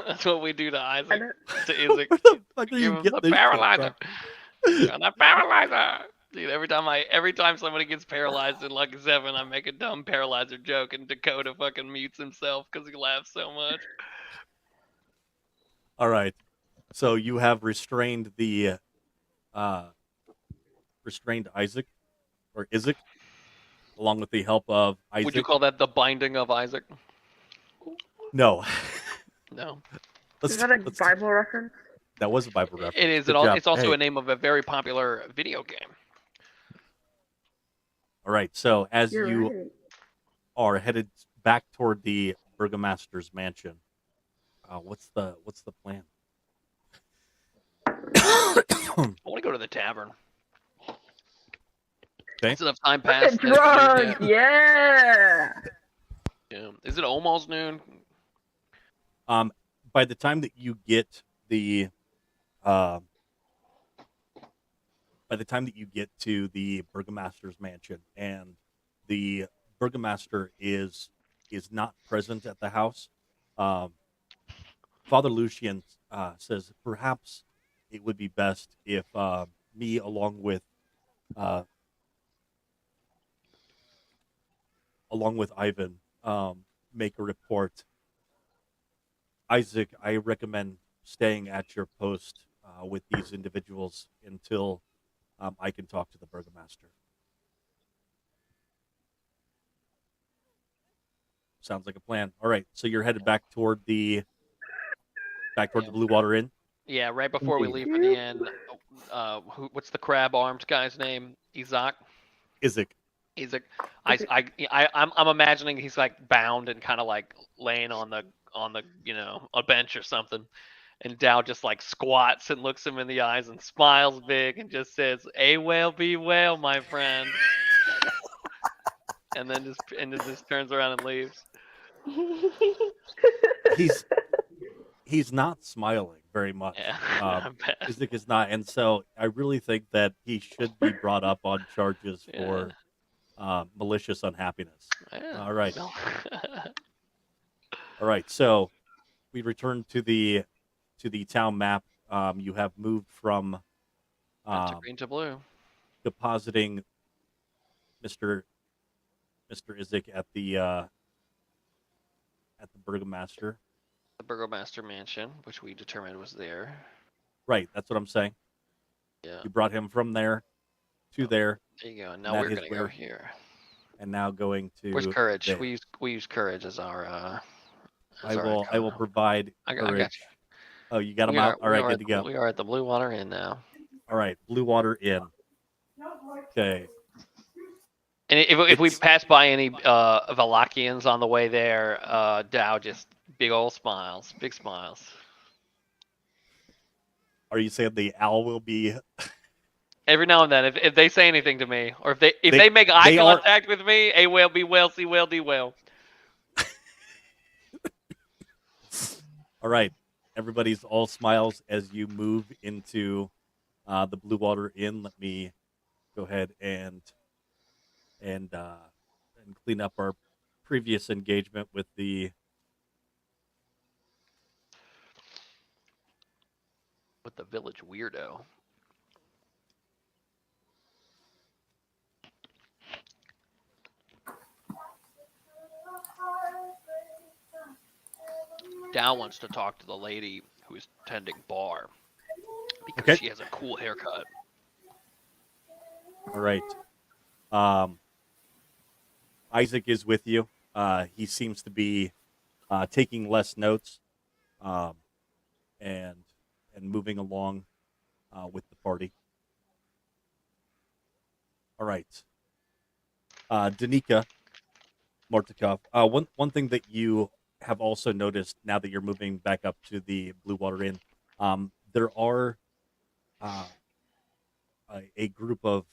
That's what we do to I Isaac. don't- To Isaac. Where the fuck are Give you him getting the this shit paralyzer. from? And the paralyzer. Dude, every time somebody gets paralyzed in Lucky 7, I make a dumb paralyzer joke, and Dakota fucking mutes himself because he laughs so much. All right. So you have restrained Isaac, or Isaac, along with the help of Isaac. Would you call that the binding of Isaac? No. No. Is that a Bible reference? That was a Bible reference. It is. Good job. It's also Hey. a name of a very popular video game. All right. So as You're you right. are headed back toward the burgomaster's mansion, what's the plan? I want to go to the tavern. Okay. It's enough time Get passed. that it's drunk, noon yeah. yet. Yeah. Is it almost noon? By the time that you get the to the burgomaster's mansion, and the burgomaster is not present at the house, Father Lucian says perhaps it would be best if me, along with Ivan, make a report. Isaac, I recommend staying at your post with these individuals until I can talk to the burgomaster. Sounds like a plan. All right, so you're headed back toward the Blue Water Inn. Yeah, right before we Indeed. leave for the inn. What's the crab-armed guy's name? Isaac. Isaac. I'm imagining he's like bound and kind of like laying on the a bench or something, and Dow just like squats and looks him in the eyes and smiles big and just says, "A whale be whale, my friend," and then just turns around and leaves. He's not smiling very much. Yeah, I bet. Isaac is not, and so I really think that he should be brought up on charges for malicious unhappiness. Yeah, All right. no. All right, so we return to the town map. You have moved from Went to green to blue. depositing Mr. Isaac at the burgomaster. The Burgomaster Mansion, which we determined was there. Right, that's what I'm saying. Yeah. You brought him from there to there, There you go. Now that we're is gonna go where- here. and now going to. Where's courage? there. We use courage as our. I will provide I got courage. you. Oh, you got him We out. are- All we right, are good at to the- go. We are at the Blue Water Inn now. All right, Blue Water Inn. Okay. And if we It's pass by any Vallakians on the way there, Dow just big old smiles, big smiles. Are you saying the owl will be? Every now and then, if they say anything to me, or if They they make eye they are contact with me, a will be well, see well, do well. all right. Everybody's all smiles as you move into the Blue Water Inn. Let me go ahead and clean up our previous engagement with the. With the village weirdo. Dow wants to talk to the lady who's tending bar because Okay. she has a cool haircut. All right. Um, Isaac is with you. He seems to be taking less notes, um, and moving along with the party. All right. Danica Martikov. One thing that you have also noticed now that you're moving back up to the Blue Water Inn, there are uh, a group of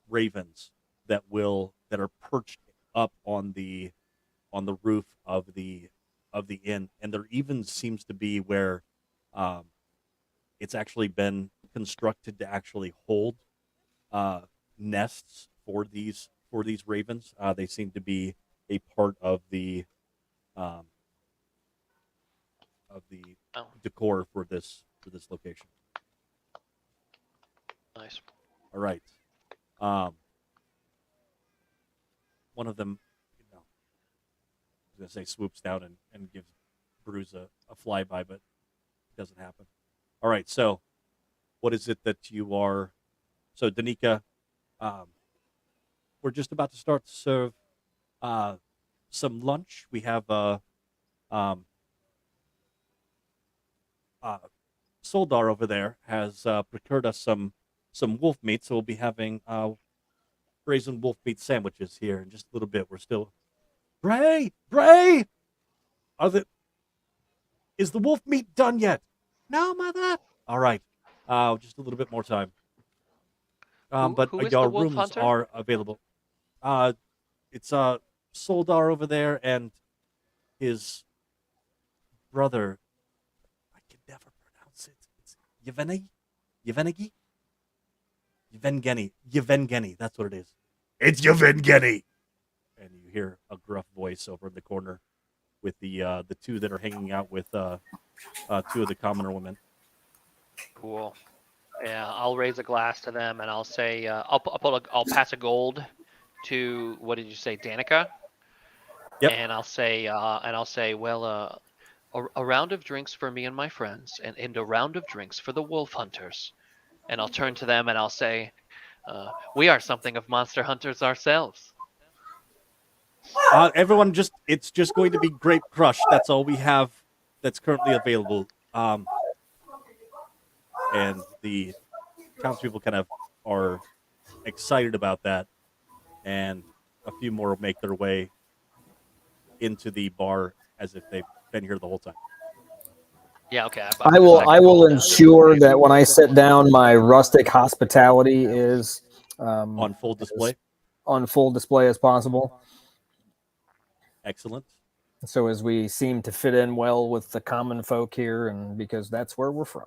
ravens that are perched up on the roof of the inn, and there even seems to be where um, it's actually been constructed to actually hold uh, nests for these ravens. They seem to be a part um, of the Oh, decor for this location. nice. All right. Um, one of them, you know, I was gonna say swoops down and gives Bruce a flyby, but it doesn't happen. All right. So, what is it that you are? So, Danica, um, we're just about to start to serve uh, some lunch. We have um, uh, Soldar over there has procured us some wolf meat, so we'll be having braised wolf meat sandwiches here in just a little bit. We're still Bray, are the is the wolf meat done yet? No, mother. All right, just a little bit more time. But Who is the your wolf rooms hunter? are available. Uh, it's Soldar over there and his brother. I can never pronounce it. It's Yevgeny, Yevgeny. That's what it is. It's Yevgeny. And you hear a gruff voice over in the corner with the two that are hanging out with two of the commoner women. Cool. Yeah, I'll raise a glass to them and I'll say, I'll pass a gold to what did you say, Danica? Yep. And I'll say, well, a round of drinks for me and my friends, and a round of drinks for the wolf hunters. And I'll turn to them and I'll say, we are something of monster hunters ourselves. Everyone, it's just going to be grape crush. That's all we have. That's currently available. And the townspeople kind of are excited about that, and a few more make their way into the bar as if they've been here the whole time. Yeah, okay. I I put a will. I second will gold down just in ensure case. that when I sit down, my rustic hospitality is On full display. on full display as possible. Excellent. So as we seem to fit in well with the common folk here, and because that's where we're from.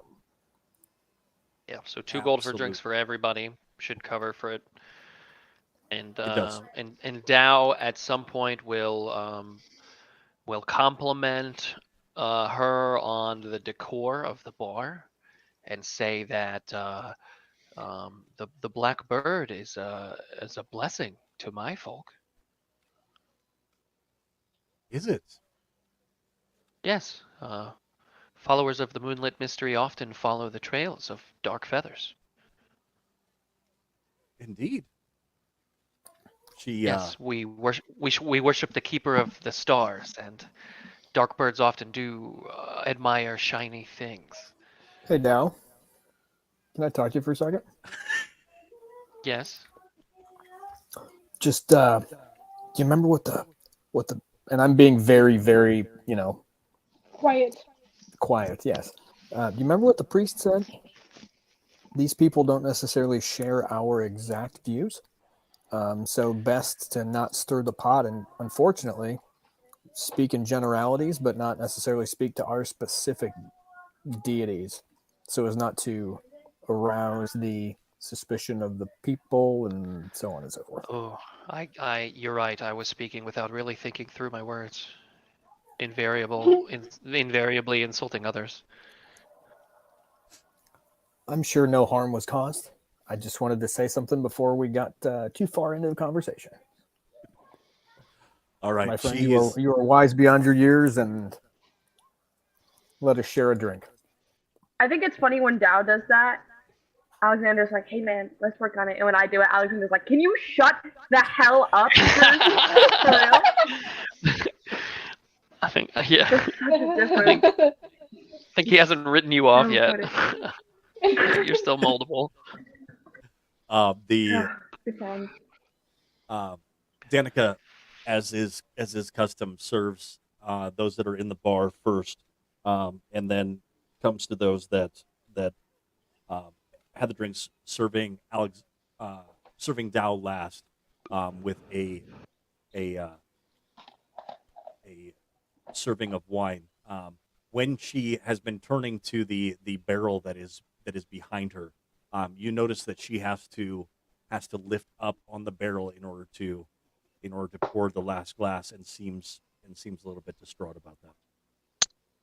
Yeah, so 2 gold for Absolutely. drinks for everybody should cover for it. And It does. and Dow at some point will compliment her on the decor of the bar and say that the black bird is a blessing to my folk. Is it? Yes, followers of the moonlit mystery often follow the trails of dark feathers. Indeed. She Yes, we worship the keeper of the stars, and dark birds often do admire shiny things. Hey, Dow, can I talk to you for a second? Yes. Just do you remember what the and I'm being very, very, Quiet. quiet. Yes. Do you remember what the priest said? These people don't necessarily share our exact views. So best to not stir the pot, and unfortunately, speak in generalities, but not necessarily speak to our specific deities, so as not to arouse the suspicion of the people and so on and so forth. Oh, you're right. I was speaking without really thinking through my words. Invariably insulting others. I'm sure no harm was caused. I just wanted to say something before we got too far into the conversation. All right, My friend, she's you are wise beyond your years, and let us share a drink. I think it's funny when Dow does that. Alexander's like, hey man, let's work on it. And when I do it, Alexander's like, can you shut the hell up? For real? I think, yeah. There's such a difference. I think he hasn't written you off Oh, yet. funny. You're still moldable. the Good times. Danica, as is custom, serves those that are in the bar first, and then comes to those that had the drinks, serving serving Dow last, with a serving of wine. When she has been turning to the barrel that is behind her, you notice that she has to lift up on the barrel in order to pour the last glass, and seems a little bit distraught about that.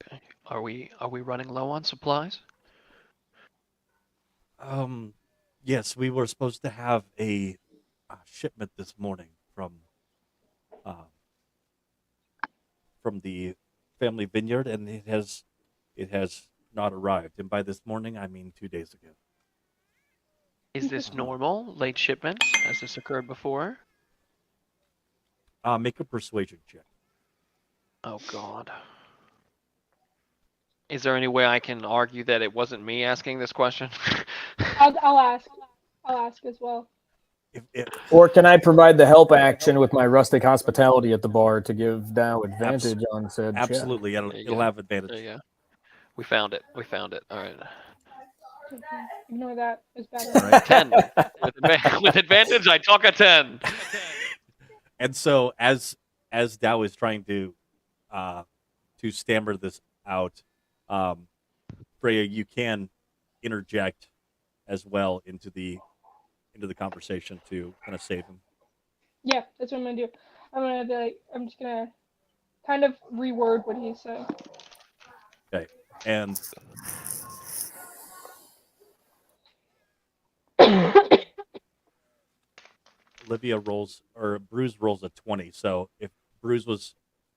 Okay. Are we running low on supplies? Yes, we were supposed to have a shipment this morning from the family vineyard, and it has not arrived. And by this morning, I mean 2 days ago. Is this normal? Late shipments? Has this occurred before? Make a persuasion check. Oh God. Is there any way I can argue that it wasn't me asking this question? I'll ask. I'll ask as well. Or can I provide the help action with my rustic hospitality at the bar to give Dow advantage on said check? Absolutely, it'll have advantage. There you go. We found it. All right. Ignore that. It's bad. All right. 10. With advantage, I talk a 10. And so as Dow is trying to stammer this out, Freya, you can interject as well into the conversation to kind of save him. Yeah, that's what I'm gonna do. I'm just gonna kind of reword what he's saying. Okay, and Bruce rolls a 20. So if Bruce was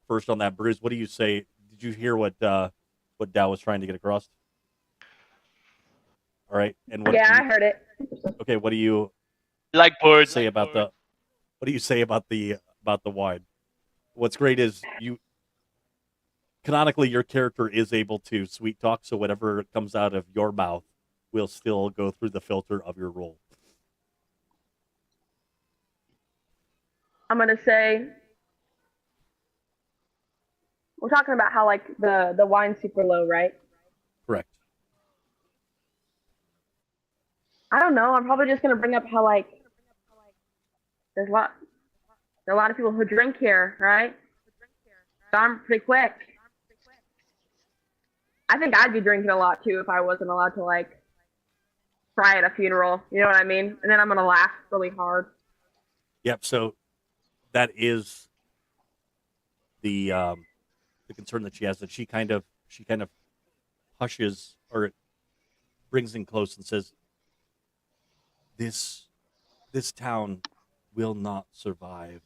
first on that, Bruce, what do you say? Did you hear what Dow was trying to get across? All right, and what? Yeah, I heard it. Okay, what do you Say about the? What do you say about the wine? What's great is canonically your character is able to sweet talk, so whatever comes out of your mouth will still go through the filter of your role. I'm gonna say we're talking about how like the wine's super low, right? Correct. I don't know. I'm probably just gonna bring up how like there are a lot of people who drink here, right? So I'm pretty quick. I think I'd be drinking a lot too if I wasn't allowed to like cry at a funeral. You know what I mean? And then I'm gonna laugh really hard. Yep. So that is the concern that she has, that she kind of hushes or brings in close and says, This town will not survive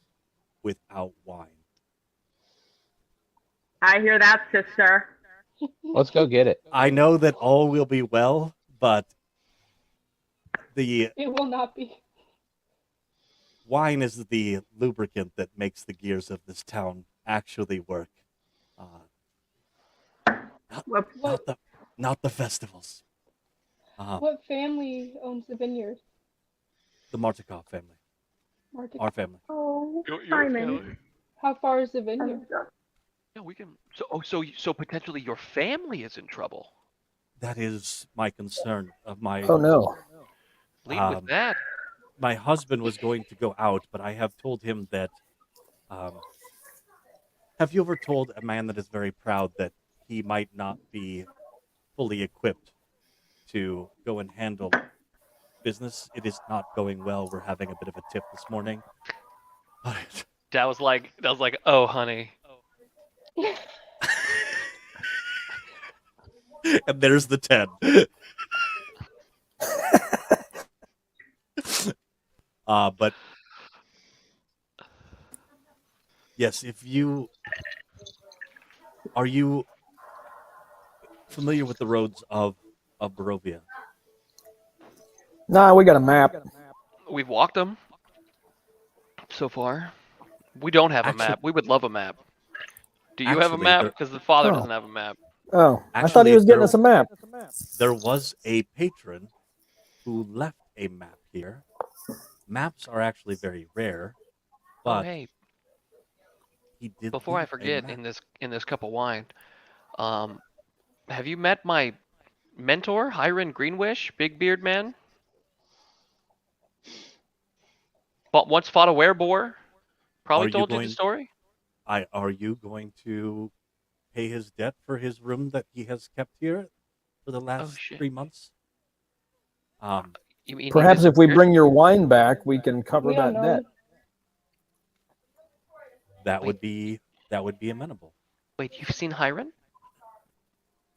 without wine. I hear that, sister. Let's go get it. I know that all will be well, but It will not be. wine is the lubricant that makes the gears of this town actually work. Not the festivals. What family owns the vineyard? The Martikov family. Market. Our family. Oh, Your Simon. family. How far is the I'm vineyard? so- Yeah, we can. So potentially your family is in trouble. That is my concern. Oh no. Lead with that. My husband was going to go out, but I have told him that. Have you ever told a man that is very proud that he might not be fully equipped to go and handle business? It is not going well. We're having a bit of a tip this morning. But That was like, oh honey. and there's the 10. But yes, if you are you familiar with the roads of Barovia? Nah, we got a map. We've walked them so far. We don't have a Actually, map. We would love a map. Do you have a actually, map? there Because the father Oh. doesn't have a map. Oh, I thought he actually was getting there us a map. there was a patron who left a map here. Maps are actually very rare, Oh but hey, he did before I leave a forget, map. in this cup of wine, um, have you met my mentor, Hiram Greenwish, big beard man? But once fought a wereboar. Probably Are you told you the going? story. Are you going to pay his debt for his room that he has kept here for the Oh last shit. 3 months? You mean he Perhaps if we disappeared? bring your wine back, we can cover We don't that know. debt. That Wait. would be amenable. Wait, you've seen Hiram?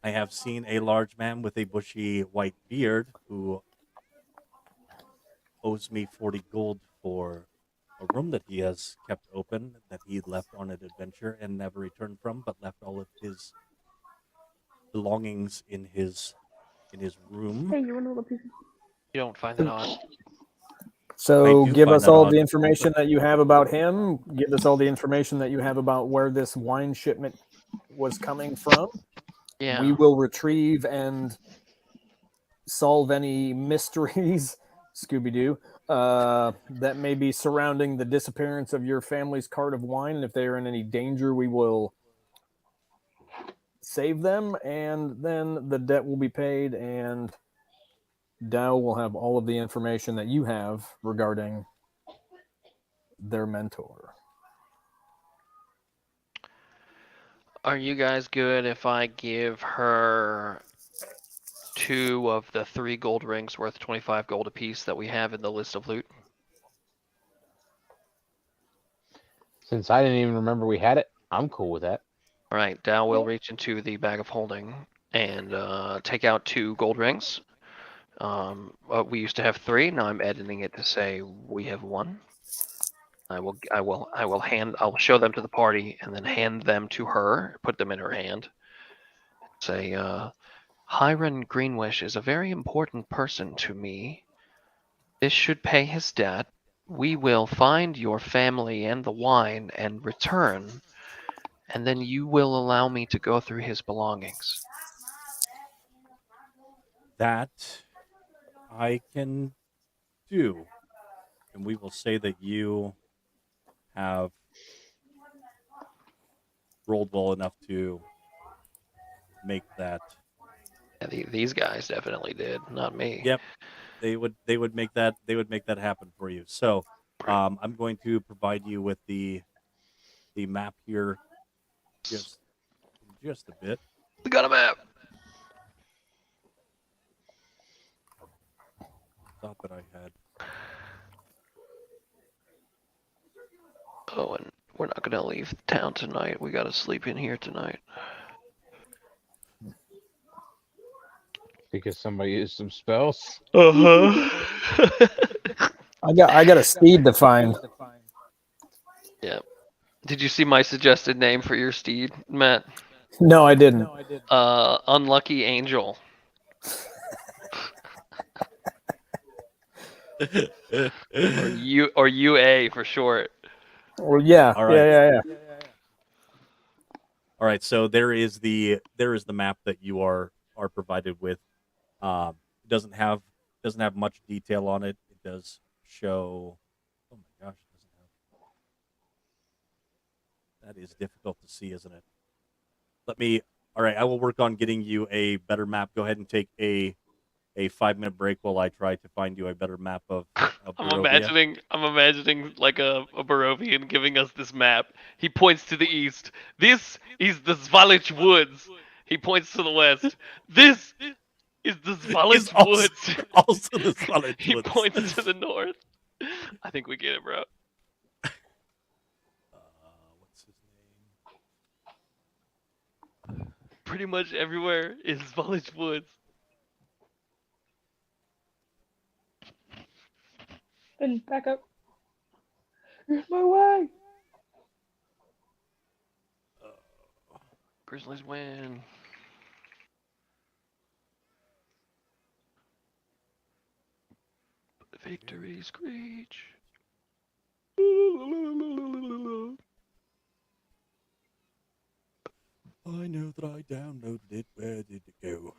I have seen a large man with a bushy white beard who owes me 40 gold for a room that he has kept open that he left on an adventure and never returned from, but left all of his belongings in his room. Hey, you want a little piece of You don't find that odd. So do give find us that all odd. the information that you have about him. Give us all the information that you have about where this wine shipment was coming from. Yeah. We will retrieve and solve any mysteries, Scooby Doo, that may be surrounding the disappearance of your family's cart of wine. And if they are in any danger, we will save them, and then the debt will be paid, and Dow will have all of the information that you have regarding their mentor. Are you guys good if I give her 2 of the 3 gold rings worth 25 gold apiece that we have in the list of loot? Since I didn't even remember we had it, I'm cool with that. All right, Dow will reach into the bag of holding and take out 2 gold rings. We used to have 3. Now I'm editing it to say we have 1. I'll show them to the party and then hand them to her. Put them in her hand. Say, Hiram Greenwish is a very important person to me. This should pay his debt. We will find your family and the wine and return, and then you will allow me to go through his belongings. That I can do. And we will say that you have rolled well enough to make that. Yeah, these guys definitely did, not me. Yep, they would make that happen for you. So, I'm going to provide you with the map here, just a bit. We got a map. Thought that I had. Oh, and we're not gonna leave town tonight. We gotta sleep in here tonight. Because somebody used some spells. Uh-huh. I got a steed to find. Yeah. Did you see my suggested name for your steed, Matt? No, I didn't. Unlucky Angel. or UA for short. Well, yeah, All right. yeah. All right, so there is the map that you are provided with. It doesn't have much detail on it. It does show. Oh my gosh, That is difficult to see, isn't it? All right, I will work on getting you a better map. Go ahead and take a 5-minute break while I try to find you a better map of Barovia. I'm imagining like a Barovian giving us this map. He points to the east. This is the Svalich Woods. He points to the west. This is the Is Svalich also, Woods. also the Solid He Woods. points to the north. I think we get it, bro. What's his name? Pretty much everywhere is Svalich Woods. Then back up. Here's my way. Grizzlies win. Victory screech. I know that I downloaded it. Where did it go?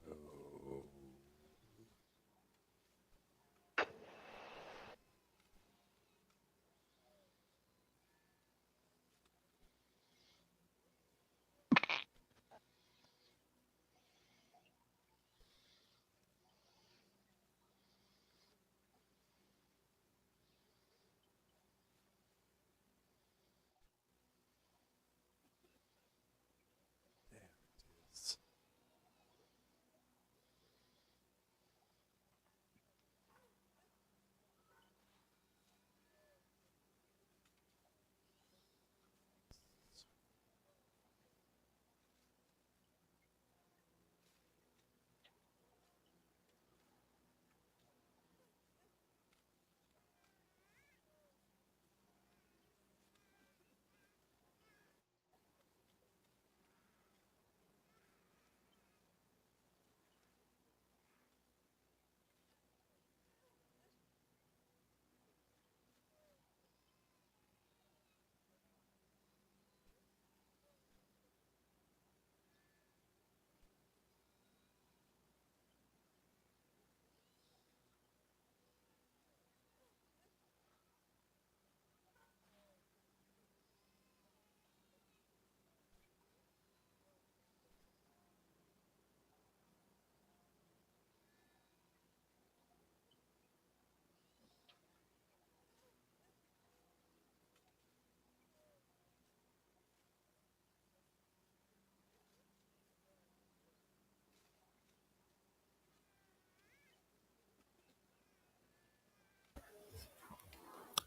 Oh. There it is.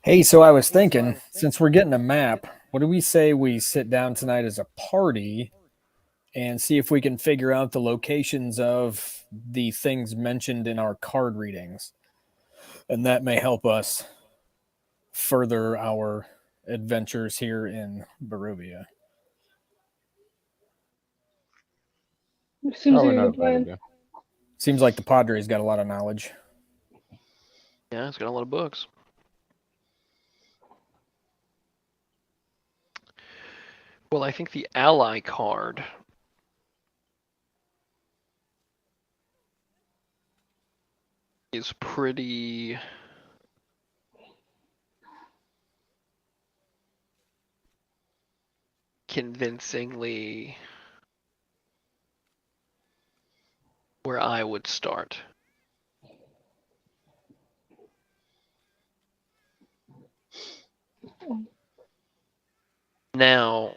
Hey, so I was thinking, since we're getting a map, what do we say we sit down tonight as a party and see if we can figure out the locations of the things mentioned in our card readings? And that may help us further our adventures here in Barovia. Seems Probably like a not a good bad plan. idea. Seems like the Padre's got a lot of knowledge. Yeah, it's got a lot of books. Well, I think the ally card is pretty convincingly where I would start. Now,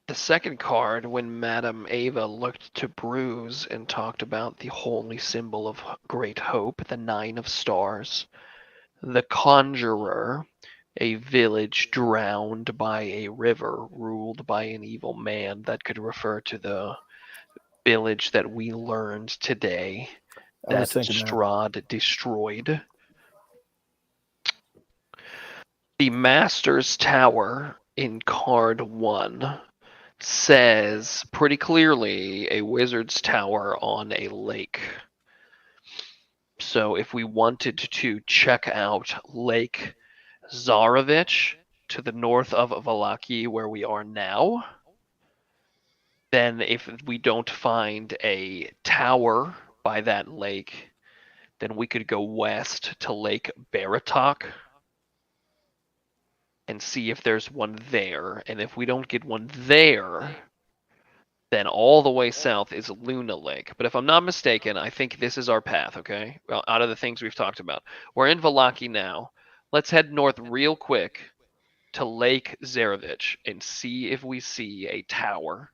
the second card, when Madame Ava looked to Bruise and talked about the holy symbol of great hope, the 9 of stars, the conjurer, a village drowned by a river ruled by an evil man, that could refer to the village that we learned today I was that thinking that. Strahd destroyed. The Master's Tower in card 1 says pretty clearly a wizard's tower on a lake. So if we wanted to check out Lake Zarovich to the north of Vallaki, where we are now, Then if we don't find a tower by that lake, then we could go west to Lake Baratok and see if there's one there. And if we don't get one there, then all the way south is Luna Lake. But if I'm not mistaken, I think this is our path, okay? Well, out of the things we've talked about. We're in Vallaki now. Let's head north real quick to Lake Zarevich and see if we see a tower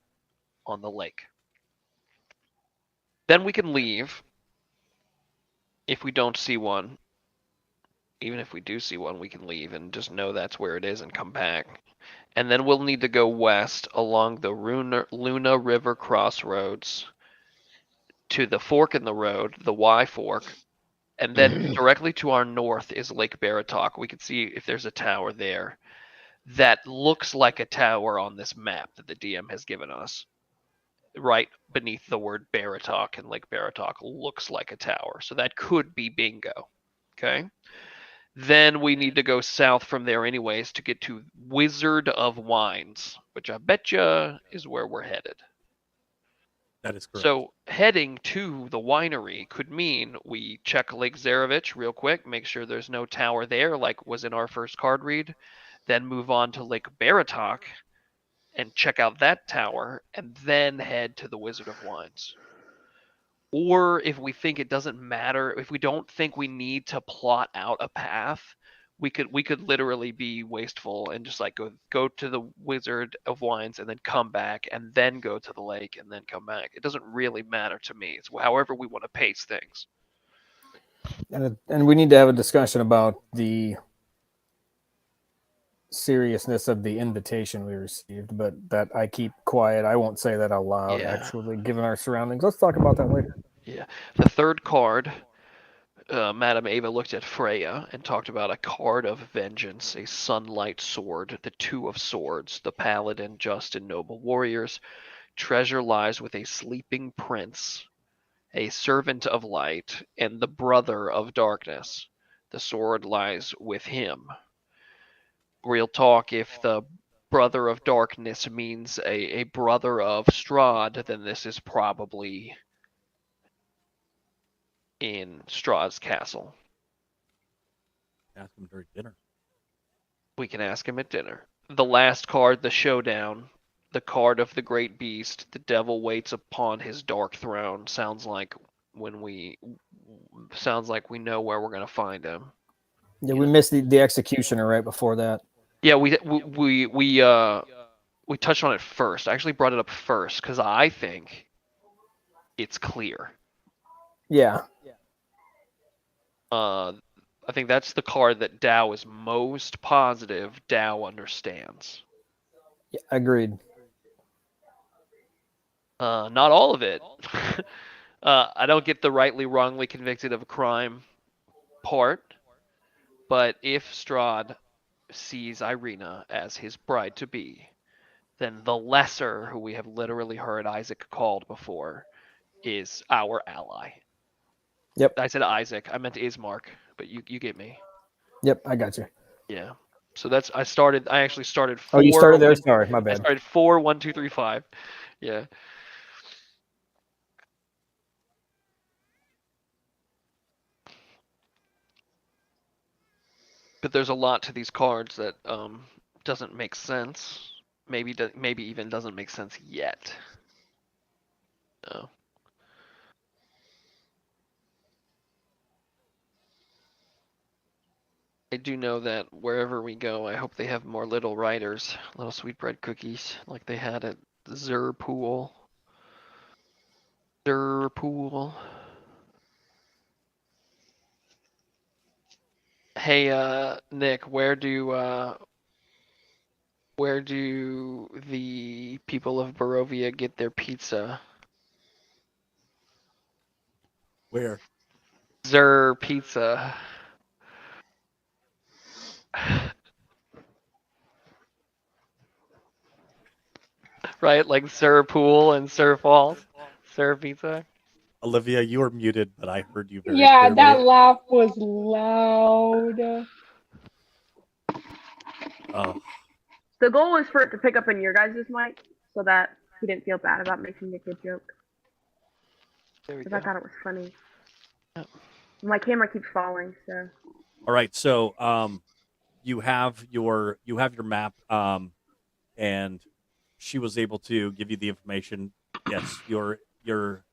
on the lake. Then we can leave if we don't see one. Even if we do see one, we can leave and just know that's where it is and come back. And then we'll need to go west along the Luna River crossroads to the fork in the road, the Y fork, and then directly to our north is Lake Baratok. We can see if there's a tower there that looks like a tower on this map that the DM has given us. Right beneath the word Baratok, and Lake Baratok looks like a tower. So that could be bingo. Okay? Then we need to go south from there anyways to get to Wizard of Wines, which I betcha is where we're headed. That is correct. So heading to the winery could mean we check Lake Zarevich real quick, make sure there's no tower there like was in our first card read, then move on to Lake Baratok and check out that tower, and then head to the Wizard of Wines. Or if we think it doesn't matter, if we don't think we need to plot out a path, we could literally be wasteful and just like go to the Wizard of Wines and then come back and then go to the lake and then come back. It doesn't really matter to me. It's however we want to pace things. And we need to have a discussion about the seriousness of the invitation we received, but that I keep quiet. I won't say that out loud, Yeah. actually, given our surroundings. Let's talk about that later. Yeah. The third card, Madame Ava looked at Freya and talked about a card of vengeance, a sunlight sword, the two of swords, the paladin, just and noble warriors. Treasure lies with a sleeping prince, a servant of light, and the brother of darkness. The sword lies with him. Real talk, if the brother of darkness means a brother of Strahd, then this is probably in Strahd's castle. Ask him during dinner. We can ask him at dinner. The last card, the showdown, the card of the great beast, the devil waits upon his dark throne. Sounds like we know where we're gonna find him. Yeah, we missed the executioner right before that. Yeah, we touched on it first. I actually brought it up first because I think it's clear. Yeah. I think that's the card that Dow is most positive Dow understands. Yeah, agreed. Not all of it. I don't get the rightly wrongly convicted of a crime part, but if Strahd sees Irina as his bride to be, then the lesser, who we have literally heard Isaac called before, is our ally. Yep. I said Isaac. I meant Ismark, but you get me. Yep, I got you. Yeah. So that's I actually started 4. Oh, you started there? Sorry, my I bad. started 4, 1, 2, 3, 5. Yeah. But there's a lot to these cards that doesn't make sense. Maybe even doesn't make sense yet. No. I do know that wherever we go, I hope they have more little riders, little sweetbread cookies, like they had at Zerpool. Zerpool. Hey, Nick, where do the people of Barovia get their pizza? Where? Zer Pizza. Right, like Sir Pool and Sir Falls. Sir Pizza. Olivia, you are muted, but I heard you very Yeah, clearly. that laugh was loud. Oh, The goal is for it to pick up in your guys' mic so that he didn't feel bad about making a good joke There we because I go. thought it was funny. Yep. My camera keeps falling, so All right, so you have your map, and she was able to give you the information. Yes, your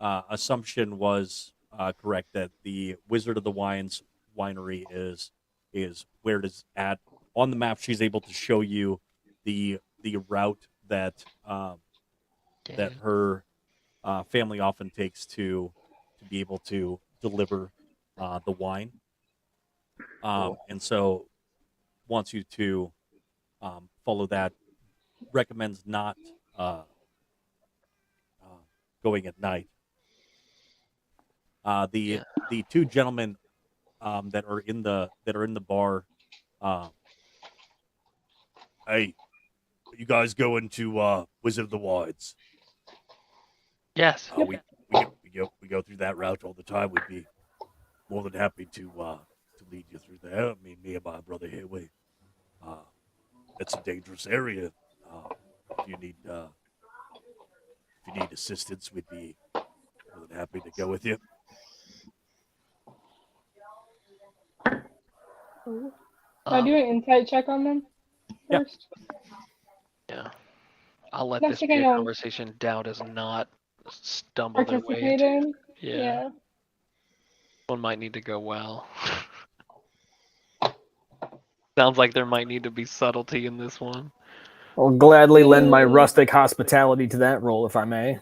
assumption was correct that the Wizard of the Wines winery is where it is at on the map. She's able to show you the route that that Yeah. her family often takes to be able to deliver the wine, Cool. and so wants you to follow that. Recommends not uh, uh, going at night. The Yeah. the two gentlemen that are in the bar. Um, hey, you guys going to Wizard of the Wines? Yes. Uh, we we go through that route all the time. We'd be more than happy to lead you through there. I mean, me and my brother here, we uh, it's a dangerous area. Uh, if you need assistance, we'd be more than happy to go with you. Can I do an insight check on them Yeah. first? Yeah. I'll let That's this like be I a don't conversation Dow does not stumble their way participate into. in. Yeah. Yeah. One might need to go well. Sounds like there might need to be subtlety in this one. I'll gladly lend my Mm, rustic hospitality to that role, if I may.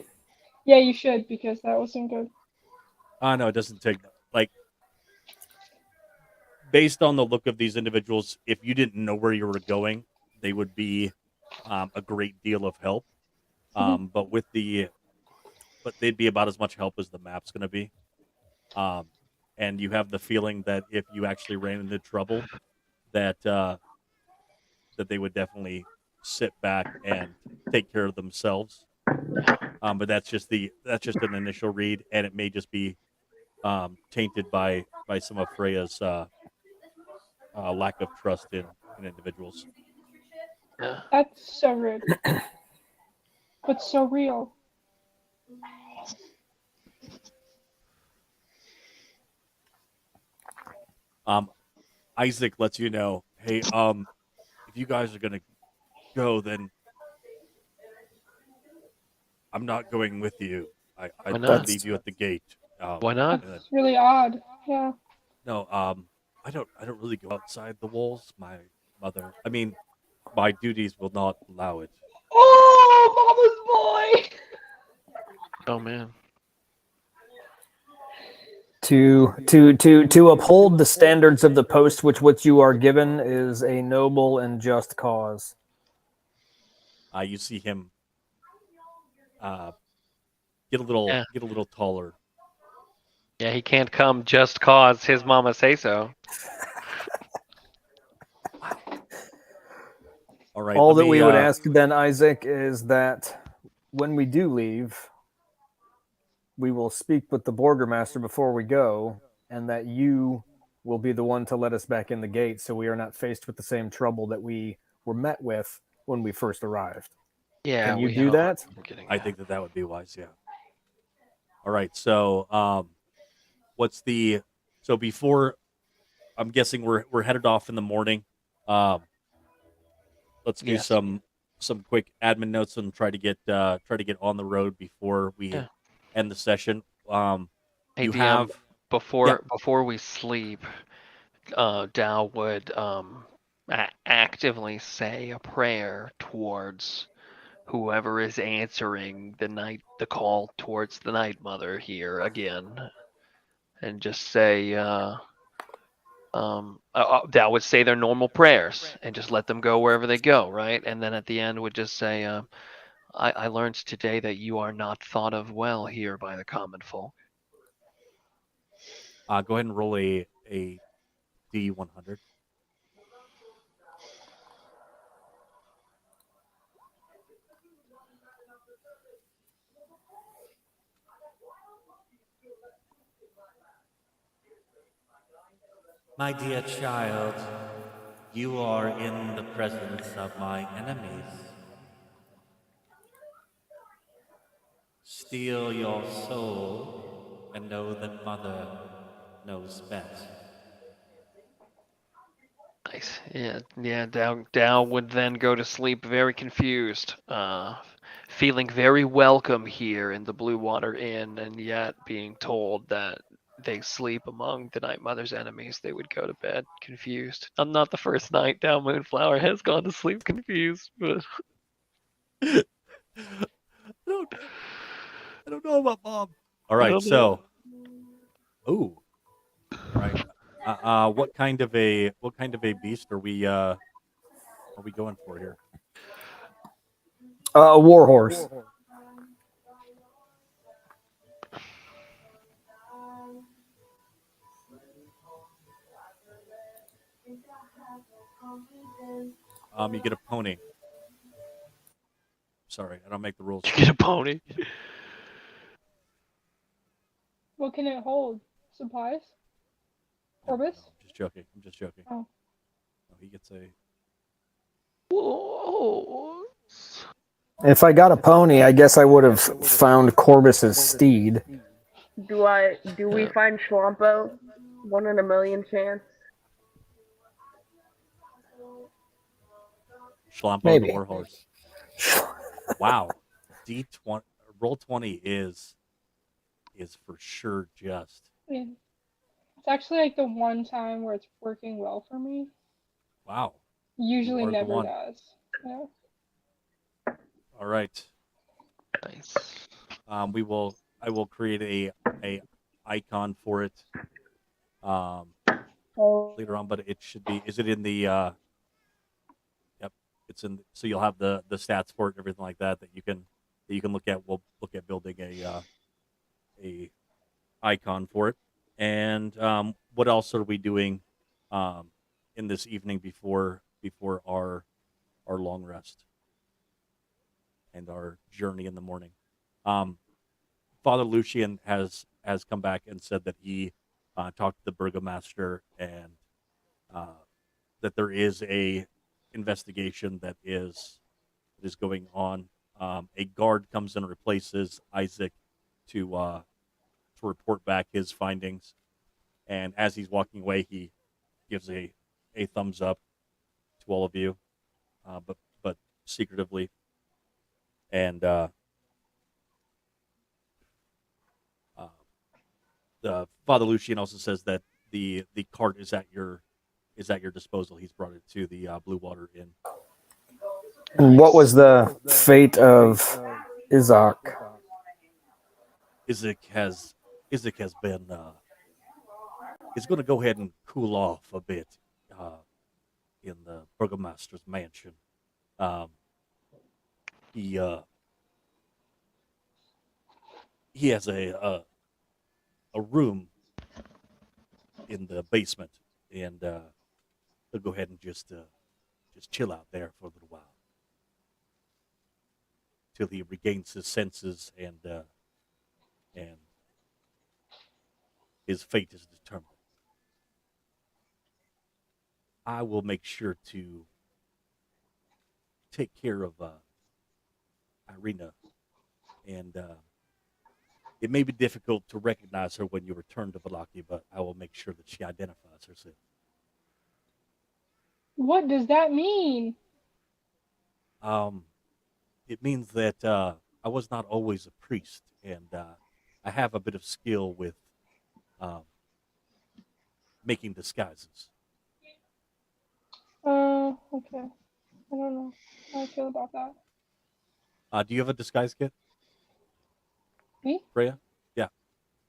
yeah, you should because that wasn't good. No, it doesn't take like based on the look of these individuals. If you didn't know where you were going, they would be a great deal of help. Mhm. But they'd be about as much help as the map's going to be. Um, and you have the feeling that if you actually ran into trouble, that that they would definitely sit back and take care of themselves. But that's just an initial read, and it may just be tainted by some of Freya's lack of trust in individuals. Yeah. That's so rude, but so real. Um, Isaac lets you know, hey, if you guys are gonna go, then I'm not going with you. Why I'll not? leave you at the gate. Why not? And then, That's really odd. Yeah. no, I don't really go outside the walls. My mother, I mean, my duties will not allow it. Oh, mama's boy. Oh man. To uphold the standards of the post which you are given is a noble and just cause. You see him uh, Yeah. get a little taller. Yeah, he can't come just cause his mama say so. All right, All let that me. we would ask then, Isaac, is that when we do leave, we will speak with the Borgermaster before we go, and that you will be the one to let us back in the gate so we are not faced with the same trouble that we were met with when we first arrived. Yeah, Can you we had do a hard that? time getting I out. think that would be wise. Yeah. All right. So, what's the so before? I'm guessing we're headed off in the morning. Um, let's do Yes. some quick admin notes and try to get on the road before we Yeah. end the session. Hey You DM, have yeah. before we sleep, Dow would actively say a prayer towards whoever is answering the call towards the Night Mother here again, and just say that would say their normal prayers and just let them go wherever they go, right? And then at the end would just say, I learned today that you are not thought of well here by the common folk. Go ahead and roll a D100. My dear child, you are in the presence of my enemies. Steal your soul and know that Mother knows best. Nice. Yeah. Dow would then go to sleep very confused, feeling very welcome here in the Blue Water Inn, and yet being told that they sleep among the Night Mother's enemies. They would go to bed confused. Not the first night Dow Moonflower has gone to sleep confused, but I don't, I don't know about Mom. All I right, don't know. so, ooh, all right. What kind of a beast are we going for here? A warhorse. You get a pony. Sorry, I don't make the rules. You get a pony. What can it hold? Supplies? Orbis? I'm just joking. Oh. No, he gets a. Whoa. If I got a pony, I guess I would have found Corbus's steed. Do we find Schlampo? 1 in a million chance. Schlampo Maybe. the warhorse. Wow, D20 roll 20 is for sure just. Yeah. It's actually like the one time where it's working well for me. Wow. Usually You are the never one. does. Yeah. All right. Nice. I will create a icon for it later on, but it should be. Is it in the? Yep, it's in. So you'll have the stats for it and everything like that you can look at. We'll look at building a icon for it. And what else are we doing in this evening before our long rest and our journey in the morning? Father Lucian has come back and said that he talked to the burgomaster and that there is a investigation that is going on. A guard comes in and replaces Isaac to report back his findings, and as he's walking away, he gives a thumbs up to all of you, but secretively, and the Father Lucian also says that the cart is at your disposal. He's brought it to the Blue Water Inn. And what was the fate of Isaac? Isaac has been is going to go ahead and cool off a bit in the burgomaster's mansion. He has a room in the basement, and he'll go ahead and just chill out there for a little while till he regains his senses and his fate is determined. I will make sure to take care of Irina, and it may be difficult to recognize her when you return to Vallaki, but I will make sure that she identifies herself. What does that mean? It means that I was not always a priest, and I have a bit of skill with making disguises. Okay. I don't know how I feel about that. Do you have a disguise kit, Me? Freya? Yeah,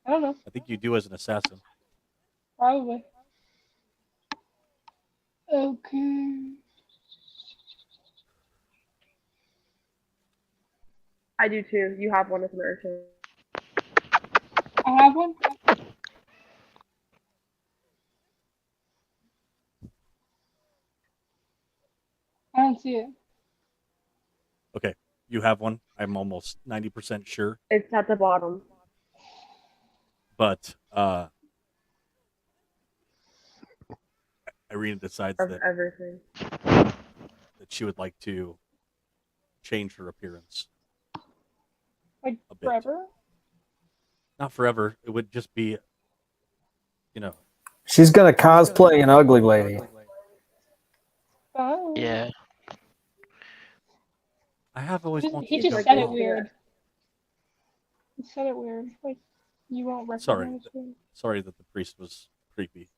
I don't know. I think you do as an assassin. Probably. Okay. I do too. You have one as an urchin. I have one. I don't see it. Okay, you have one. I'm almost 90% sure, It's at the bottom. but Irina decides Of that everything. she would like to change her appearance. Like a bit. forever? Not forever. It would just be, She's gonna cosplay an ugly lady. Oh. Yeah. I have always wanted He to just go said it blonde. weird. He said it weird. Like you won't Sorry. recognize him. Sorry that the priest was creepy.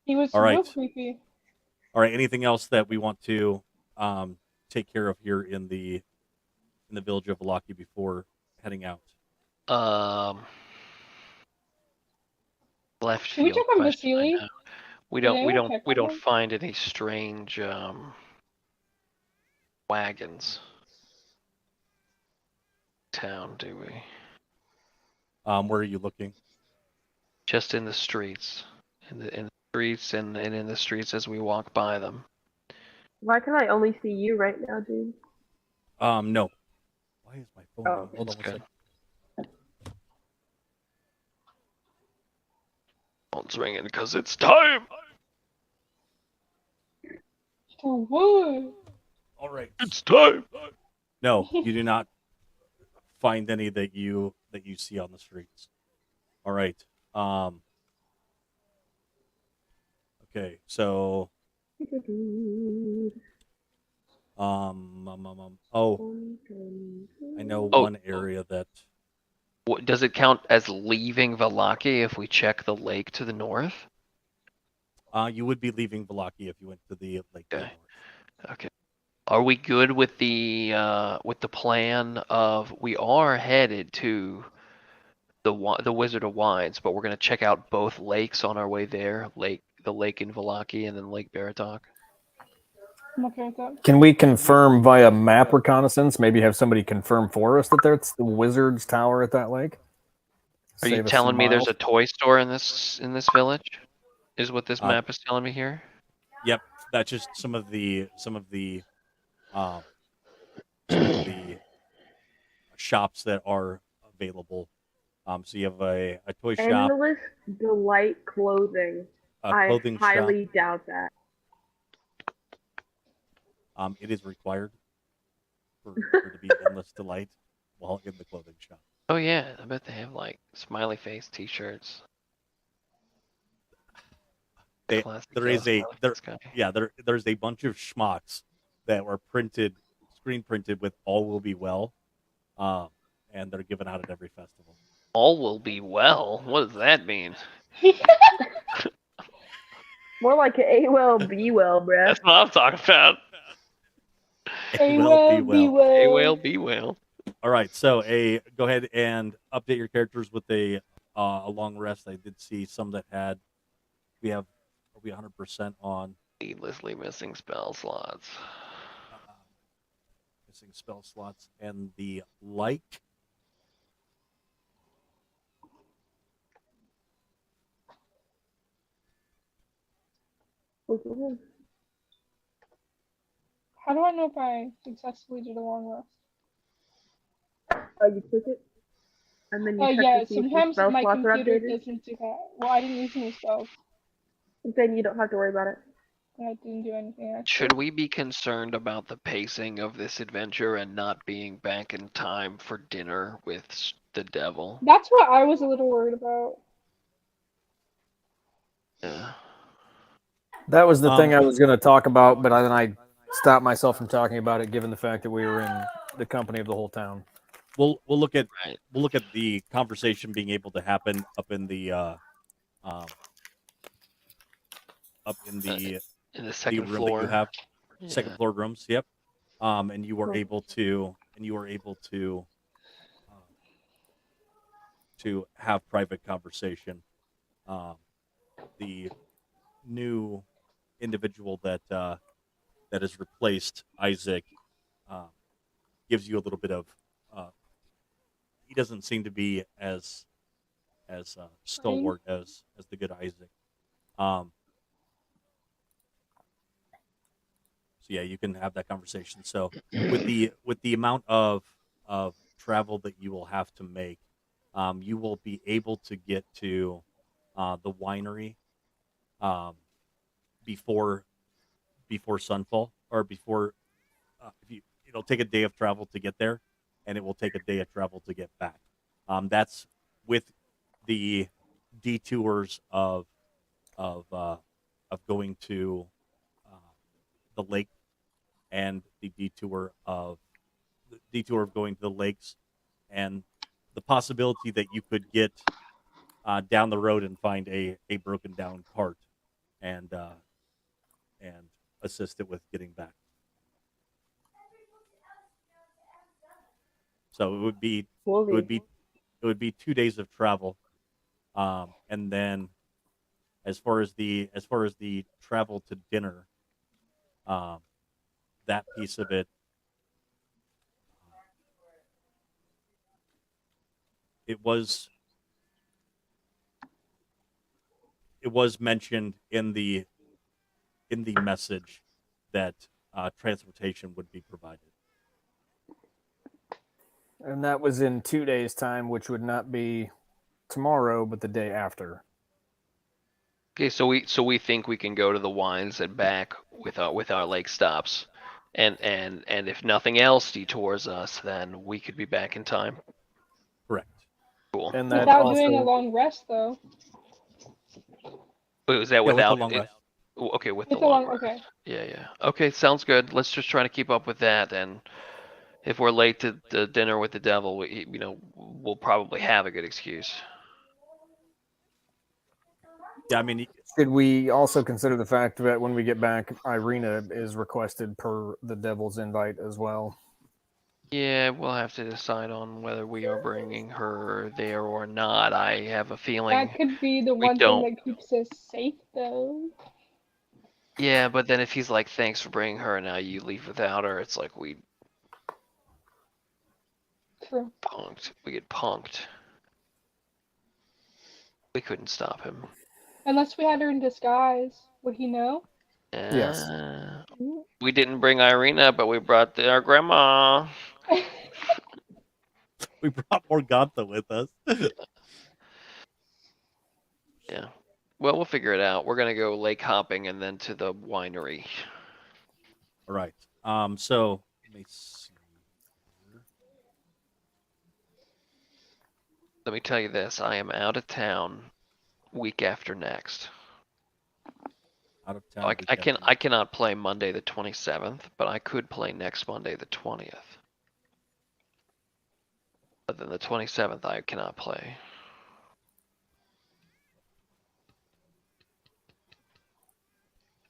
He was All real right. creepy. All right. Anything else that we want to take care of here in the village of Vallaki before heading out? Left Should we field check on question. I Vasily? know. We Did don't anyone check on him? find any strange wagons town, do we? Where are you looking? Just in the streets. In the streets and in the streets as we walk by them. Why can I only see you right now, dude? No. Why is my phone Oh, ringing? Hold on That's one good. second. Phone's ringing because it's time. For what? All right. It's time. No, you do not find any that you see on the streets. All right. Okay. So oh, I know Oh. one area that Does it count as leaving Vallaki if we check the lake to the north? you would be leaving Vallaki if you went to the lake to the Okay. north. Okay. Are we good with the plan of we are headed to the Wizard of Wines, but we're gonna check out both lakes on our way there, the lake in Vallaki and then Lake Baratok? I'm okay with that. Can we confirm via map reconnaissance? Maybe have somebody confirm for us that there's the Wizard's Tower at that lake. Are you Save us telling some me there's miles. a toy store in this village? Is what this Uh, map is telling me here? Yep, that's just some of the shops that are available. So you have a toy shop, Endless Delight Clothing. a I clothing shop. highly doubt that. It is required for to be endless delight while in the clothing shop. Oh yeah, I bet they have like smiley face T-shirts. Classic There is a smiley there face guy. yeah there's a bunch of schmucks that were screen printed with "All will be well," and they're given out at every festival. All will be well. What does that mean? More like A well, B well, bruh. That's what I'm talking about. A Well, be well, be well. A well. well, be well. All right, so go ahead and update your characters with a long rest. I did see some that had are we 100% on Needlessly missing spell slots. missing spell slots and the like. How do I know if I successfully did a long rest? Oh, you took it? And then you check Yeah, to see if your sometimes spell my slots are computer updated? doesn't do that. Well, I didn't use any spells. Then you don't have to worry about it. And I didn't do anything actually. Should we be concerned about the pacing of this adventure and not being back in time for dinner with the devil? That's what I was a little worried about. Yeah. That was the thing I was going to talk about, but then I stopped myself from talking about it, given the fact that we were in the company of the whole town. We'll look at Right. the conversation being able to happen up in the In the the second room floor. that you have, Yeah. second floor rooms. Yep. And you were able to have private conversation. The new individual that has replaced Isaac gives you a little bit of. He doesn't seem to be as stalwart as the good Isaac. So yeah, you can have that conversation. So with the amount of travel that you will have to make, you will be able to get to the winery before sunfall, or before if it'll take a day of travel to get there. and it will take a day of travel to get back. That's with the detours of going to uh, the lake and the detour of going to the lakes and the possibility that you could get down the road and find a broken down cart and and assist it with getting back. So it would be it would be 2 days of travel, and then as far as the travel to dinner, um, that piece of it, it was it was mentioned in the message that transportation would be provided. And that was in 2 days' time, which would not be tomorrow, but the day after. Okay, so we think we can go to the wines and back with our lake stops, and if nothing else detours us, then we could be back in time. Correct. Cool. And that Without doing a also, long rest, though. Wait, was that Yeah, with the without long it? rest. Okay, with It's the a long long. rest. Okay. Yeah, yeah. Okay, sounds good. Let's just try to keep up with that, and if we're late to the dinner with the devil, we'll probably have a good excuse. Yeah, I mean, should we also consider the fact that when we get back, Irina is requested per the devil's invite as well? Yeah, we'll have to decide on whether we are bringing her there or not. I have a feeling That could be the we one thing don't. that keeps us safe, though. Yeah, but then if he's like, "Thanks for bringing her," and now you leave without her, it's like we True. punked. We get punked. We couldn't stop him. Unless we had her in disguise, would he know? Yes. We didn't bring Irina, but we brought our grandma. we brought Morgantha with us. Yeah. Well, we'll figure it out. We're gonna go lake hopping and then to the winery. All right. So let me see. Let me tell you this: I am out of town week after next. Out of I, town. I can I cannot play Monday the 27th, but I could play next Monday the 20th. But then the 27th I cannot play.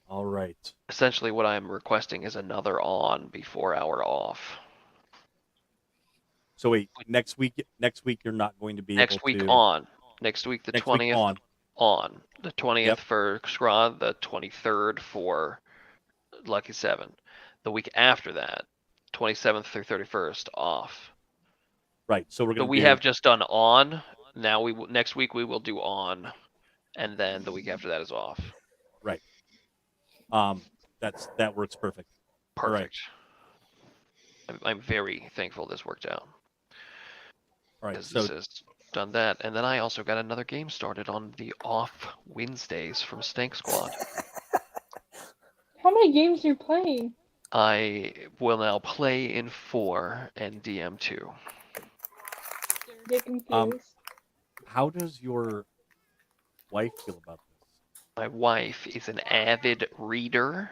All right. Essentially, what I'm requesting is another on before our off. So wait, next week you're not going to be Next able week to. on. Next week the Next week 20th on. The 20th Yep. for Scraw, the 23rd for Lucky 7. The week after that, 27th through 31st off. Right. So we're So going to we do. have just done on. Now next week we will do on, and then the week after that is off. Right. That works perfect. All right. Perfect. I'm very thankful this worked out. All right. Because So this has done that, and then I also got another game started on the off Wednesdays from Stank Squad. How many games are you playing? I will now play in 4 and DM 2. Get confused. how does your wife feel about this? My wife is an avid reader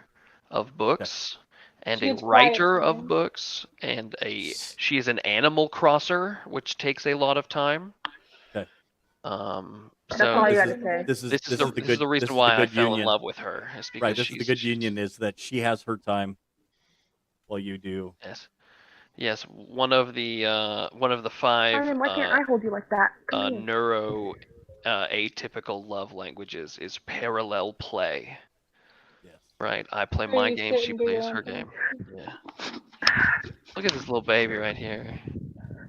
of books and She a gets quiet writer of time. books, and she is an animal crosser, which takes a lot of time. Okay. That's all you This gotta is say. this is This is the good reason this is the why I good fell in union. love with her. Is because Right. This is the good union is that she has her time while you do. Yes. One of the 5 Simon, why can't I hold you like that? Come here. neuro atypical love languages is parallel play. Yes. Right. I play Where my you game, sit she and do your plays own her thing. game. Yeah. Look at this little baby right here.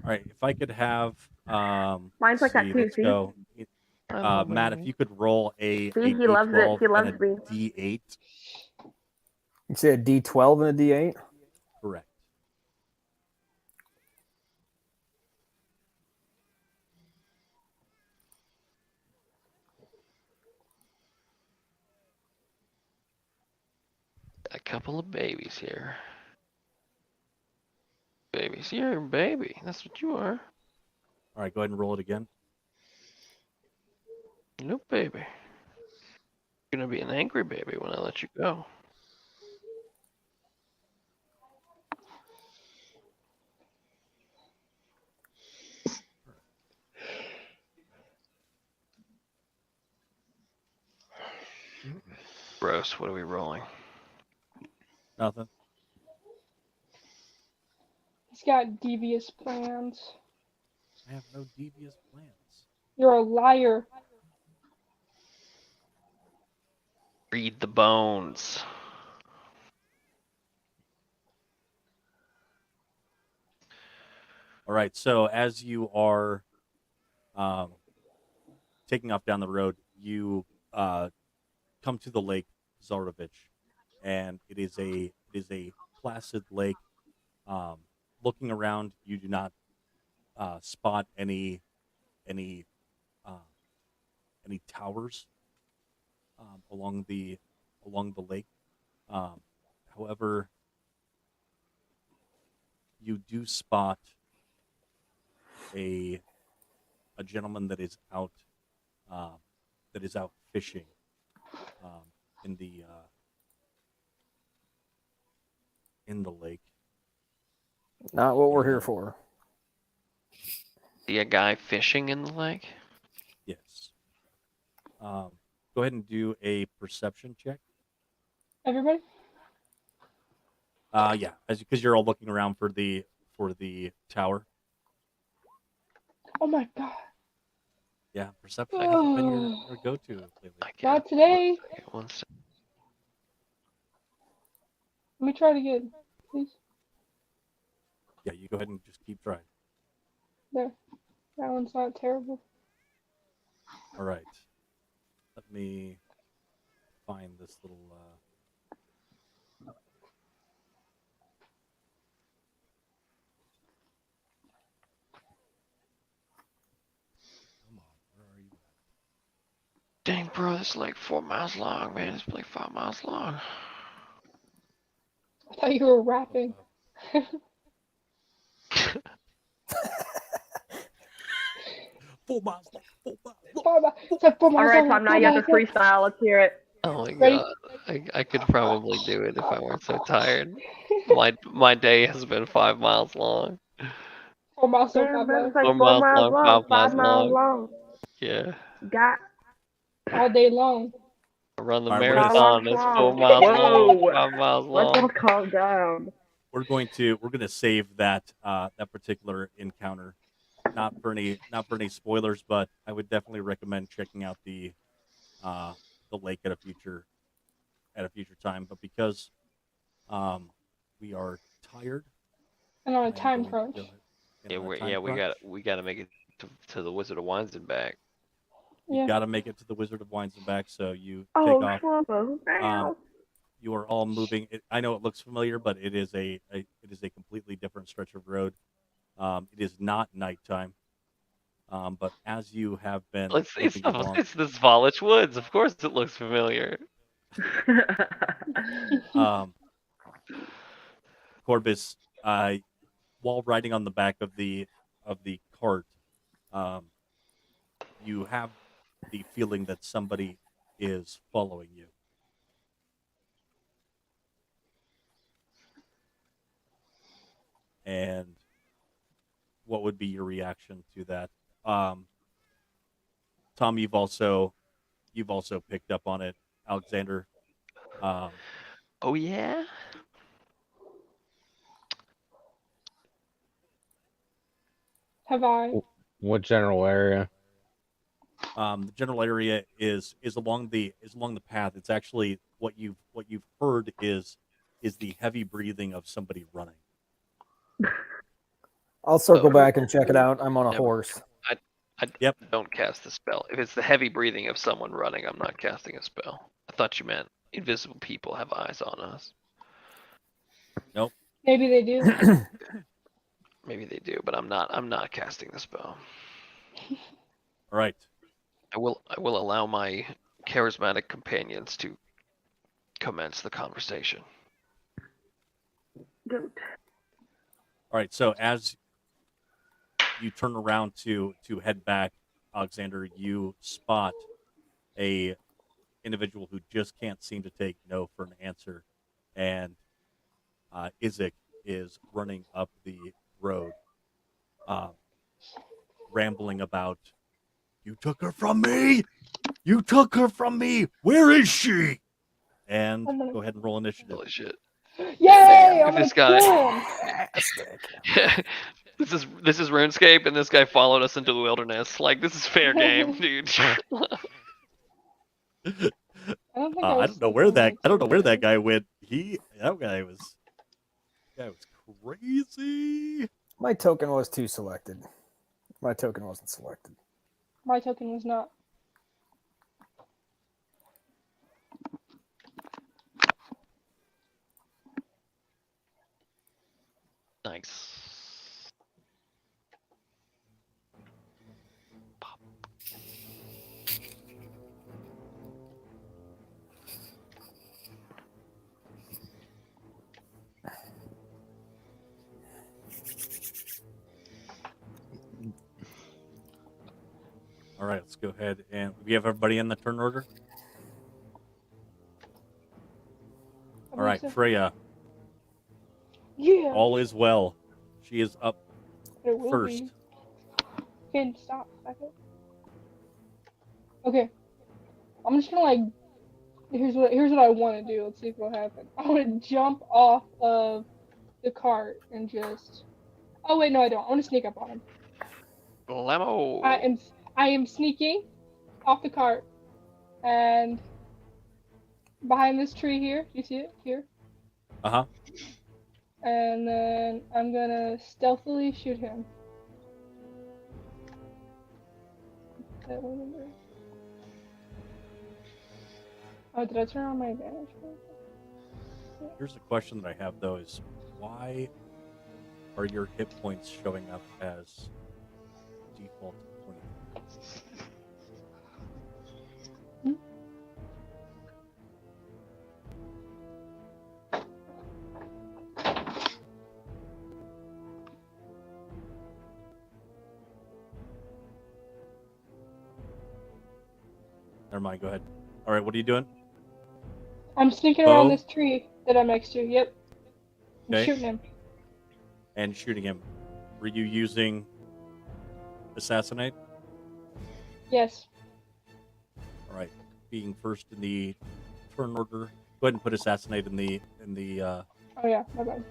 All right. If I could have Mine's let's like that see, too, let's see? go. I love Matt, if baby. you could roll a See, he loves it. D12 He and loves a me. D8. You say a D12 and a D8? Correct. A couple of babies here. babies. You're a baby. That's what you are. All right, go ahead and roll it again. No baby. You're gonna be an angry baby when I let you go. Gross. What are we rolling? Nothing. He's got devious plans. I have no devious plans. You're a liar. Read the bones. All right, so as you are taking off down the road, you come to the lake Zarovich, and it is a placid lake. Looking around, you do not spot any uh, any towers along the lake. Um, However, you do spot a gentleman uh, that is out fishing um, in the lake. Not what we're here And, for. See a guy fishing in the lake? yes. Go ahead and do a perception check. Everybody? Yeah, because you're all looking around for the tower. Oh my god. Yeah, perception hasn't been your go-to lately. I can't. Not today. One second. Let me try it again, please. Yeah, you go ahead and just keep trying. There. That one's not terrible. All right. Let me find this little. Come on, where are you at? Dang, bro, this is like 4 miles long, man. It's like 5 miles long. I thought you were rapping. 4 miles long. 4 miles long. 4 miles. It's like 4 All miles right, long, Tom. Now 4 you have to miles long. freestyle. Let's hear it. Oh my Ready? god. I could probably do it if I weren't so tired. My day has been 5 miles long. 4 miles long, Yeah, 5 but miles. it's like 4 4 miles miles long, long, 5 5 miles miles long. long. Yeah. Got All day long. I run the All right, we're gonna marathon. It's 4 miles long, Whoa. 5 miles Let's all long. calm down. we're going to save that particular encounter, not for any spoilers, but I would definitely recommend checking out the lake at a future time. But because we are tired, And on a I am time going to crunch. go ahead and Yeah, on a we time crunch. we gotta make it to the Wizard of Wines and back. You've Yeah. got to make it to the Wizard of Wines and back, so you take Oh, off. Slumbo. Now. You are all moving. I know it looks familiar, but it is a completely different stretch of road. It is not nighttime, but as you have been It's moving along, it's the Svalich Woods. Of course, it looks familiar. um, Corbus, while riding on the back of the cart, um, you have the feeling that somebody is following you. And what would be your reaction to that? Tom, you've also picked up on it. Alexander, um, Oh yeah. Have I? What general area? the general area is along the path. It's actually what you've heard is the heavy breathing of somebody running. I'll circle Oh. back and check it out. I'm on a Never. horse. I Yep. don't cast the spell. If it's the heavy breathing of someone running, I'm not casting a spell. I thought you meant invisible people have eyes on us. Nope. Maybe they do. Maybe they do, but I'm not casting the spell. All right. I will allow my charismatic companions to commence the conversation. Goat. All right. So as you turn around to head back, Alexander, you spot a individual who just can't seem to take no for an answer, and Isaac is running up the road, uh, rambling about, "You took her from me! You took her from me! Where is she?" And I'm gonna- go ahead and roll initiative. Holy shit. Yay! I'm gonna This guy. kill him. Fantastic. This is RuneScape, and this guy followed us into the wilderness. Like, this is fair game, dude. I don't think I was don't know where thinking that guy went. That guy was crazy. My token was too selected. My token wasn't selected. My token was not. Nice. All right, let's go ahead and we have everybody in the turn order. I All right, believe so. Freya, Yeah. all is well. She is up It will first. be. Okay, stop. Okay. I'm just gonna like. Here's what I want to do. Let's see what happens. I want to jump off of the cart and just. Oh wait, no, I don't. I want to sneak up on him. Lemo. I am sneaking off the cart and behind this tree here. Do you see it here? Uh-huh. And then I'm gonna stealthily shoot him. That one there. Oh, did I turn on my advantage? Here's the question that I have though: is why are your hit points showing up as default 20? Never mind. Go ahead. All right. What are you doing? I'm sneaking around Bow? this tree that I'm next to. Yep. I'm Okay. shooting him. And shooting him. Were you using assassinate? Yes. All right. Being first in the turn order. Go ahead and put assassinate in the Oh yeah, my bad.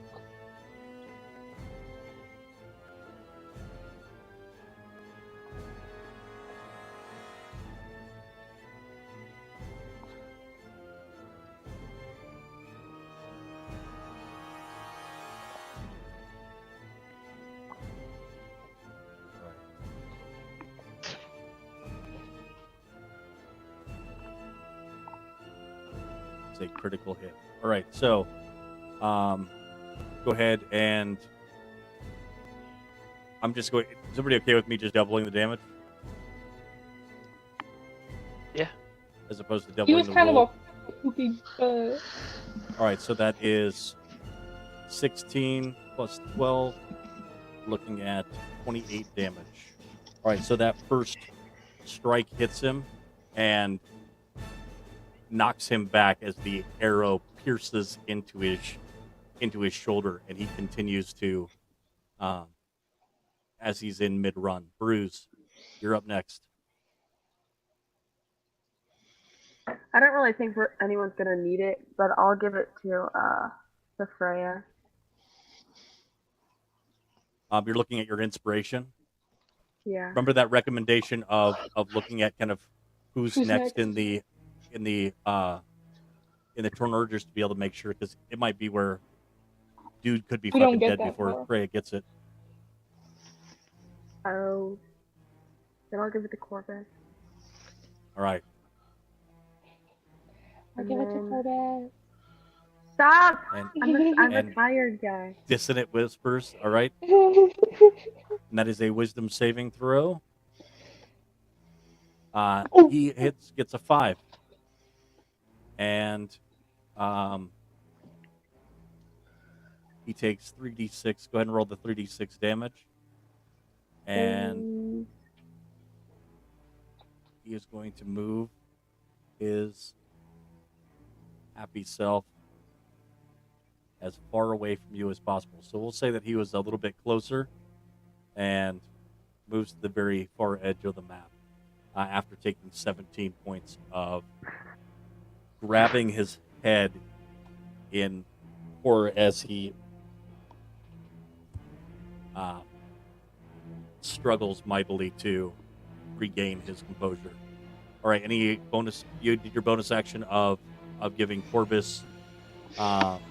a critical hit. All right, so go ahead and I'm just going. Is everybody okay with me just doubling the damage? Yeah. As opposed to He doubling was the kind roll. of a poopy. All right, so that is 16 plus 12, looking at 28 damage. All right, so that first strike hits him and knocks him back as the arrow pierces into his shoulder, and he continues to, as he's in mid-run. Bruce, you're up next. I don't really think anyone's gonna need it, but I'll give it to Freya. You're looking at your inspiration. Yeah. Remember that recommendation of looking at kind of who's next in the turn order, just to be able to make sure, because it might be where dude could be We don't fucking get dead that before far. Freya gets it. Oh. Then I'll give it to Corbin. All right. I'll give it to Corbett. Stop! And I'm a and tired guy. dissonant whispers. All right. And that is a wisdom saving throw. He gets a 5. And He takes 3d6. Go ahead and roll the 3d6 damage. And he is going to move his happy self as far away from you as possible. So we'll say that he was a little bit closer and moves to the very far edge of the map after taking 17 points of grabbing his head in horror as he struggles mightily to regain his composure. All right, any bonus? You did your bonus action of giving Corbus Bardic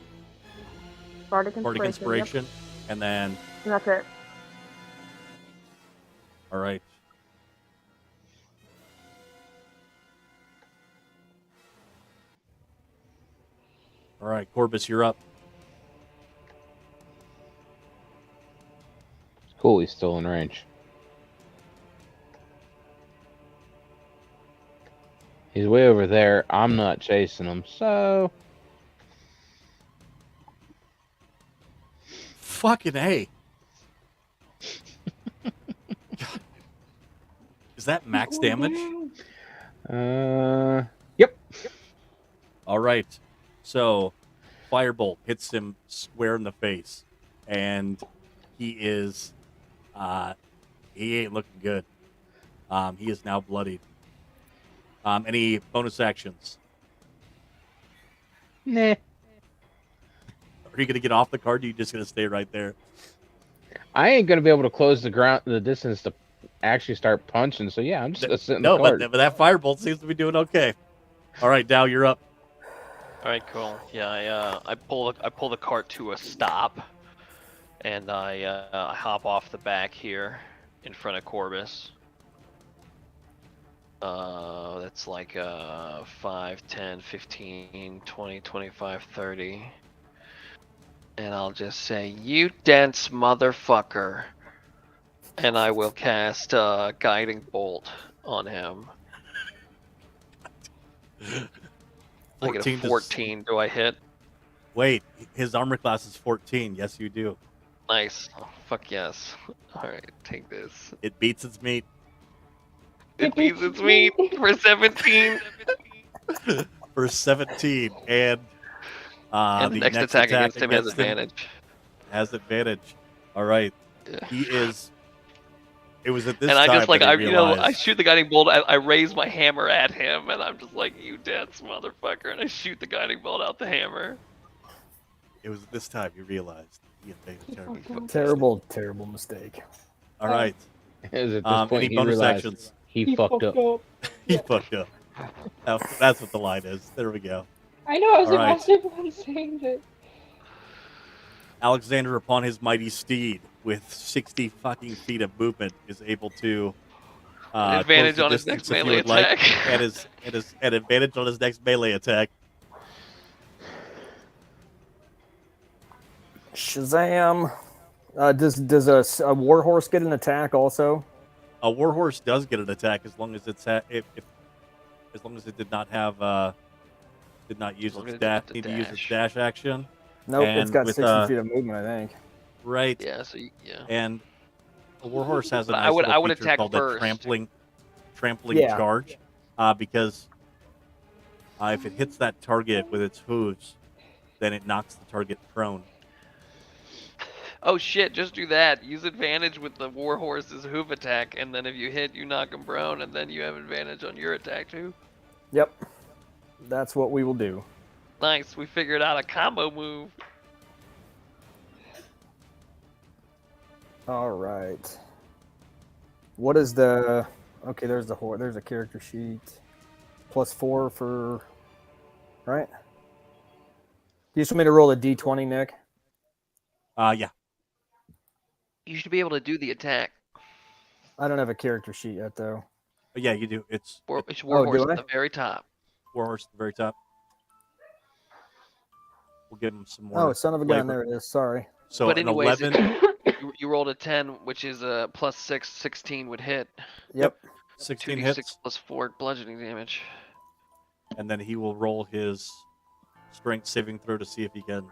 Bardic Inspiration. Inspiration, and then And that's it. all right. All right, Corbus, you're up. Cool, he's still in range. He's way over there. I'm not chasing him, so Fucking A. Is that max damage? Yep. All right. So, Firebolt hits him square in the face, and he is, he ain't looking good. He is now bloodied. Any bonus actions? Nah. Are you gonna get off the card? Or are you just gonna stay right there? I ain't gonna be able to close the distance to actually start punching. So yeah, I'm just gonna sit in the No, card. but that Firebolt seems to be doing okay. All right, Dow, you're up. All right, cool. Yeah, I pull the cart to a stop, and I hop off the back here in front of Corbus. That's like 5, 10, 15, 20, 25, 30. And I'll just say, "You dense motherfucker," and I will cast Guiding Bolt on him. I get a 14. Do I hit? Wait, his armor class is 14. Yes, you do. Nice. Oh, fuck yes. All right, take this. It beats its meat. It beats its meat for 17. For 17, and And the next attack against him has advantage. Has advantage. All right. Yeah. He is. It was at this And time I just like that I he realized, I shoot the guiding bolt. I raise my hammer at him, and I'm just like, "You dense motherfucker!" And I shoot the guiding bolt out the hammer. It was at this time you realized he had made a terrible mistake. Terrible mistake. All right. Is at this point any he bonus realized actions? he fucked up. He fucked up. That's what the line is. There we go. I know, I was All right. impressive when saying that. Alexander, upon his mighty steed, with 60 fucking feet of movement, is able to Advantage close the on his distance next if you melee would like, attack. and his an advantage on his next melee attack. Shazam! Does a warhorse get an attack also? A warhorse does get an attack as long as it's as long as it did not have did not use long its as it didn't need to use its dash. dash action. Nope, it's And got with, 60 feet of movement, I think. Right. Yeah. So yeah. And a warhorse has a But nice I would little feature attack called first. the trampling Yeah. charge, because if it hits that target with its hooves, then it knocks the target prone. Oh shit! Just do that. Use advantage with the warhorse's hoof attack, and then if you hit, you knock him prone, and then you have advantage on your attack too. Yep. That's what we will do. Nice. We figured out a combo move. All right. What is the... Okay, there's a character sheet. +4 for... Right? You just want me to roll a d20, Nick? Yeah. You should be able to do the attack. I don't have a character sheet yet, though. But yeah, you do. It's It's warhorse do at I? the very top. warhorse at the very top. We'll give him some more. Oh, son of a gun. flavor. There it is. Sorry. So But an anyways, 11, you rolled a 10, which is a +6, 16 would hit. Yep. 16 2d6 hits, +4 bludgeoning damage. and then he will roll his strength saving throw to see if he can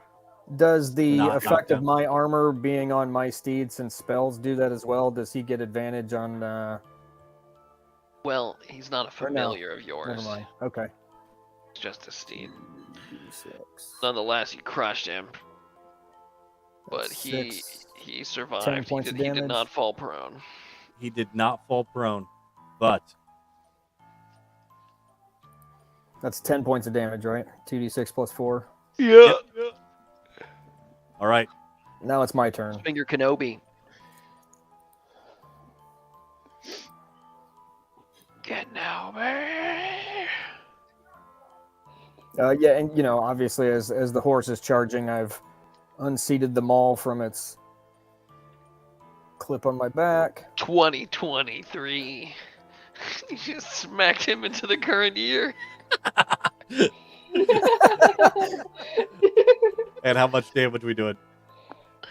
Does the Not effect of knockdown. my armor being on my steed, since spells do that as well, does he get advantage on? Well, he's not a Or no? familiar of yours. Never mind. Okay. It's just a steed. 6. Nonetheless, you crushed him, but That's he 6. survived. points He of did damage. not fall prone. He did not fall prone, but That's 10 points of damage, right? 2d6 plus 4. Yeah. all right. Now it's my turn. Finger Kenobi. Kenobi. Yeah, and obviously, as the horse is charging, I've unseated the maul from its clip on my back. 2023. You just smacked him into the current year. And how much damage we doing?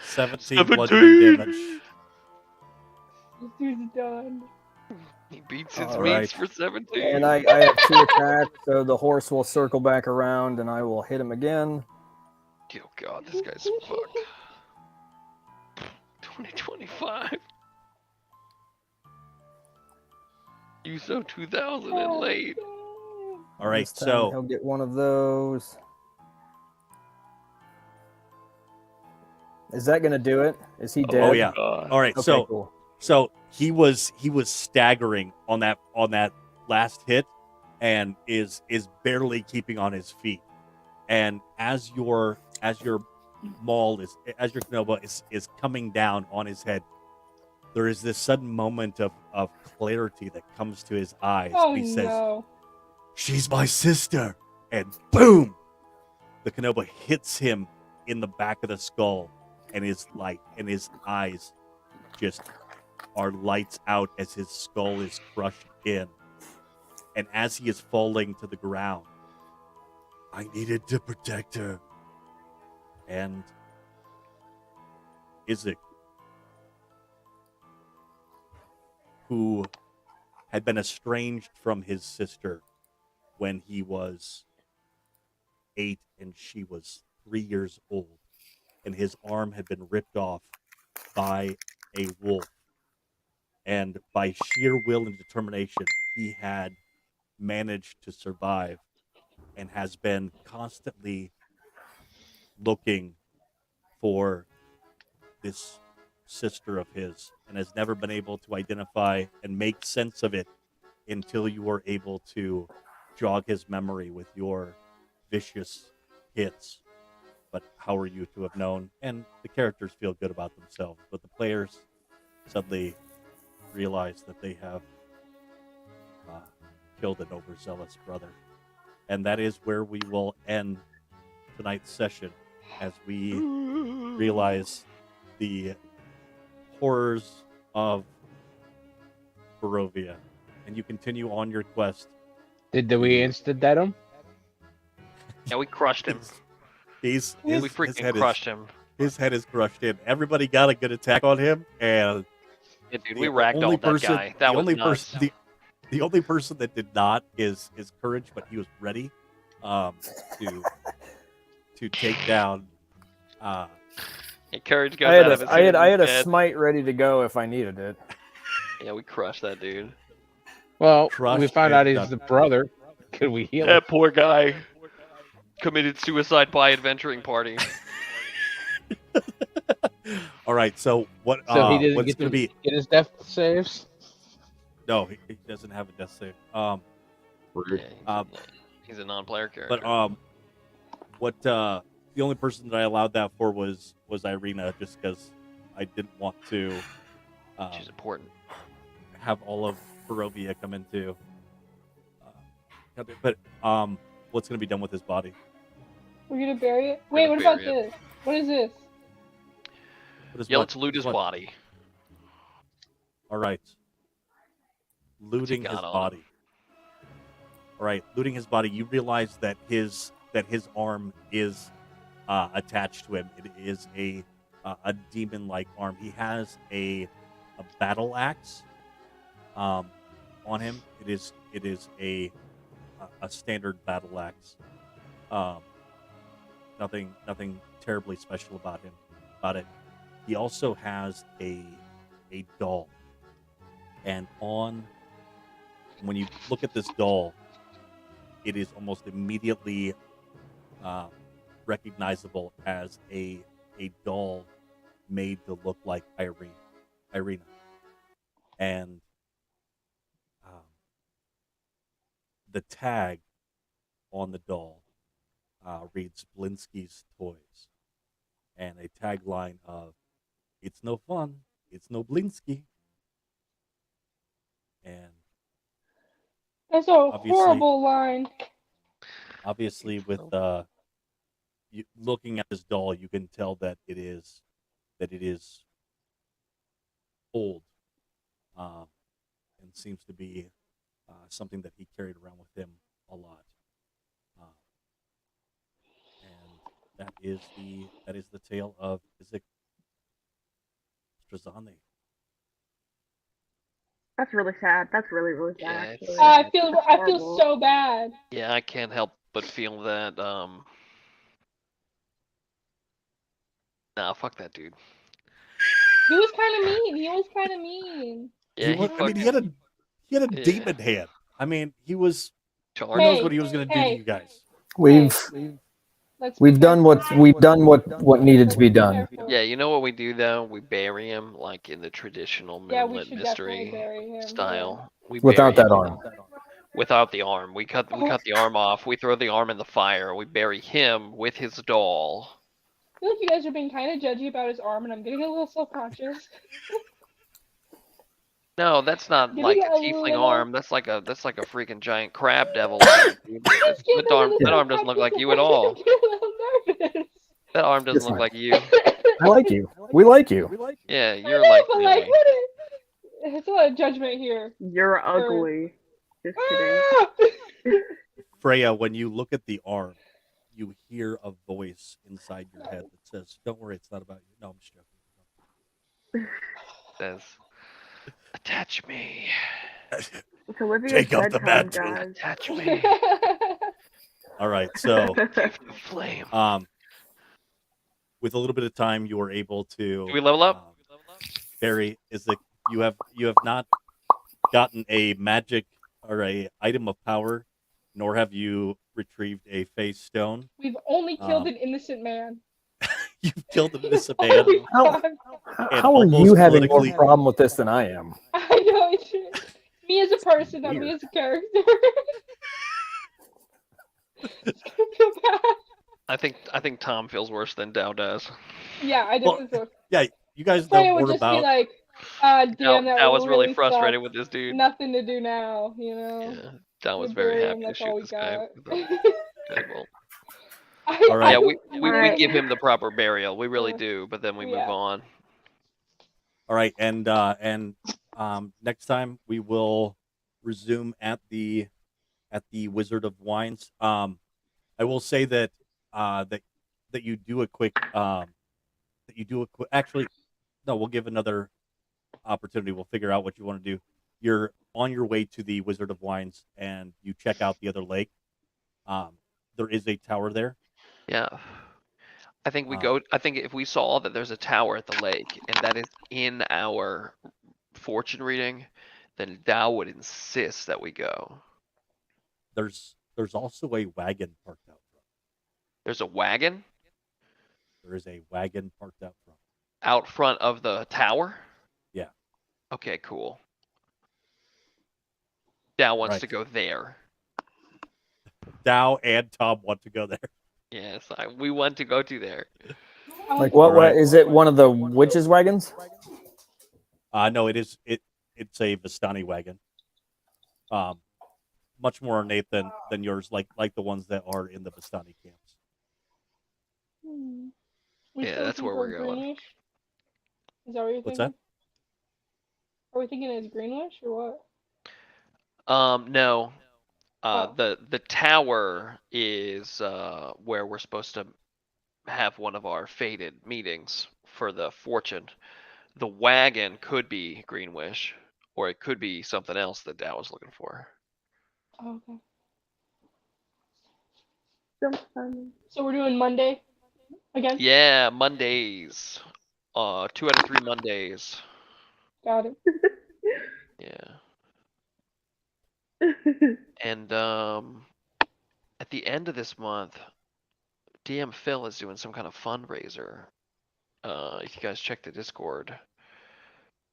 17 17. bludgeoning damage. This dude's done. He beats his All mates right. for 17. And I have 2 attacks, so the horse will circle back around, and I will hit him again. Oh god, this guy's fucked. 2025. You so 2000 and late. All right, This time so he'll get one of those. Is that going to do it? Is he dead? oh yeah. God. All right, Okay, cool. so he was staggering on that last hit, and is barely keeping on his feet. And as your maul as your Knoba is coming down on his head, there is this sudden moment of clarity that comes to his eyes. Oh He says, no. "She's my sister," and boom, the Knoba hits him in the back of the skull, and his eyes just are lights out as his skull is crushed in. And as he is falling to the ground, I needed to protect her. And Isaac, who had been estranged from his sister when he was 8 and she was 3 years old, and his arm had been ripped off by a wolf. And by sheer will and determination, he had managed to survive and has been constantly looking for this sister of his, and has never been able to identify and make sense of it until you were able to jog his memory with your vicious hits. But how are you to have known? And the characters feel good about themselves, but the players suddenly realize that they have killed an overzealous brother. And that is where we will end tonight's session, as we realize the horrors of Barovia. And you continue on your quest. Did we insta-dead him? Yeah, we crushed him. We freaking crushed him. His head is crushed in. Everybody got a good attack on him, and Yeah, dude, we ragdolled that guy. That was nuts. The only person that did not is Courage, but he was ready to take down. Hey, Courage goes I had out of his I had a head. smite ready to go if I needed it. Yeah, we crushed that dude. Well, Crushed we found out and he's done. the brother. Could we heal him? That poor guy committed suicide by adventuring party. All right, so what? So he didn't what's get going to to be? get his death saves? No, he doesn't have a death save. Rude. Yeah, he's a non-player character. But what? The only person that I allowed that for was Irina, just because I didn't want to She's important. have all of Barovia come into. But what's going to be done with his body? We're gonna bury it? We're Wait, gonna what about bury this? What is this? What is Yeah, what? let's loot his What? body. All right. Looting got his on him? body. All right, looting his body. You realize that his arm is attached to him. It is a demon-like arm. He has a battle axe on him. It is a standard battle axe. nothing terribly special about him. About it, he also has a doll, and when you look at this doll, it is almost immediately recognizable as a doll made to look like Irina, and um, the tag on the doll reads Blinsky's Toys, and a tagline of "It's no fun, it's no Blinsky," and That's a obviously, horrible line. obviously with looking at this doll, you can tell that it is old, and seems to be something that he carried around with him a lot. Uh, and that is the tale of Isaac Strazane. That's really sad. That's really, really sad, Yeah, actually. it's I sad. feel That's I feel horrible. so bad. Yeah, I can't help but feel that. Nah, fuck that dude. He was kind of mean. He was kind of mean. Yeah, he I mean, he fucking. had a Yeah. demon hand. I mean, he was. Who Charged. knows Hey, what he was going to do to you guys? We've let's be we've done careful. what needed to be Let's be done. careful. Yeah, you know what we do though? We bury him like in the traditional Yeah, we Moonlit should definitely Mystery bury him. style. We Without bury that him arm. without the arm. We cut the arm off. We throw the arm in the fire. We bury him with his doll. I feel like you guys are being kind of judgy about his arm, and I'm getting a little self-conscious. No, that's not Getting like a a tiefling little- arm. That's like a freaking giant crab devil. arm, dude. Just getting a little That arm doesn't look like you at all. I'm getting a little nervous. That arm doesn't It's look fine. like you. I like you. We like you. Yeah, I you're know, like but like, Lily. what is... It's a lot of judgment here. You're ugly. Just kidding. Ah! Freya, when you look at the arm, you hear a voice inside your head that says, "Don't worry, it's not about you." No, I'm just joking. Says, attach me. It's Olivia's Take off the bedtime, mantle. guys. Attach me. All right, so Give the flame. with a little bit of time, you are able to. Do we level up? Barry, you have not gotten a magic or a item of power, nor have you retrieved a face stone. We've only killed an innocent man. You've killed an innocent Oh man. my How, God. how are almost you having more politically- problem with this than I am? I know it's me as a person, not me Weird. as a character. It's gonna feel bad. I think Tom feels worse than Dow does. Yeah, I Well, definitely feel. Yeah, you guys Freya know would more just be about. like, Dow, damn, that Dow was really sucked. frustrated with this dude. Nothing to do now, you know. Yeah, Dow was We very bury happy him, to that's shoot all we this guy. got. with a table. All right. Yeah, we Alright. give him the proper burial. We really Yeah. do, but then we move Yeah. on. All right, and next time we will resume at the Wizard of Wines. I will say that that you do a quick actually no, we'll give another opportunity. We'll figure out what you want to do. You're on your way to the Wizard of Wines and you check out the other lake. There is a tower there. Yeah. I think we Uh, go. I think if we saw that there's a tower at the lake and that is in our fortune reading, then Dow would insist that we go. There's also a wagon parked out front. There's a wagon There is a wagon parked out front. out front of the tower. Yeah. Okay, cool. Dow wants Right. to go there. Dow and Tom want to go there. Yes, we want to go to there. Like All what? right. Is it one of the witches' wagons? No, it's a Vistani wagon. Much more ornate than yours, like the ones that are in the Vistani camps. Yeah, that's where we're going. Greenish? Is that what you're What's thinking? Are we thinking it's greenish or what? No. Oh. The tower is where we're supposed to have one of our fated meetings for the fortune. The wagon could be Greenwish, or it could be something else that Dow was looking for. Oh, okay. So funny. So we're doing Monday. Again? Yeah, Mondays. 2 out of 3 Mondays. Got it. Yeah. And at the end of this month, DM Phil is doing some kind of fundraiser. If you guys check the Discord,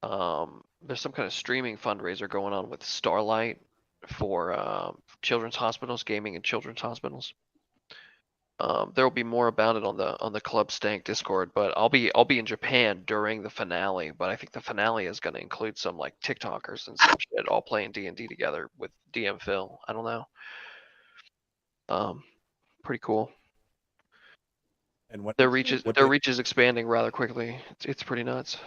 there's some kind of streaming fundraiser going on with Starlight for children's hospitals, gaming in children's hospitals. There will be more about it on the Club Stank Discord, but I'll be in Japan during the finale. But I think the finale is going to include some like TikTokers and some shit all playing D&D together with DM Phil. I don't know. Pretty cool. And what Their what reach is expanding rather quickly. It's pretty nuts.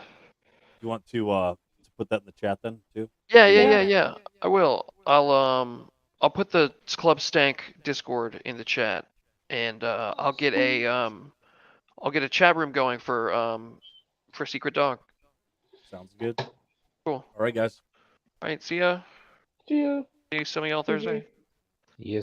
you want to put that in the chat then too? Yeah. I will. I'll put the Club Stank Discord in the chat, and I'll get a chat room going for Secret Dog. Sounds good. Cool. All right, guys. All right, see ya. See you. See some of y'all Thursday.